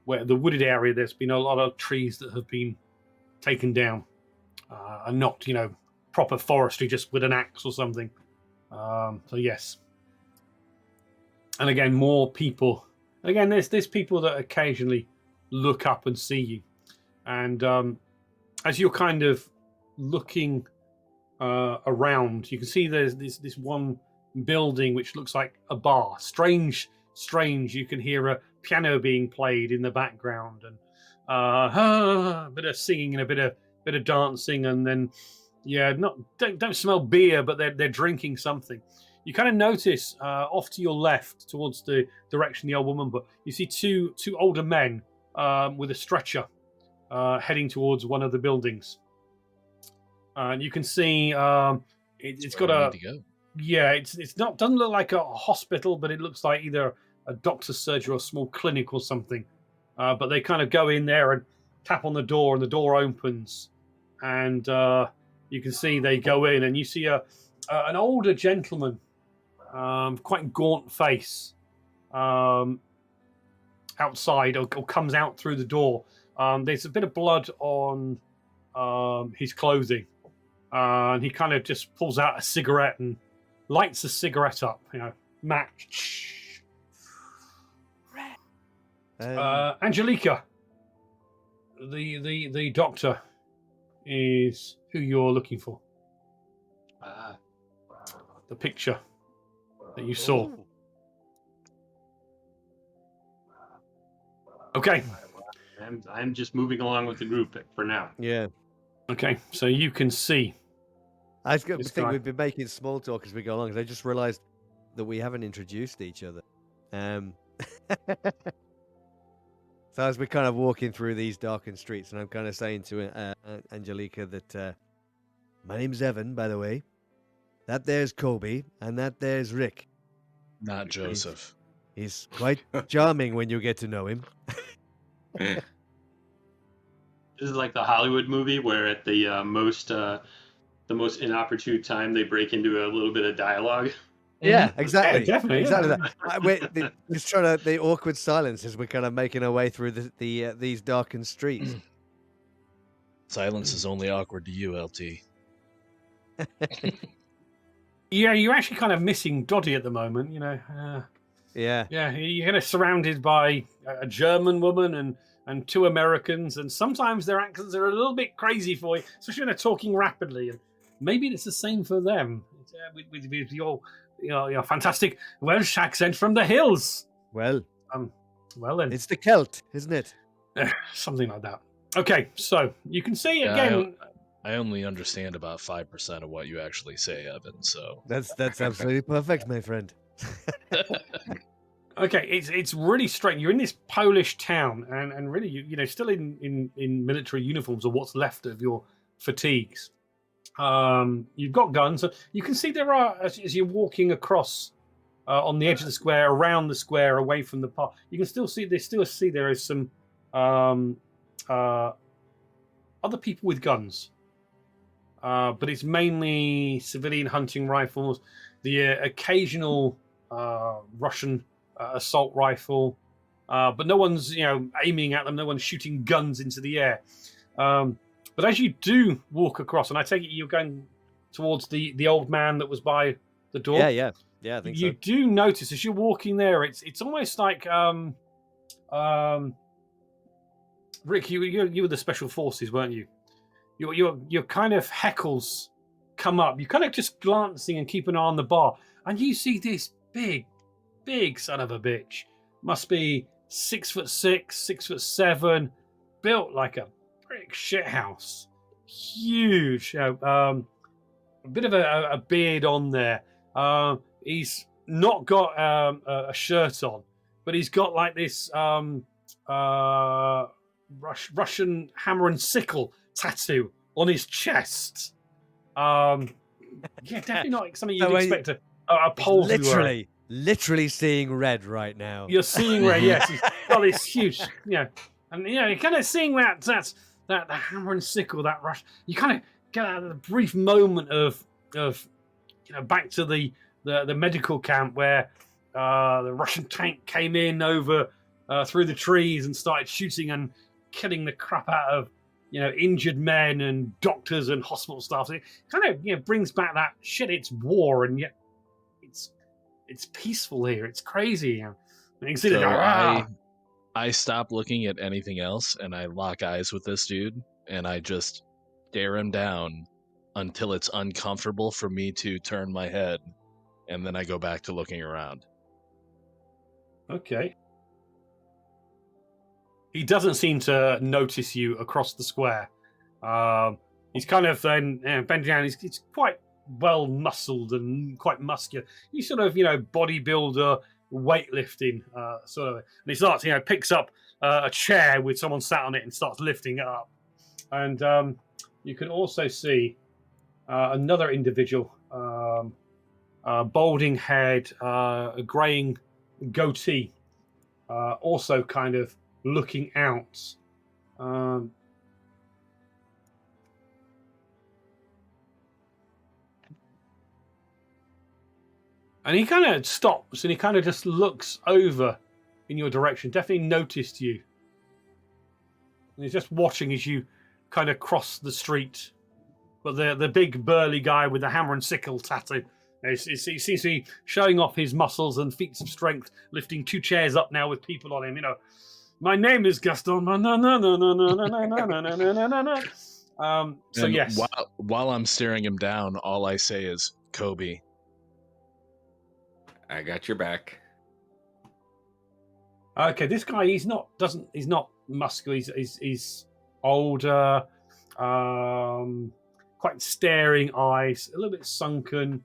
Speaker 1: where the wooded area, there's been a lot of trees that have been taken down, and not proper forestry, just with an axe or something. So yes, and again, more people. Again, there's people that occasionally look up and see you, and as you're kind of looking around, you can see there's this one building which looks like a bar. Strange. You can hear a piano being played in the background, and a bit of singing and a bit of dancing, and then don't smell beer, but they're drinking something. You kind of notice off to your left, towards the direction the old woman, but you see two older men with a stretcher heading towards one of the buildings. And you can see it's got a. Yeah, it's not, doesn't look like a hospital, but it looks like either a doctor's surgery or a small clinic or something. But they kind of go in there and tap on the door, and the door opens, and you can see they go in, and you see an older gentleman, quite gaunt face, outside or comes out through the door. There's a bit of blood on his clothing, and he kind of just pulls out a cigarette and lights a cigarette up, match. Angelica, the doctor, is who you're looking for. The picture that you saw.
Speaker 2: Ooh.
Speaker 1: Okay.
Speaker 5: I'm just moving along with the group for now.
Speaker 2: Yeah.
Speaker 1: Okay, so you can see.
Speaker 2: I
Speaker 1: This
Speaker 2: think
Speaker 1: guy.
Speaker 2: we've been making small talk as we go along, because I just realised that we haven't introduced each other. So as we're kind of walking through these darkened streets, and I'm kind of saying to Angelica that my name's Evan, by the way. That there's Kobe, and that there's Rick.
Speaker 4: Not Joseph.
Speaker 2: He's quite charming when you get to know him.
Speaker 5: This is like the Hollywood movie where at the most inopportune time they break into a little bit of dialogue.
Speaker 2: Yeah, exactly.
Speaker 1: Yeah, definitely.
Speaker 2: Exactly
Speaker 1: Yeah.
Speaker 2: that. It's trying to the awkward silence as we're kind of making our way through these darkened streets.
Speaker 4: Silence is only awkward to you, LT.
Speaker 1: Yeah, you're actually kind of missing Doddy at the moment,
Speaker 2: Yeah.
Speaker 1: Yeah, you're kind of surrounded by a German woman and two Americans, and sometimes their accents are a little bit crazy for you, especially when they're talking rapidly. And maybe it's the same for them with your fantastic Welsh accent from the hills.
Speaker 2: Well,
Speaker 1: Well then,
Speaker 2: it's the Celt, isn't it?
Speaker 1: something like that. Okay, so you can see
Speaker 4: Yeah,
Speaker 1: again.
Speaker 4: I only understand about 5% of what you actually say, Evan, so...
Speaker 2: That's absolutely perfect, my friend.
Speaker 1: Okay, it's really strange. You're in this Polish town, and really, still in military uniforms, or what's left of your fatigues. You've got guns. You can see there are, as you're walking across on the edge of the square, around the square, away from the park. You can still see there is some other people with guns, but it's mainly civilian hunting rifles, the occasional Russian assault rifle, but no one's aiming at them. No one's shooting guns into the air. But as you do walk across, and I take it you're going towards the old man that was by the door.
Speaker 2: Yeah. I think
Speaker 1: You
Speaker 2: so.
Speaker 1: do notice as you're walking there, it's almost like Rick, you were the special forces, weren't you? Your kind of heckles come up. You're kind of just glancing and keep an eye on the bar, and you see this big son of a bitch. Must be 6'6", 6'7", built like a brick shithouse. Huge. A bit of a beard on there. He's not got a shirt on, but he's got like this Russian hammer and sickle tattoo on his chest. Yeah, definitely not something you'd expect a Pole to wear.
Speaker 2: Literally seeing red right now.
Speaker 1: You're seeing red, yes. He's got this huge, and you're kind of seeing that the hammer and sickle, that rush. You kind of get a brief moment of back to the medical camp where the Russian tank came in over through the trees and started shooting and killing the crap out of injured men and doctors and hospital staff. It kind of brings back that shit. It's war, and yet it's peaceful here. It's crazy. And you can see
Speaker 4: so I stop looking at anything else and I lock eyes with this dude and I just stare him down until it's uncomfortable for me to turn my head, and then I go back to looking around.
Speaker 1: Okay. He doesn't seem to notice you across the square. He's kind of then bending down. He's quite well muscled and quite muscular. He's sort of bodybuilder, weightlifting sort of. And he starts picks up a chair with someone sat on it and starts lifting it up. And you can also see another individual, balding head, a graying goatee, also kind of looking out. And he kind of stops and he kind of just looks over in your direction. Definitely noticed you. And he's just watching as you kind of cross the street. But the big burly guy with the hammer and sickle tattoo, he seems to be showing off his muscles and feats of strength, lifting 2 chairs up now with people on him. My name is Gaston. So
Speaker 4: and
Speaker 1: yes.
Speaker 4: While I'm staring him down, all I say is Kobe.
Speaker 3: I got your back.
Speaker 1: Okay, this guy he's not muscular. He's older, quite staring eyes, a little bit sunken,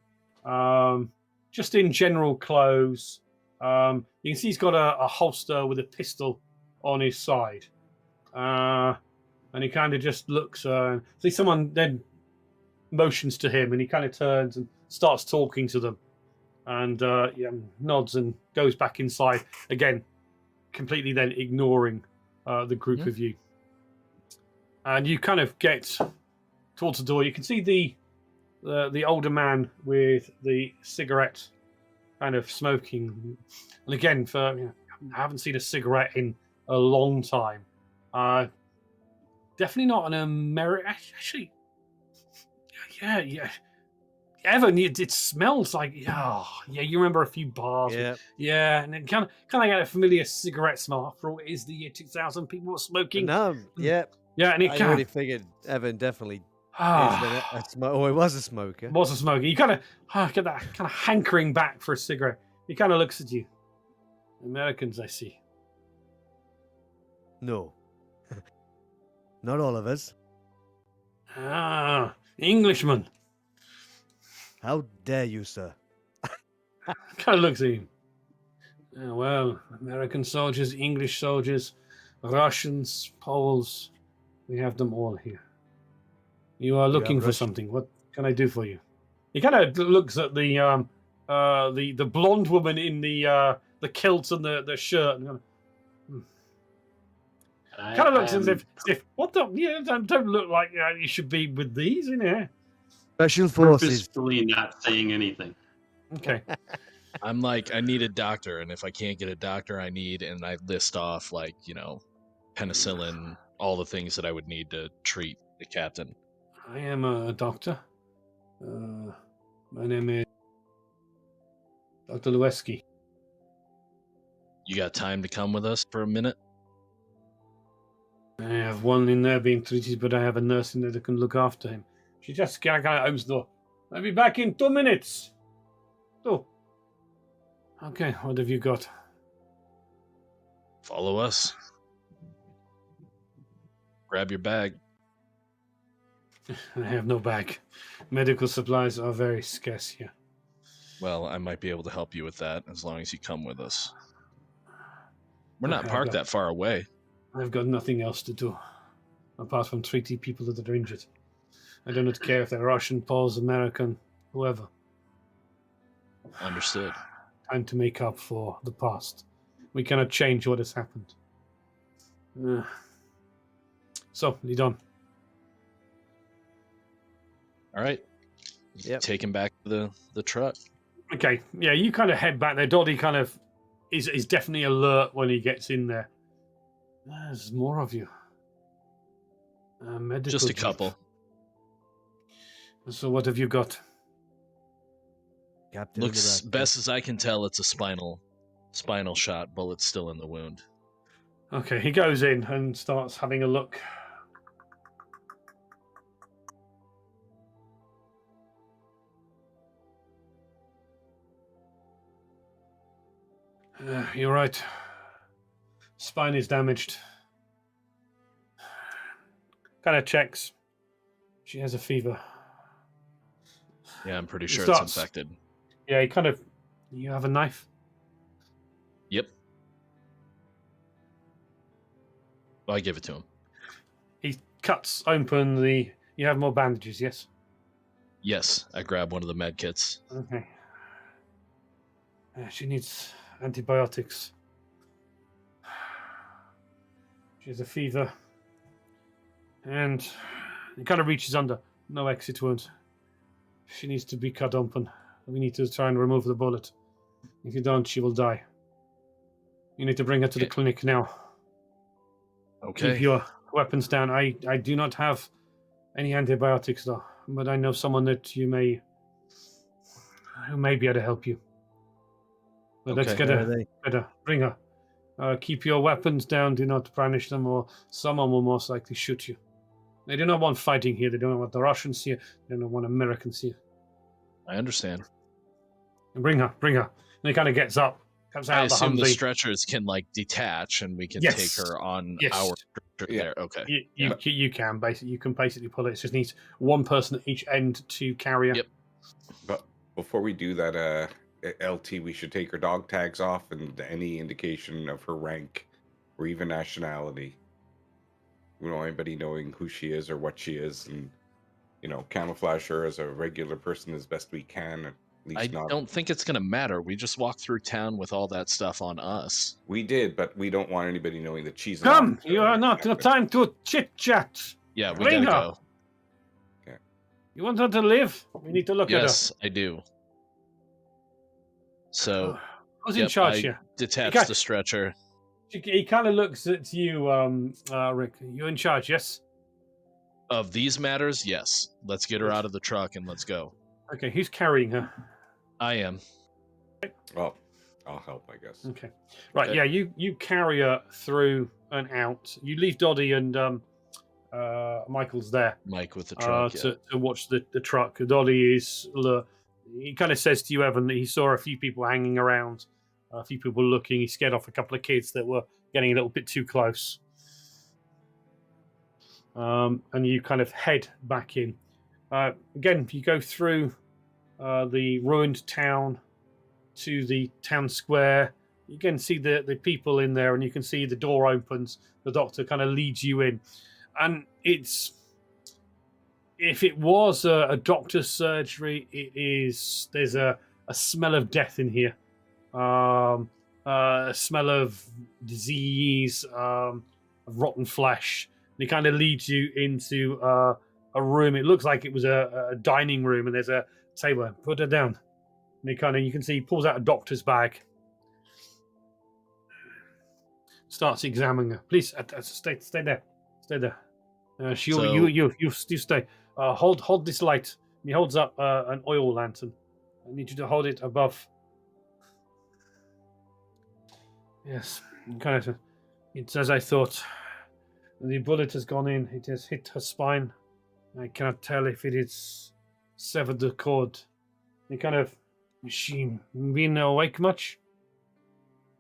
Speaker 1: just in general clothes. You can see he's got a holster with a pistol on his side, and he kind of just looks. See, someone then motions to him, and he kind of turns and starts talking to them, and nods and goes back inside again, completely then ignoring the group of you. And you kind of get towards the door. You can see the older man with the cigarette, kind of smoking. And again, I haven't seen a cigarette in a long time. Definitely not an American. Actually, yeah. Evan, it smells like you remember a few bars. And it kind of get a familiar cigarette smell. After all, it is the year 2000. People were smoking.
Speaker 2: No, yeah,
Speaker 1: and it
Speaker 2: I already figured Evan definitely was a smoker.
Speaker 1: Was a smoker. You kind of get that kind of hankering back for a cigarette. He kind of looks at you. Americans, I see.
Speaker 2: No, not all of us.
Speaker 1: Englishman.
Speaker 2: How dare you, sir?
Speaker 1: Kind of looks at him. Well, American soldiers, English soldiers, Russians, Poles, we have them all here. You are looking for something. What can I do for you? He kind of looks at the blonde woman in the kilt and the shirt, and kind of looks as if what the don't look like you should be with these in here.
Speaker 2: Special forces.
Speaker 5: Purposefully not saying anything.
Speaker 1: Okay.
Speaker 4: I'm like, I need a doctor, and if I can't get a doctor, I list off penicillin, all the things that I would need to treat the captain.
Speaker 1: I am a doctor. My name is Dr. Lewinsky.
Speaker 4: You got time to come with us for a minute?
Speaker 1: I have one in there being treated, but I have a nurse in there that can look after him. She just kind of opens the door. I'll be back in 2 minutes. 2. Okay, what have you got?
Speaker 4: Follow us. Grab your bag.
Speaker 1: I have no bag. Medical supplies are very scarce here.
Speaker 4: Well, I might be able to help you with that as long as you come with us. We're not
Speaker 1: Okay,
Speaker 4: parked that far away.
Speaker 1: I've got nothing else to do apart from treating people that are injured. I do not care if they're Russian, Poles, American, whoever.
Speaker 4: Understood.
Speaker 1: Time to make up for the past. We cannot change what has happened. So, lead on.
Speaker 4: All right.
Speaker 2: Yep.
Speaker 4: Take him back to the truck.
Speaker 1: Okay, yeah, you kind of head back there. Doddy kind of is definitely alert when he gets in there. There's more of you. Medical
Speaker 4: Just a
Speaker 1: jeep.
Speaker 4: couple.
Speaker 1: So what have you got?
Speaker 2: Captain,
Speaker 4: Looks,
Speaker 2: good
Speaker 4: best as I can tell, it's a spinal shot. Bullet's still in the wound.
Speaker 1: Okay, he goes in and starts having a look. You're right. Spine is damaged. Kind of checks. She has a fever.
Speaker 4: Yeah, I'm pretty
Speaker 1: It
Speaker 4: sure it's
Speaker 1: starts-
Speaker 4: infected.
Speaker 1: Yeah, he kind of. You have a knife?
Speaker 4: Yep. Well, I give it to him.
Speaker 1: He cuts open the. You have more bandages, yes?
Speaker 4: Yes, I grab one of the med kits.
Speaker 1: Okay. She needs antibiotics. She has a fever. And he kind of reaches under. No exit wound. She needs to be cut open. We need to try and remove the bullet. If you don't, she will die. You need to bring her to the
Speaker 4: Okay.
Speaker 1: clinic now.
Speaker 4: Okay.
Speaker 1: Keep your weapons down. I do not have any antibiotics though, but I know someone that who may be able to help you. But let's
Speaker 4: Okay.
Speaker 1: get
Speaker 2: Where are
Speaker 1: her.
Speaker 2: they?
Speaker 1: Get her. Bring her. Keep your weapons down. Do not brandish them, or someone will most likely shoot you. They do not want fighting here. They don't want the Russians here. They don't want Americans here.
Speaker 4: I understand.
Speaker 1: And bring her. Bring her. And he kind of gets up, comes out
Speaker 4: I
Speaker 1: of the
Speaker 4: assume the
Speaker 1: Humvee.
Speaker 4: stretchers can detach and we can
Speaker 1: Yes.
Speaker 4: take her on
Speaker 1: Yes.
Speaker 4: our stretcher
Speaker 3: Yeah.
Speaker 4: there. Okay.
Speaker 1: You can basically pull it. It just needs one person at each end to carry her.
Speaker 4: Yep.
Speaker 3: But before we do that, LT, we should take her dog tags off and any indication of her rank or even nationality. We don't want anybody knowing who she is or what she is, and camouflage her as a regular person as best we can. At least
Speaker 4: I
Speaker 3: not.
Speaker 4: don't think it's going to matter. We just walked through town with all that stuff on us.
Speaker 3: We did, but we don't want anybody knowing that she's. an
Speaker 1: Come,
Speaker 3: officer
Speaker 1: you
Speaker 3: or
Speaker 1: are not
Speaker 3: anything like
Speaker 1: time to chit chat.
Speaker 4: Yeah, we
Speaker 1: Bring
Speaker 4: gotta
Speaker 1: her.
Speaker 4: go.
Speaker 1: You want her to live? We need to look
Speaker 4: Yes, I do.
Speaker 1: at
Speaker 4: So,
Speaker 1: her. Who's in
Speaker 4: yep,
Speaker 1: charge
Speaker 4: I
Speaker 1: here?
Speaker 4: detached
Speaker 1: Okay.
Speaker 4: the stretcher.
Speaker 1: He kind of looks at you, Rick. You're in charge, yes?
Speaker 4: Of these matters, yes. Let's get her out of the truck and let's go.
Speaker 1: Okay, who's carrying her?
Speaker 4: I am.
Speaker 3: Well, I'll help, I guess.
Speaker 1: Okay. Right,
Speaker 4: Okay.
Speaker 1: yeah, you carry her through and out. You leave Doddy and Michael's there
Speaker 4: Mike with the truck. yeah.
Speaker 1: to watch the truck. Doddy is... he kind of says to you, Evan, that he saw a few people hanging around, a few people looking. He scared off a couple of kids that were getting a little bit too close. And you kind of head back in. Again, you go through the ruined town to the town square. You can see the people in there, and you can see the door opens. The doctor kind of leads you in. And it's... If it was a doctor's surgery, there's a smell of death in here. A smell of disease, of rotten flesh. And he kind of leads you into a room. It looks like it was a dining room, and there's a table. Put her down. And you can see he pulls out a doctor's bag. Starts examining her. Please, stay there. Stay there. You stay. Hold this light. And he holds up an oil lantern. I need you to hold it above. Yes, kind of. It's as I thought. The bullet has gone in. It has hit her spine. I cannot tell if it is severed the cord. Has she been awake much?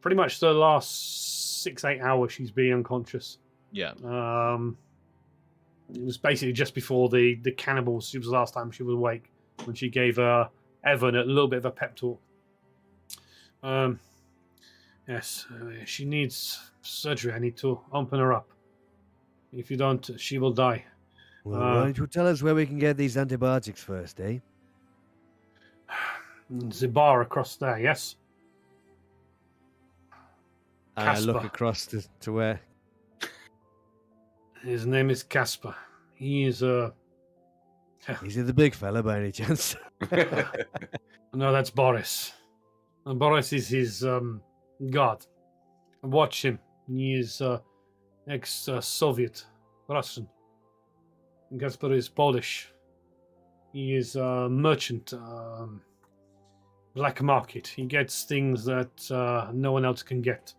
Speaker 1: pretty much the last 6-8 hours she's been unconscious.
Speaker 4: Yeah.
Speaker 1: It was basically just before the cannibals. It was the last time she was awake when she gave Evan a little bit of a pep talk. Yes, she needs surgery. I need to open her up. If you don't, she will die.
Speaker 2: Well, why don't you tell us where we can get these antibiotics first, eh?
Speaker 1: The bar across there, yes?
Speaker 2: I look
Speaker 1: Casper.
Speaker 2: across to where.
Speaker 1: His name is Casper. He is
Speaker 2: Is he the big fella by any chance?
Speaker 1: No, that's Boris. And Boris is his god. Watch him. He is ex-Soviet, Russian. Casper is Polish. He is a merchant, black market. He gets things that no one else can get.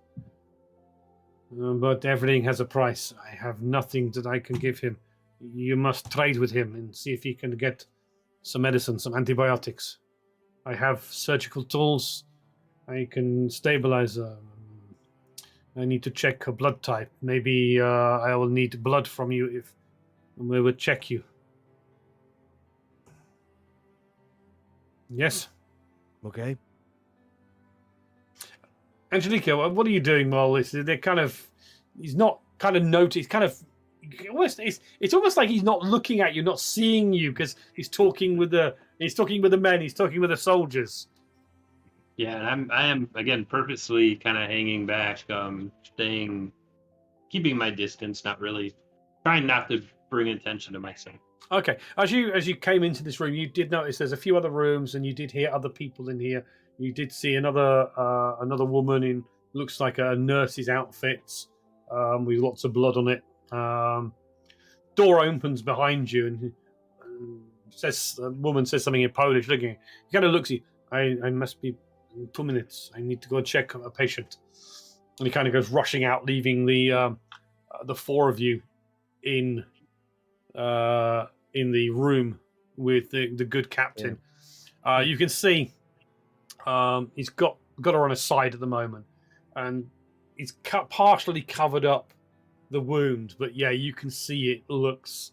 Speaker 1: But everything has a price. I have nothing that I can give him. You must trade with him and see if he can get some medicine, some antibiotics. I have surgical tools. I can stabilize her. I need to check her blood type. Maybe I will need blood from you if we would check you. Yes?
Speaker 2: Okay.
Speaker 1: Angelica, what are you doing while this? They're kind of... He's not kind of noticed. Kind of... It's almost like he's not looking at you, not seeing you, because he's talking with the men, he's talking with the soldiers.
Speaker 5: Yeah, and I am again purposely kind of hanging back, keeping my distance, not really trying not to bring attention to myself.
Speaker 1: Okay, as you came into this room, you did notice there's a few other rooms, and you did hear other people in here. You did see another woman in looks like a nurse's outfits, with lots of blood on it. Door opens behind you, and a woman says something in Polish. Looking, he kind of looks at you. I must be in 2 minutes. I need to go and check a patient. And he kind of goes rushing out, leaving the four of you in the room with the good captain. Yeah. You can see he's got her on his side at the moment, and he's partially covered up the wound, but yeah, you can see it looks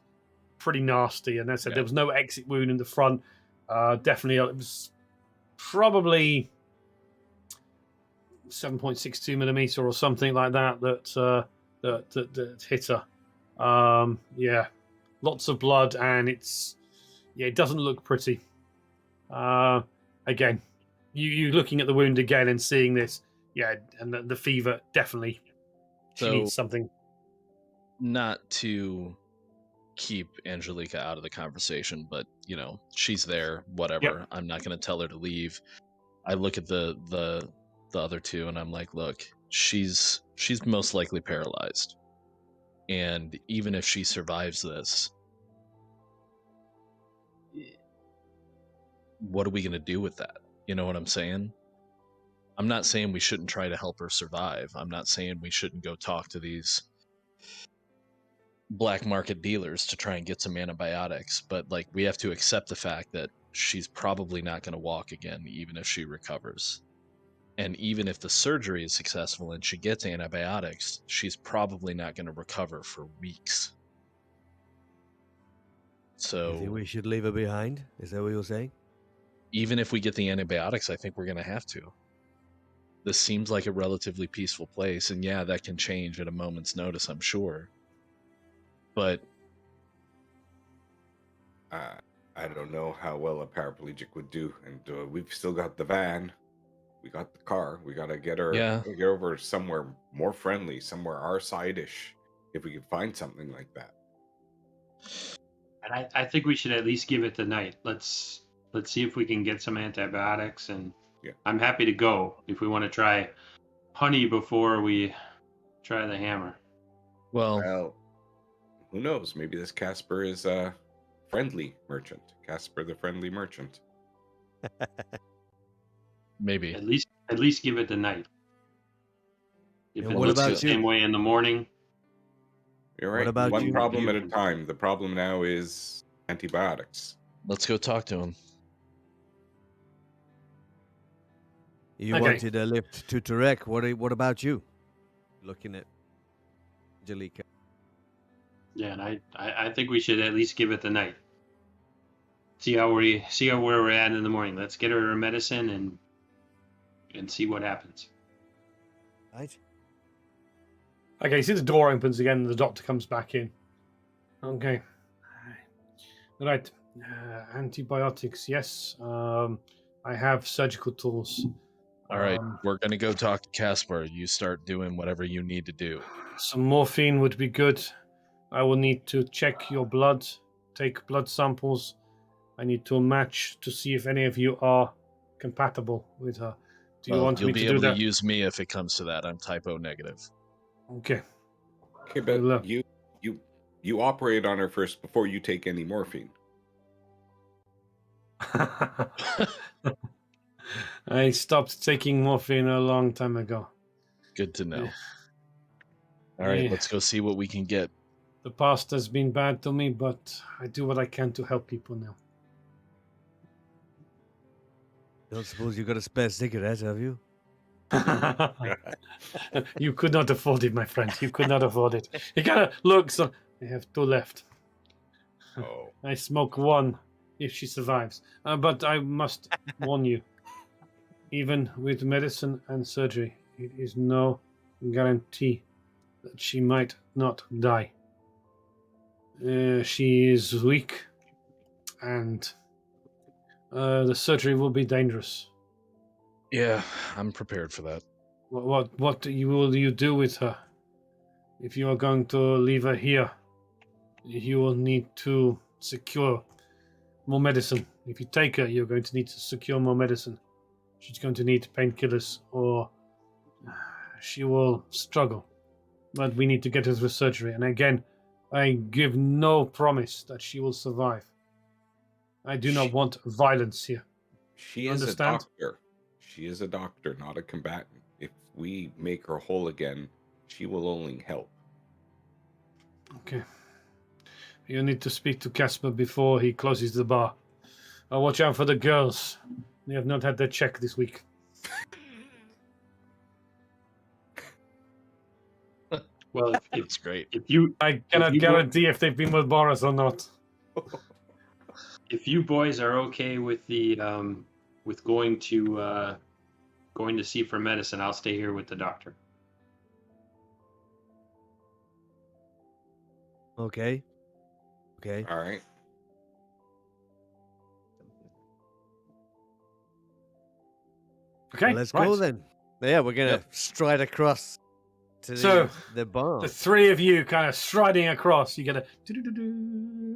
Speaker 1: pretty nasty. And as I said, there was no exit wound in the front. Definitely, it was probably 7.62 millimeter or something like that that hit her. Yeah, lots of blood, and it doesn't look pretty. Again, you looking at the wound again and seeing this, and the fever, definitely she needs something.
Speaker 4: Not to keep Angelica out of the conversation, but she's there, whatever. Yep. I'm not going to tell her to leave. I look at the other two and I'm like, look, she's most likely paralyzed, and even if she survives this, what are we going to do with that? You know what I'm saying? I'm not saying we shouldn't try to help her survive. I'm not saying we shouldn't go talk to these black market dealers to try and get some antibiotics, but we have to accept the fact that she's probably not going to walk again, even if she recovers. And even if the surgery is successful and she gets antibiotics, she's probably not going to recover for weeks. So
Speaker 2: you think we should leave her behind? Is that what you're saying?
Speaker 4: Even if we get the antibiotics, I think we're going to have to. This seems like a relatively peaceful place, and yeah, that can change at a moment's notice, I'm sure. But
Speaker 3: I don't know how well a paraplegic would do, and we've still got the van, we got the car. We got to get her get over somewhere more friendly, somewhere our side-ish, if we could find something like that.
Speaker 5: And I think we should at least give it the night. Let's see if we can get some antibiotics, and I'm happy to go if we want to try honey before we try the hammer.
Speaker 4: Well,
Speaker 3: who knows? Maybe this Casper is a friendly merchant. Casper the friendly merchant.
Speaker 4: Maybe.
Speaker 5: At least give it the night. If it looks the same way in the morning.
Speaker 3: You're right. One problem at a time. The problem now is antibiotics.
Speaker 4: Let's go talk to him.
Speaker 2: You
Speaker 1: Okay.
Speaker 2: wanted a lift to Tarek. What about you? Looking at Jalika.
Speaker 5: Yeah, and I think we should at least give it the night. See where we're at in the morning. Let's get her medicine and see what happens.
Speaker 2: Right?
Speaker 1: Okay, you see the door opens again and the doctor comes back in. Okay. Right. Antibiotics, yes. I have surgical tools.
Speaker 4: All right,
Speaker 1: Um,
Speaker 4: we're gonna go talk to Casper. You start doing whatever you need to do.
Speaker 1: Some morphine would be good. I will need to check your blood, take blood samples. I need to match to see if any of you are compatible with her. Do you
Speaker 4: Well,
Speaker 1: want
Speaker 4: you'll
Speaker 1: me
Speaker 4: be
Speaker 1: to
Speaker 4: able
Speaker 1: do that?
Speaker 4: to use me if it comes to that. I'm typo negative.
Speaker 1: Okay.
Speaker 3: Okay, but
Speaker 1: Well,
Speaker 3: you operate on her first before you take any morphine.
Speaker 1: I stopped taking morphine a long time ago.
Speaker 4: Good to know.
Speaker 1: Yeah.
Speaker 4: All right,
Speaker 1: Yeah.
Speaker 4: let's go see what we can get.
Speaker 1: The past has been bad to me, but I do what I can to help people now.
Speaker 2: Don't suppose you got a spare cigarette, have you?
Speaker 1: You could not afford it, my friend. You could not afford it. He kind of looks. I have two left.
Speaker 3: Oh.
Speaker 1: I smoke one if she survives. But I must warn you, even with medicine and surgery, it is no guarantee that she might not die. She is weak, and the surgery will be dangerous.
Speaker 4: Yeah, I'm prepared for that.
Speaker 1: What will you do with her? If you are going to leave her here, you will need to secure more medicine. If you take her, you're going to need to secure more medicine. She's going to need painkillers, or she will struggle. But we need to get her through surgery. And again, I give no promise that she will survive. I do not want violence here.
Speaker 3: She is
Speaker 1: Understand?
Speaker 3: a doctor. She is a doctor, not a combatant. If we make her whole again, she will only help.
Speaker 1: Okay. You need to speak to Casper before he closes the bar. Watch out for the girls. They have not had their check this week.
Speaker 5: Well,
Speaker 4: That's great.
Speaker 5: if you
Speaker 1: I cannot
Speaker 5: you
Speaker 1: guarantee if they've been with Boris or not.
Speaker 5: if you boys are okay with the with going to see for medicine, I'll stay here with the doctor.
Speaker 2: Okay. Okay.
Speaker 3: All right.
Speaker 1: Okay,
Speaker 2: Well, let's
Speaker 1: right.
Speaker 2: go then. Yeah, we're gonna
Speaker 4: Yep.
Speaker 2: stride across to
Speaker 1: So,
Speaker 2: the bar.
Speaker 1: The three of you kind of striding across. You get a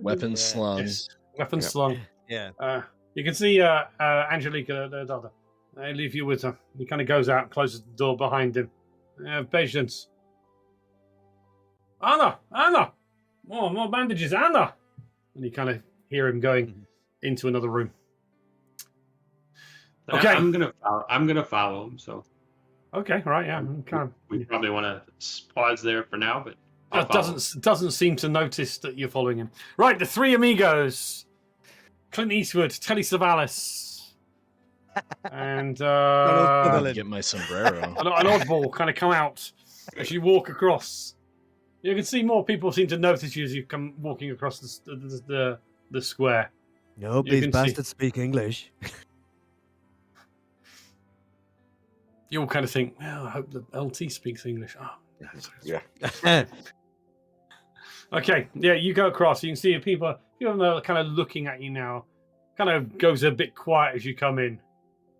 Speaker 4: Weapons
Speaker 2: Yeah.
Speaker 4: slung.
Speaker 1: Yes, weapon
Speaker 3: Yep.
Speaker 1: slung.
Speaker 2: Yeah.
Speaker 1: You can see Angelica, the daughter. I leave you with her. He kind of goes out, closes the door behind him. Have patience. Anna! More bandages, Anna! And you kind of hear him going into another room. Okay.
Speaker 5: I'm gonna follow him. So
Speaker 1: Okay, right, yeah. Kind
Speaker 5: we probably want to pause there for now, but I'll
Speaker 1: of
Speaker 5: follow.
Speaker 1: doesn't seem to notice that you're following him. Right, the three amigos. Clint Eastwood, Telly Savalas, and
Speaker 2: Sutherland.
Speaker 4: Get my sombrero.
Speaker 1: an oddball kind of come out as you walk across. You can see more people seem to notice you as you come walking across the square.
Speaker 2: Nope,
Speaker 1: You
Speaker 2: these
Speaker 1: can see-
Speaker 2: bastards speak English.
Speaker 1: You all kind of think, well, I hope the LT speaks English. Oh,
Speaker 3: Yeah.
Speaker 1: Okay, yeah, you go across. You can see people are kind of looking at you now. Kind of goes a bit quiet as you come in.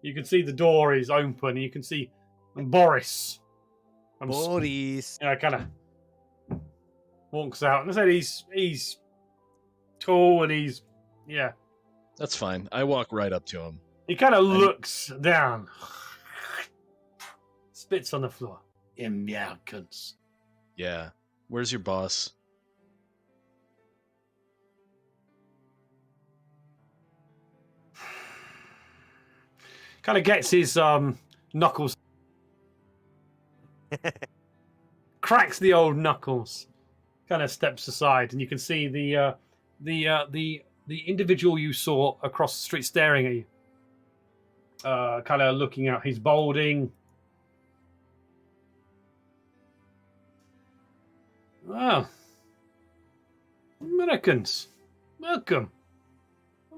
Speaker 1: You can see the door is open. You can see Boris.
Speaker 2: Boris.
Speaker 1: Kind of walks out. And I said he's tall and he's
Speaker 4: That's fine. I walk right up to him.
Speaker 1: He kind of looks down, spits on the floor. Americans.
Speaker 4: Yeah. Where's your boss?
Speaker 1: Kind of gets his knuckles, cracks the old knuckles. Kind of steps aside, and you can see the individual you saw across the street staring at you. kind of looking at his balding. Well, Americans, welcome.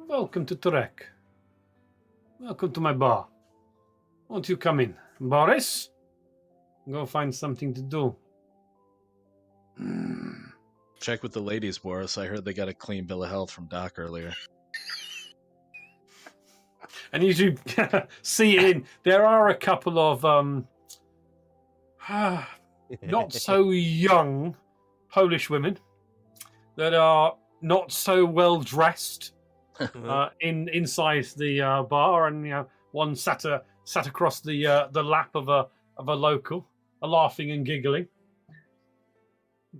Speaker 1: Welcome to Trek. Welcome to my bar. Won't you come in? Boris? Go find something to do.
Speaker 4: Check with the ladies, Boris. I heard they got a clean bill of health from Doc earlier.
Speaker 1: And you do see in there are a couple of not so young Polish women that are not so well dressed inside the bar, and one sat across the lap of a local, laughing and giggling.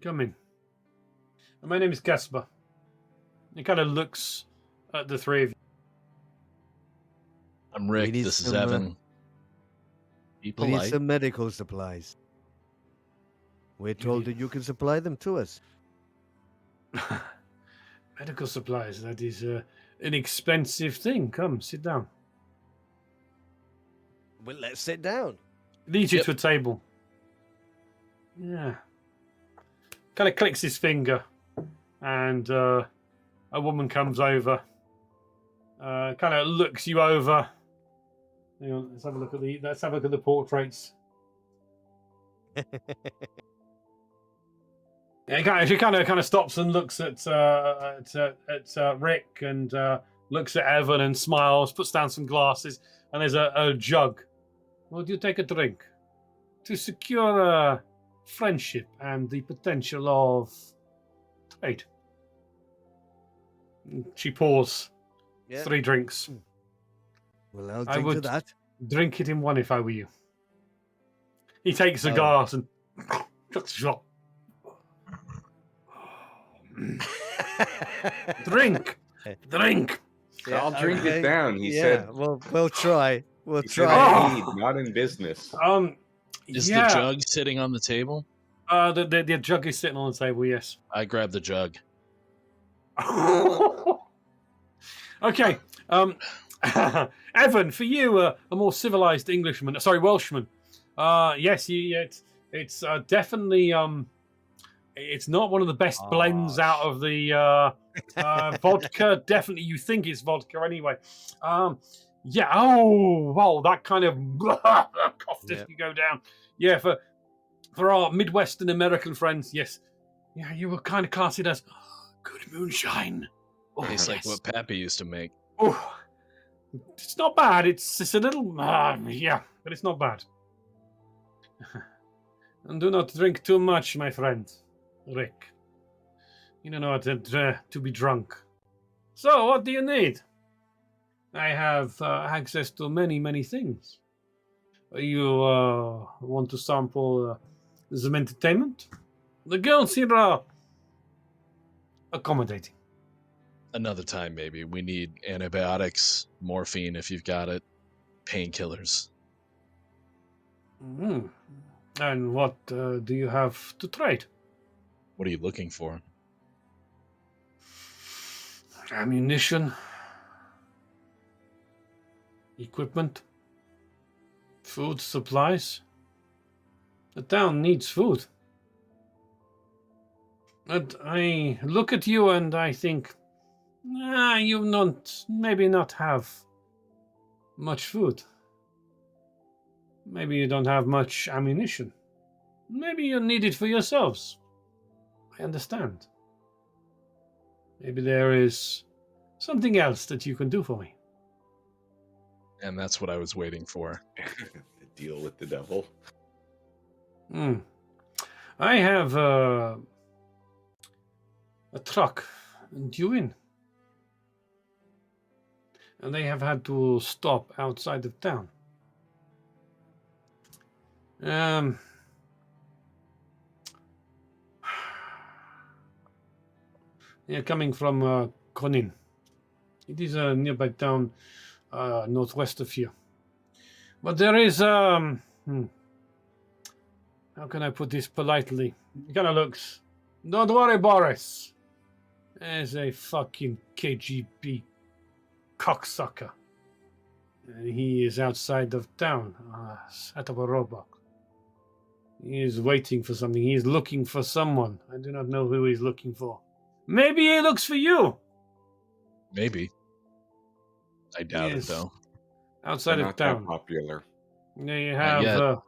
Speaker 1: Come in. My name is Casper. He kind of looks at the three of you.
Speaker 4: I'm Rick. This is Evan. Be
Speaker 2: We need
Speaker 4: polite.
Speaker 2: some medical supplies. We're told that you can supply them to us.
Speaker 1: Medical supplies, that is an expensive thing. Come, sit down.
Speaker 2: Well, let's sit down.
Speaker 1: Leads you
Speaker 4: Yep.
Speaker 1: to a table. Yeah. Kind of clicks his finger, and a woman comes over. Kind of looks you over. Hang on, let's have a look at the portraits. Yeah, she kind of stops and looks at Rick and looks at Evan and smiles, puts down some glasses, and there's a jug. Would you take a drink to secure friendship and the potential of trade? She pours
Speaker 2: Yeah.
Speaker 1: 3 drinks.
Speaker 2: Well, I'll
Speaker 1: I
Speaker 2: drink to
Speaker 1: would-
Speaker 2: that.
Speaker 1: Drink it in one if I were you. He takes a
Speaker 2: Oh.
Speaker 1: glass and takes a shot. Drink! Drink!
Speaker 2: Yeah,
Speaker 3: I'll drink
Speaker 2: okay.
Speaker 3: it down, he
Speaker 2: Yeah,
Speaker 3: said.
Speaker 2: well, we'll try. We'll
Speaker 3: He said
Speaker 2: try.
Speaker 3: in need, not in business.
Speaker 4: Is
Speaker 1: Yeah.
Speaker 4: the jug sitting on the table?
Speaker 1: The jug is sitting on the table, yes.
Speaker 4: I grab the jug.
Speaker 1: Okay. Evan, for you, a more civilized Englishman, Welshman. Yes, it's definitely it's not one of the best blends out of the vodka. Definitely, you think it's vodka anyway. Yeah. Oh, well, that kind of cough just you go down. Yeah, for our Midwestern American friends, yes. Yeah, you were kind of classed as good moonshine. Oh,
Speaker 4: Tastes like
Speaker 1: yes.
Speaker 4: what Pappy used to make.
Speaker 1: Oh, it's not bad. It's a little, yeah, but it's not bad. And do not drink too much, my friend, Rick. You don't know how to be drunk. So, what do you need? I have access to many, many things. You want to sample some entertainment? The girls here are accommodating.
Speaker 4: Another time, maybe. We need antibiotics, morphine if you've got it, painkillers.
Speaker 1: Mm. And what do you have to trade?
Speaker 4: What are you looking for?
Speaker 1: Ammunition, equipment, food supplies. The town needs food. And I look at you and I think, you maybe not have much food. Maybe you don't have much ammunition. Maybe you need it for yourselves. I understand. Maybe there is something else that you can do for me.
Speaker 4: And that's what I was waiting for.
Speaker 3: The deal with the devil.
Speaker 1: I have a truck due in. And they have had to stop outside of town. They're coming from Konin. It is a nearby town northwest of here. But there is, how can I put this politely? He kind of looks, don't worry, Boris. There's a fucking KGB cocksucker. He is outside of town, at a roadblock. He is waiting for something. He is looking for someone. I do not know who he's looking for. Maybe he looks for you.
Speaker 4: Maybe. I doubt
Speaker 1: Yes.
Speaker 4: it, though.
Speaker 1: Outside
Speaker 3: They're
Speaker 1: of
Speaker 3: not that
Speaker 1: town.
Speaker 3: popular.
Speaker 1: There you
Speaker 4: Not yet.
Speaker 1: have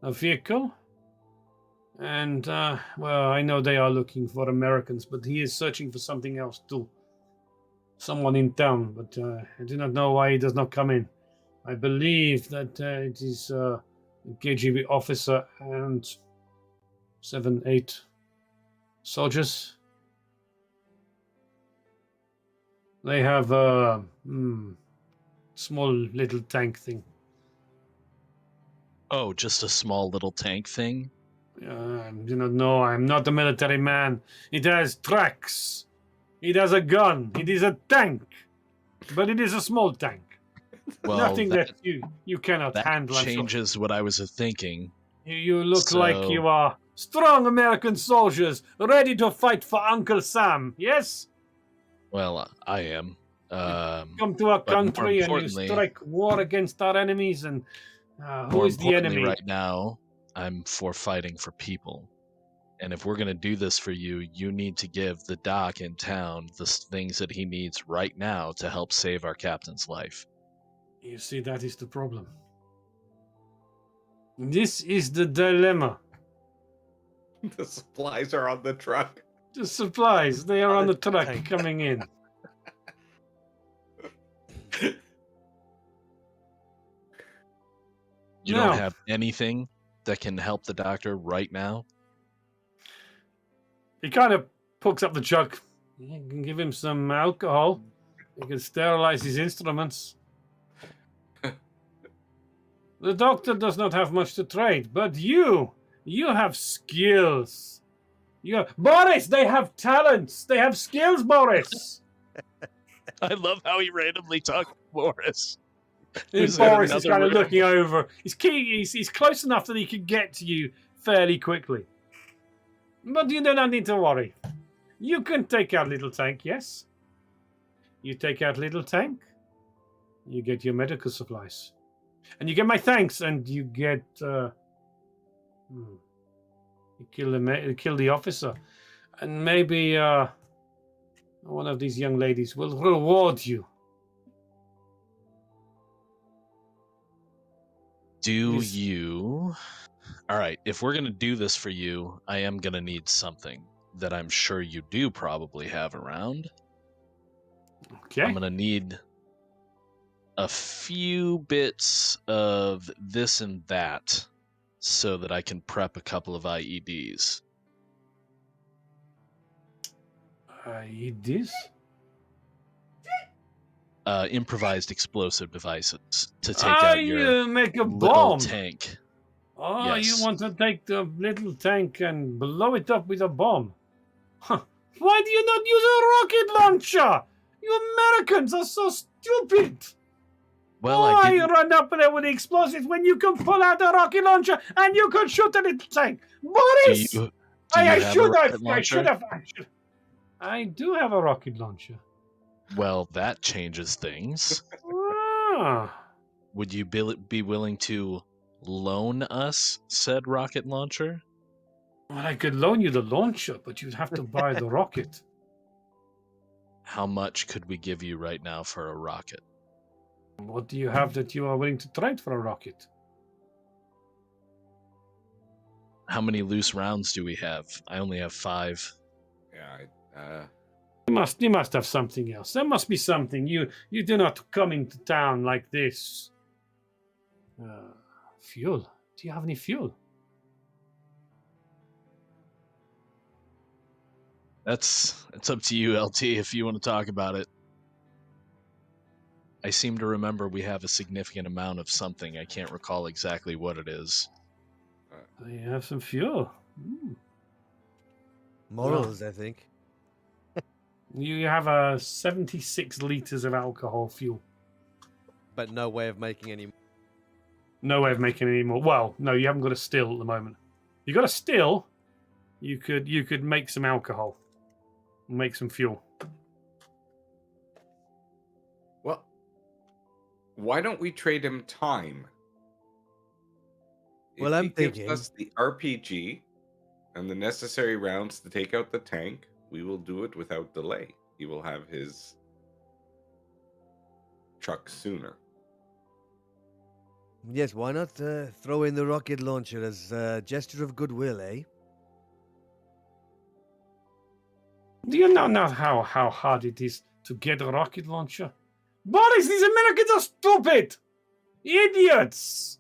Speaker 1: a vehicle. And, well, I know they are looking for Americans, but he is searching for something else too. Someone in town, but I do not know why he does not come in. I believe that it is a KGB officer and 7, 8 soldiers. They have a small little tank thing.
Speaker 4: Oh, just a small little tank thing?
Speaker 1: I do not know. I'm not a military man. It has tracks. It has a gun. It is a tank. But it is a small tank.
Speaker 4: Well,
Speaker 1: Nothing that you cannot
Speaker 4: that
Speaker 1: handle. I'm sure.
Speaker 4: changes what I was thinking.
Speaker 1: You look like
Speaker 4: So-
Speaker 1: you are strong American soldiers ready to fight for Uncle Sam. Yes?
Speaker 4: Well, I am.
Speaker 1: Come to our
Speaker 4: but more
Speaker 1: country and you
Speaker 4: importantly-
Speaker 1: strike war against our enemies. And who
Speaker 4: More
Speaker 1: is the
Speaker 4: importantly,
Speaker 1: enemy?
Speaker 4: right now, I'm for fighting for people. And if we're going to do this for you, you need to give the doc in town the things that he needs right now to help save our captain's life.
Speaker 1: You see, that is the problem. This is the dilemma.
Speaker 3: The supplies are on the truck.
Speaker 1: The supplies, they are on the truck
Speaker 2: tank.
Speaker 1: coming in.
Speaker 4: You
Speaker 1: No.
Speaker 4: don't have anything that can help the doctor right now?
Speaker 1: He kind of pokes up the jug. You can give him some alcohol. You can sterilize his instruments. The doctor does not have much to trade, but you have skills. Boris, they have talents. They have skills, Boris.
Speaker 4: I love how he randomly talked to Boris.
Speaker 1: And
Speaker 4: Who's in
Speaker 1: Boris is
Speaker 4: another
Speaker 1: kind of
Speaker 4: room.
Speaker 1: looking over. He's close enough that he can get to you fairly quickly. But you do not need to worry. You can take out little tank, yes? You take out little tank, you get your medical supplies. And you get my thanks, and you get... you kill the officer. And maybe one of these young ladies will reward you.
Speaker 4: Do
Speaker 1: Yes.
Speaker 4: you... All right, if we're going to do this for you, I am going to need something that I'm sure you do probably have around.
Speaker 1: Okay?
Speaker 4: I'm going to need a few bits of this and that so that I can prep a couple of IEDs.
Speaker 1: Eat this?
Speaker 4: Improvised explosive devices to take out your
Speaker 1: you make a
Speaker 4: little
Speaker 1: bomb.
Speaker 4: tank.
Speaker 1: Oh,
Speaker 4: Yes.
Speaker 1: you want to take the little tank and blow it up with a bomb? Huh. Why do you not use a rocket launcher? You Americans are so stupid.
Speaker 4: Well, I
Speaker 1: Why you
Speaker 4: didn't...
Speaker 1: run up there with the explosives when you can pull out a rocket launcher and you can shoot a little tank?
Speaker 4: Do
Speaker 1: Boris!
Speaker 4: you
Speaker 1: I
Speaker 4: have a
Speaker 1: should
Speaker 4: rocket
Speaker 1: have.
Speaker 4: launcher?
Speaker 1: I do have a rocket launcher.
Speaker 4: Well, that changes things.
Speaker 1: Ah.
Speaker 4: Would you be willing to loan us said rocket launcher?
Speaker 1: Well, I could loan you the launcher, but you'd have to buy the rocket.
Speaker 4: How much could we give you right now for a rocket?
Speaker 1: What do you have that you are willing to trade for a rocket?
Speaker 4: How many loose rounds do we have? I only have 5.
Speaker 3: Yeah,
Speaker 1: You must have something else. There must be something. You do not come into town like this. Fuel. Do you have any fuel?
Speaker 4: It's up to you, LT, if you want to talk about it. I seem to remember we have a significant amount of something. I can't recall exactly what it is.
Speaker 1: You have some fuel.
Speaker 2: Morals, I think.
Speaker 1: You have 76 liters of alcohol fuel.
Speaker 2: But no way of making any.
Speaker 1: No way of making any more. Well, no, you haven't got a still at the moment. You got a still. You could make some alcohol, make some fuel.
Speaker 3: well, Why don't we trade him time?
Speaker 2: Well,
Speaker 3: If
Speaker 2: I'm
Speaker 3: he gives
Speaker 2: thinking-
Speaker 3: us the RPG and the necessary rounds to take out the tank, we will do it without delay. He will have his truck sooner.
Speaker 2: Yes, why not throw in the rocket launcher as a gesture of goodwill, eh?
Speaker 1: Do you know now how hard it is to get a rocket launcher? Boris, these Americans are stupid! Idiots!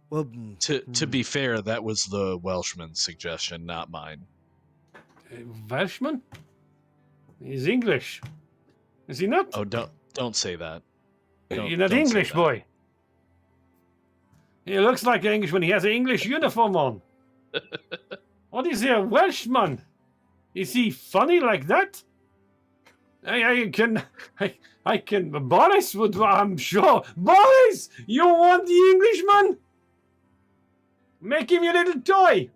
Speaker 2: Well,
Speaker 4: To be fair, that was the Welshman's suggestion, not mine.
Speaker 1: Welshman? He's English. Is he not?
Speaker 4: Oh, don't say that.
Speaker 1: You're not
Speaker 4: don't say
Speaker 1: English,
Speaker 4: that.
Speaker 1: boy. He looks like an Englishman. He has an English uniform on. What is he, a Welshman? Is he funny like that? I can. Boris would, I'm sure. Boris, you want the Englishman? Make him your little toy.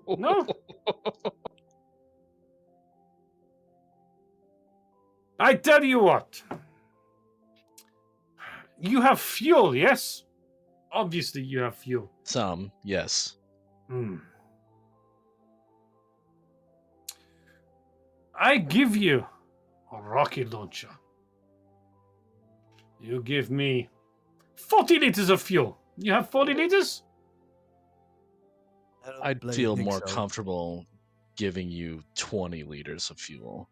Speaker 1: No? I tell you what. You have fuel, yes? Obviously, you have fuel.
Speaker 4: Some, yes.
Speaker 1: I give you a rocket launcher. You give me 40 liters of fuel. You have 40 liters?
Speaker 4: I'd
Speaker 2: bloody
Speaker 4: feel
Speaker 2: think
Speaker 4: more
Speaker 2: so.
Speaker 4: comfortable giving you 20 liters of fuel,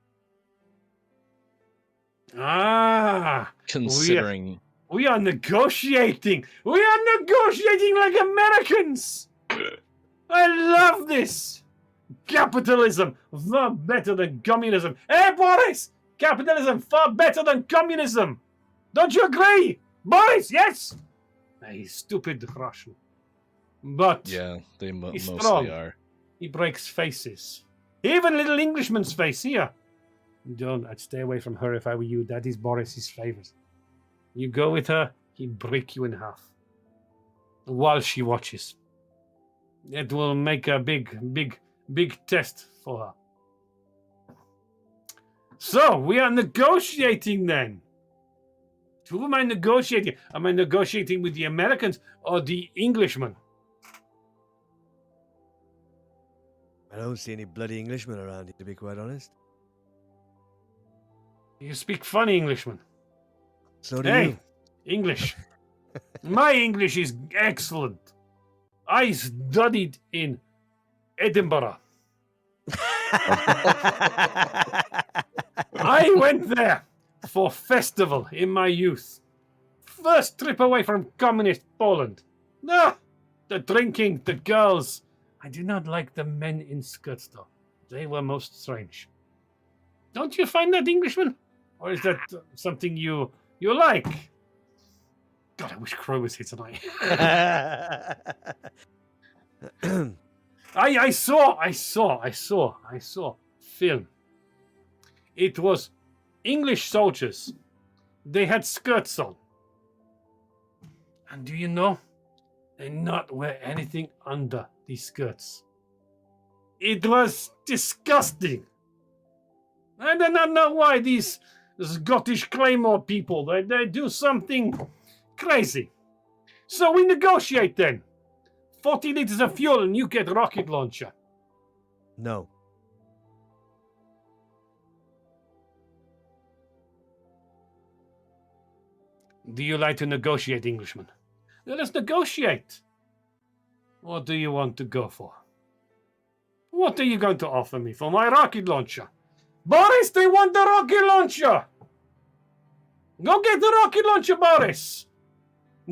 Speaker 1: Ah,
Speaker 4: considering
Speaker 1: we are negotiating. We are negotiating like Americans. I love this. Capitalism, far better than communism. Hey, Boris! Capitalism, far better than communism. Don't you agree? Boris, yes? Hey, stupid Russian. But
Speaker 4: yeah, they
Speaker 1: He's
Speaker 4: mostly
Speaker 1: strong.
Speaker 4: are.
Speaker 1: he breaks faces. Even little Englishman's face here. Don't. I'd stay away from her if I were you. That is Boris's favorite. You go with her, he'd break you in half. While she watches. It will make a big test for her. So, we are negotiating then. Who am I negotiating? Am I negotiating with the Americans or the Englishmen?
Speaker 2: I don't see any bloody Englishmen around here, to be quite honest.
Speaker 1: You speak funny Englishman.
Speaker 2: So do
Speaker 1: Hey,
Speaker 2: you.
Speaker 1: English. My English is excellent. I studied in Edinburgh. I went there for festival in my youth. First trip away from communist Poland. Ah, the drinking, the girls. I did not like the men in skirts though. They were most strange. Don't you find that, Englishman? Or is that something you like? God, I wish Crow was here tonight. I saw film. It was English soldiers. They had skirts on. And do you know? They not wear anything under these skirts. It was disgusting. I do not know why these Scottish Claymore people, they do something crazy. So we negotiate then. 40 liters of fuel and you get a rocket launcher.
Speaker 2: No.
Speaker 1: Do you like to negotiate, Englishman? Let us negotiate. What do you want to go for? What are you going to offer me for my rocket launcher? Boris, they want the rocket launcher! Go get the rocket launcher, Boris!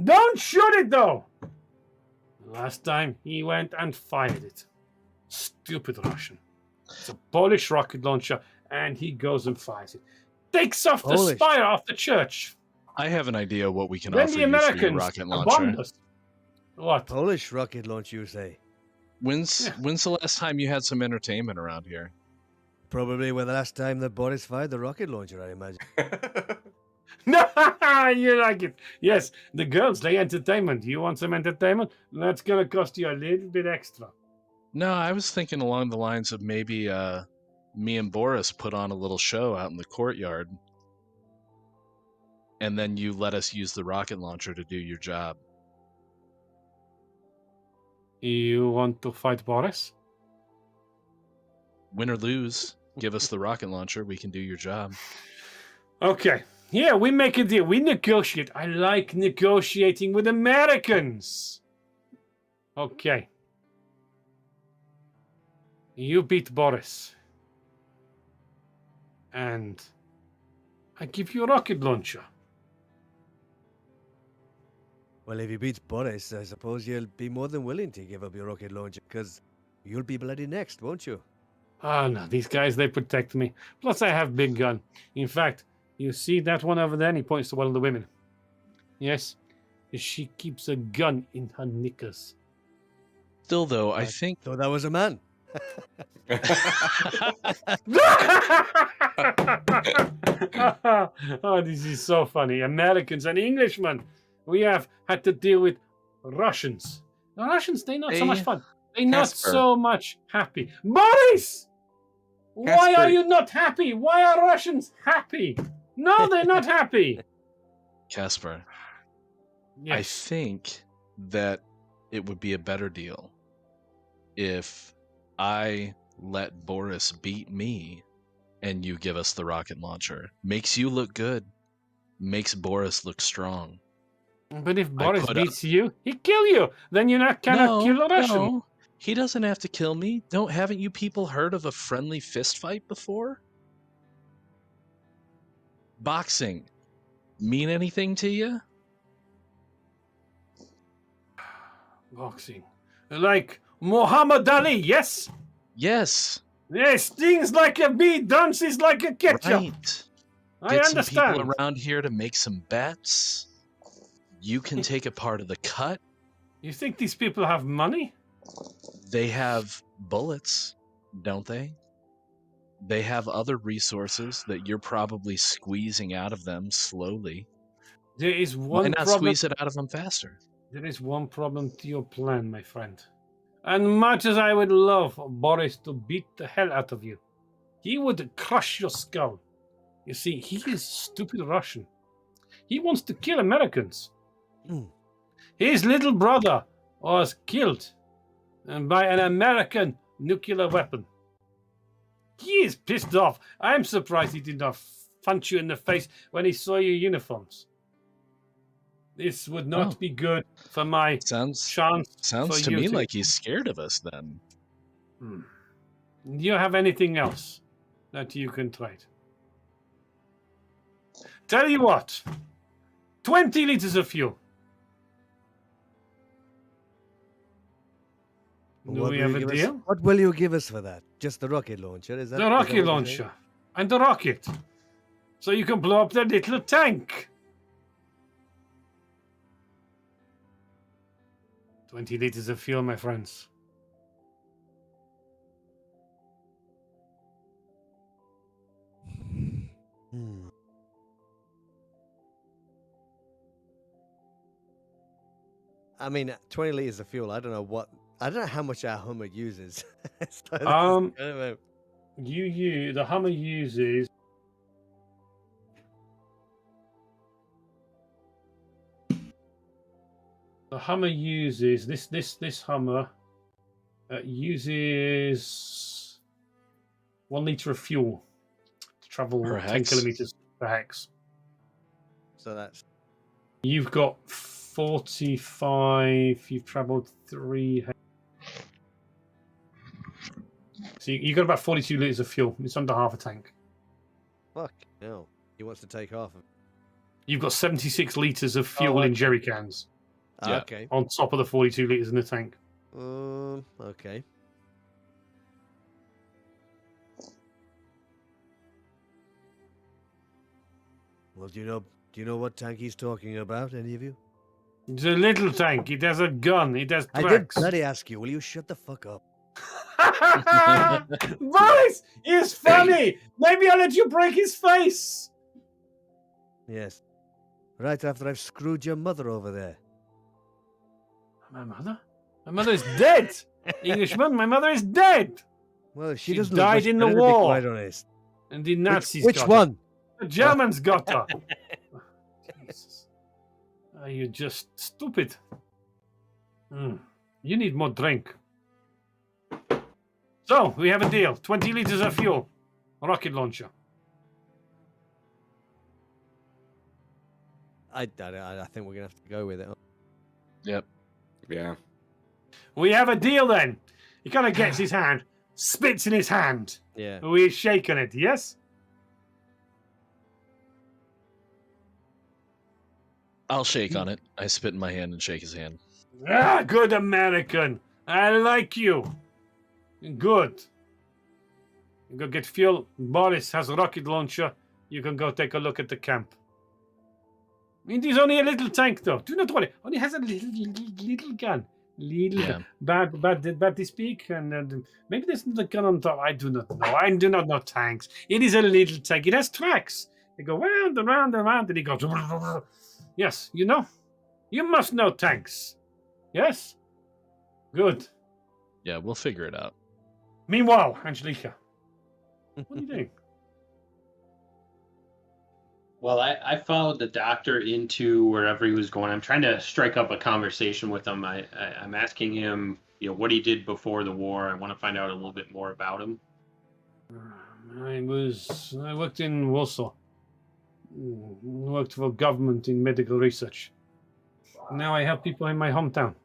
Speaker 1: Don't shoot it, though! Last time, he went and fired it. Stupid Russian. It's a Polish rocket launcher, and he goes and fires it. Takes off the
Speaker 2: Polish.
Speaker 1: spire of the church.
Speaker 4: I have an idea what we can
Speaker 1: Then
Speaker 4: offer
Speaker 1: the
Speaker 4: you for your
Speaker 1: Americans
Speaker 4: rocket
Speaker 1: bombed
Speaker 4: launcher.
Speaker 1: us. What?
Speaker 2: Polish rocket launch, you say?
Speaker 4: When's
Speaker 1: Yeah.
Speaker 4: when's the last time you had some entertainment around here?
Speaker 2: Probably when the last time that Boris fired the rocket launcher, I imagine.
Speaker 1: No, you like it. Yes, the girls, they entertainment. You want some entertainment? That's going to cost you a little bit extra.
Speaker 4: No, I was thinking along the lines of maybe me and Boris put on a little show out in the courtyard. and then you let us use the rocket launcher to do your job.
Speaker 1: You want to fight Boris?
Speaker 4: Win or lose, give us the rocket launcher. We can do your job.
Speaker 1: Okay. Yeah, we make a deal. We negotiate. I like negotiating with Americans. Okay. You beat Boris. And I give you a rocket launcher.
Speaker 2: Well, if he beats Boris, I suppose you'll be more than willing to give up your rocket launcher, because you'll be bloody next, won't you?
Speaker 1: Oh, no, these guys, they protect me. Plus, I have big gun. In fact, you see that one over there? And he points to one of the women. Yes, she keeps a gun in her knickers.
Speaker 4: Still, though, I think...
Speaker 2: So that was a man.
Speaker 1: Oh, this is so funny. Americans and Englishmen. We have had to deal with Russians. The Russians, they're not so much fun. They're not
Speaker 3: Casper.
Speaker 1: so much happy. Boris! Why
Speaker 3: Casper.
Speaker 1: are you not happy? Why are Russians happy? No, they're not happy.
Speaker 4: Casper, I
Speaker 1: Yes.
Speaker 4: think that it would be a better deal if I let Boris beat me and you give us the rocket launcher. Makes you look good. Makes Boris look strong.
Speaker 1: But if
Speaker 4: I
Speaker 1: Boris
Speaker 4: put up-
Speaker 1: beats you, he kill you. Then you cannot kill a Russian.
Speaker 4: No, he doesn't have to kill me. Haven't you people heard of a friendly fist fight before? Boxing mean anything to you?
Speaker 1: Boxing. Like Muhammad Ali, yes?
Speaker 4: Yes.
Speaker 1: Yes, stings like a bee, dances like a ketchup.
Speaker 4: Right.
Speaker 1: I
Speaker 4: Get some
Speaker 1: understand.
Speaker 4: people around here to make some bets. You can take a part of the cut.
Speaker 1: You think these people have money?
Speaker 4: They have bullets, don't they? They have other resources that you're probably squeezing out of them slowly.
Speaker 1: There is
Speaker 4: Why
Speaker 1: one
Speaker 4: not
Speaker 1: problem.
Speaker 4: squeeze it out of them faster?
Speaker 1: There is one problem to your plan, my friend. And much as I would love Boris to beat the hell out of you, he would crush your skull. You see, he is stupid Russian. He wants to kill Americans. His little brother was killed by an American nuclear weapon. He is pissed off. I'm surprised he did not punch you in the face when he saw your uniforms. This would not
Speaker 4: Oh.
Speaker 1: be good for my
Speaker 4: Sounds
Speaker 1: chance.
Speaker 4: sounds
Speaker 1: for
Speaker 4: to
Speaker 1: you
Speaker 4: me
Speaker 1: to-
Speaker 4: like he's scared of us then.
Speaker 1: Do you have anything else that you can trade? Tell you what, 20 liters of fuel. Do
Speaker 2: What
Speaker 1: we
Speaker 2: will
Speaker 1: have
Speaker 2: you
Speaker 1: a
Speaker 2: give us-
Speaker 1: deal?
Speaker 2: What will you give us for that? Just the rocket launcher? Is that
Speaker 1: The
Speaker 2: is that what
Speaker 1: rocket
Speaker 2: you're
Speaker 1: launcher
Speaker 2: saying?
Speaker 1: and the rocket, so you can blow up the little tank. 20 liters of fuel, my friends.
Speaker 2: I mean, 20 liters of fuel. I don't know how much our Hummer uses. So this is
Speaker 1: Um,
Speaker 2: kind of a-
Speaker 1: the Hummer uses. The Hummer uses this Hummer uses 1 liter of fuel to travel
Speaker 4: Per
Speaker 1: 10
Speaker 4: hex?
Speaker 1: kilometers per hex.
Speaker 2: so that's
Speaker 1: You've got 45. You've traveled 3. So you got about 42 liters of fuel. It's under half a tank.
Speaker 2: fuck. No, he wants to take off.
Speaker 1: You've got 76 liters of fuel
Speaker 2: Oh,
Speaker 1: in
Speaker 2: okay.
Speaker 1: jerry cans
Speaker 4: Yeah.
Speaker 2: Okay.
Speaker 1: on top of the 42 liters in the tank.
Speaker 2: Okay. Well, do you know what tank he's talking about? Any of you?
Speaker 1: It's a little tank. It has a gun. It has
Speaker 2: I did
Speaker 1: tracks.
Speaker 2: bloody ask you. Will you shut the fuck up?
Speaker 1: Boris is funny. Maybe I'll let you break his face.
Speaker 2: Yes. Right after I've screwed your mother over there.
Speaker 1: My mother? My mother is dead. Englishman, my mother is dead.
Speaker 2: Well, she
Speaker 1: She
Speaker 2: doesn't look
Speaker 1: died
Speaker 2: much
Speaker 1: in the
Speaker 2: better, to be
Speaker 1: war.
Speaker 2: quite honest.
Speaker 1: And the Nazis
Speaker 2: Which
Speaker 1: got
Speaker 2: one?
Speaker 1: her. The Germans got her. Jesus. You're just stupid. You need more drink. So, we have a deal. 20 liters of fuel. Rocket launcher.
Speaker 2: I think we're going to have to go with it.
Speaker 4: Yep.
Speaker 3: Yeah.
Speaker 1: We have a deal then. He kind of gets his hand, spits in his hand.
Speaker 2: Yeah.
Speaker 1: We're shaking it, yes?
Speaker 4: I'll shake on it. I spit in my hand and shake his hand.
Speaker 1: Ah, good American. I like you. Good. You go get fuel. Boris has a rocket launcher. You can go take a look at the camp. It is only a little tank, though. Do not worry. Only has a little gun.
Speaker 4: Yeah.
Speaker 1: Bad to speak. And maybe there's the gun on top. I do not know. I do not know tanks. It is a little tank. It has tracks. They go round and round and round, and it goes. Yes, you know. You must know tanks. Yes? Good.
Speaker 4: Yeah, we'll figure it out.
Speaker 1: Meanwhile, Angelica, what are you doing?
Speaker 5: Well, I followed the doctor into wherever he was going. I'm trying to strike up a conversation with him. I'm asking him, what he did before the war. I want to find out a little bit more about him.
Speaker 1: I worked in Warsaw. Worked for government in medical research. Now I help people in my hometown.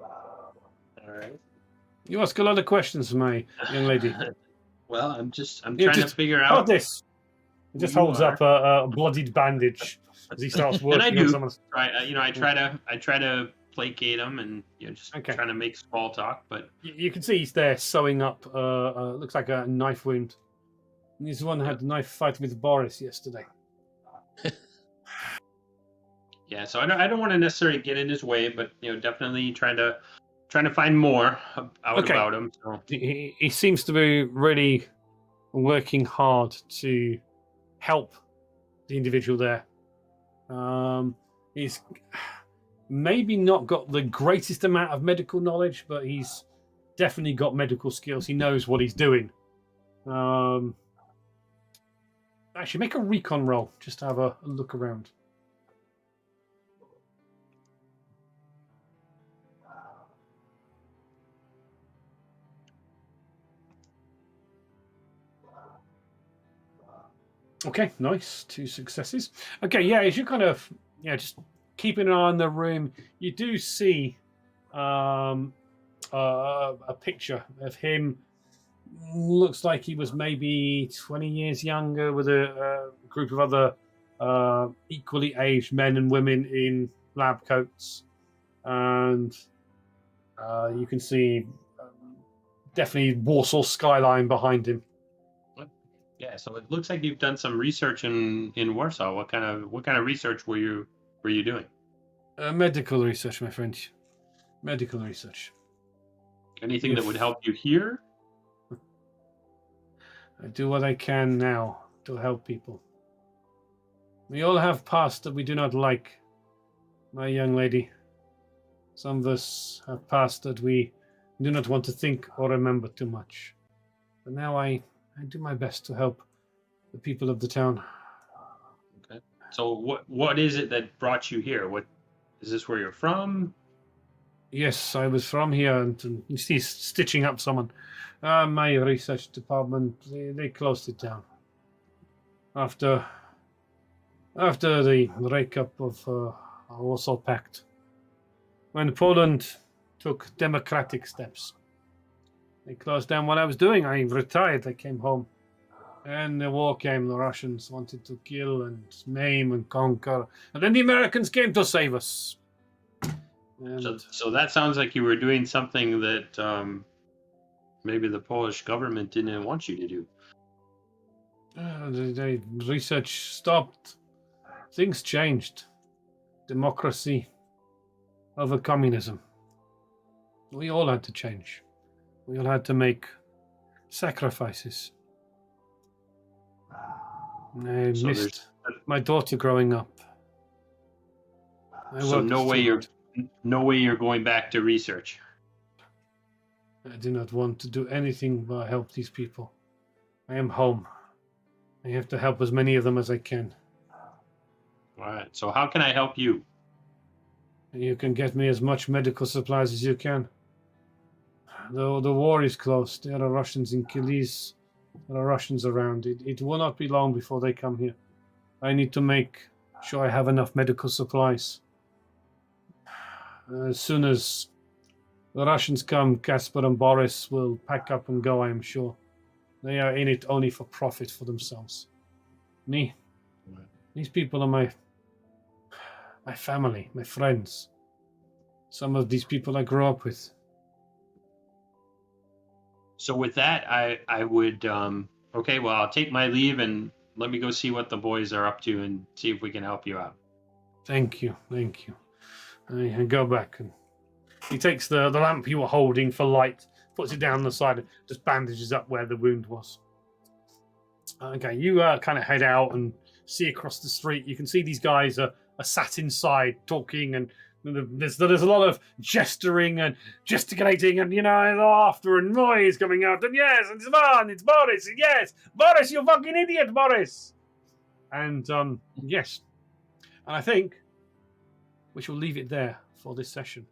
Speaker 5: All right.
Speaker 1: You ask a lot of questions, my young lady.
Speaker 5: Well, I'm trying to figure
Speaker 1: How
Speaker 5: out
Speaker 1: this? He just
Speaker 5: who you
Speaker 1: holds up a bloodied bandage as he starts working
Speaker 5: and I do.
Speaker 1: on someone's.
Speaker 5: I try to placate him and just trying to make small talk, but
Speaker 1: You can see he's there sewing up. Looks like a knife wound. And he's the one that had a knife fight with Boris yesterday.
Speaker 5: yeah. So I don't want to necessarily get in his way, but definitely trying to find more out about him. So.
Speaker 1: He seems to be really working hard to help the individual there. He's maybe not got the greatest amount of medical knowledge, but he's definitely got medical skills. He knows what he's doing. Actually, make a recon roll just to have a look around. Okay, nice. 2 successes. Okay, yeah, as you kind of, just keeping an eye on the room, you do see a picture of him. Looks like he was maybe 20 years younger with a group of other equally aged men and women in lab coats. And you can see definitely Warsaw skyline behind him.
Speaker 5: Yeah, so it looks like you've done some research in Warsaw. What kind of research were you doing?
Speaker 1: Medical research, my friend. Medical research.
Speaker 5: Anything that would help you here?
Speaker 1: I do what I can now to help people. We all have past that we do not like, my young lady. Some of us have past that we do not want to think or remember too much. But now I do my best to help the people of the town.
Speaker 5: Okay. So what is it that brought you here? What is this where you're from?
Speaker 1: Yes, I was from here, and you see stitching up someone. My research department, they closed it down. After the breakup of Warsaw Pact. When Poland took democratic steps. They closed down what I was doing. I retired. I came home. And the war came. The Russians wanted to kill and maim and conquer. And then the Americans came to save us. And
Speaker 5: So that sounds like you were doing something that maybe the Polish government didn't want you to do.
Speaker 1: the research stopped. Things changed. Democracy over communism. We all had to change. We all had to make sacrifices. I
Speaker 5: So
Speaker 1: missed my daughter growing up.
Speaker 5: So no way you're going back to research.
Speaker 1: I do not want to do anything but help these people. I am home. I have to help as many of them as I can.
Speaker 5: All right. So how can I help you?
Speaker 1: You can get me as much medical supplies as you can. The war is close. There are Russians in Kilis. There are Russians around. It will not be long before they come here. I need to make sure I have enough medical supplies. As soon as the Russians come, Casper and Boris will pack up and go, I am sure. They are in it only for profit for themselves. Me, these people are my family, my friends. Some of these people I grew up with.
Speaker 5: So with that, I would okay. Well, I'll take my leave and let me go see what the boys are up to and see if we can help you out.
Speaker 1: Thank you. I go back and he takes the lamp you were holding for light, puts it down the side, and just bandages up where the wound was. Okay, you kind of head out and see across the street. You can see these guys are sat inside talking, and there's a lot of gesturing and gesticulating, and laughter and noise coming out. And yes, it's fun. It's Boris. Yes, Boris, you fucking idiot, Boris. And yes, and I think we shall leave it there for this session.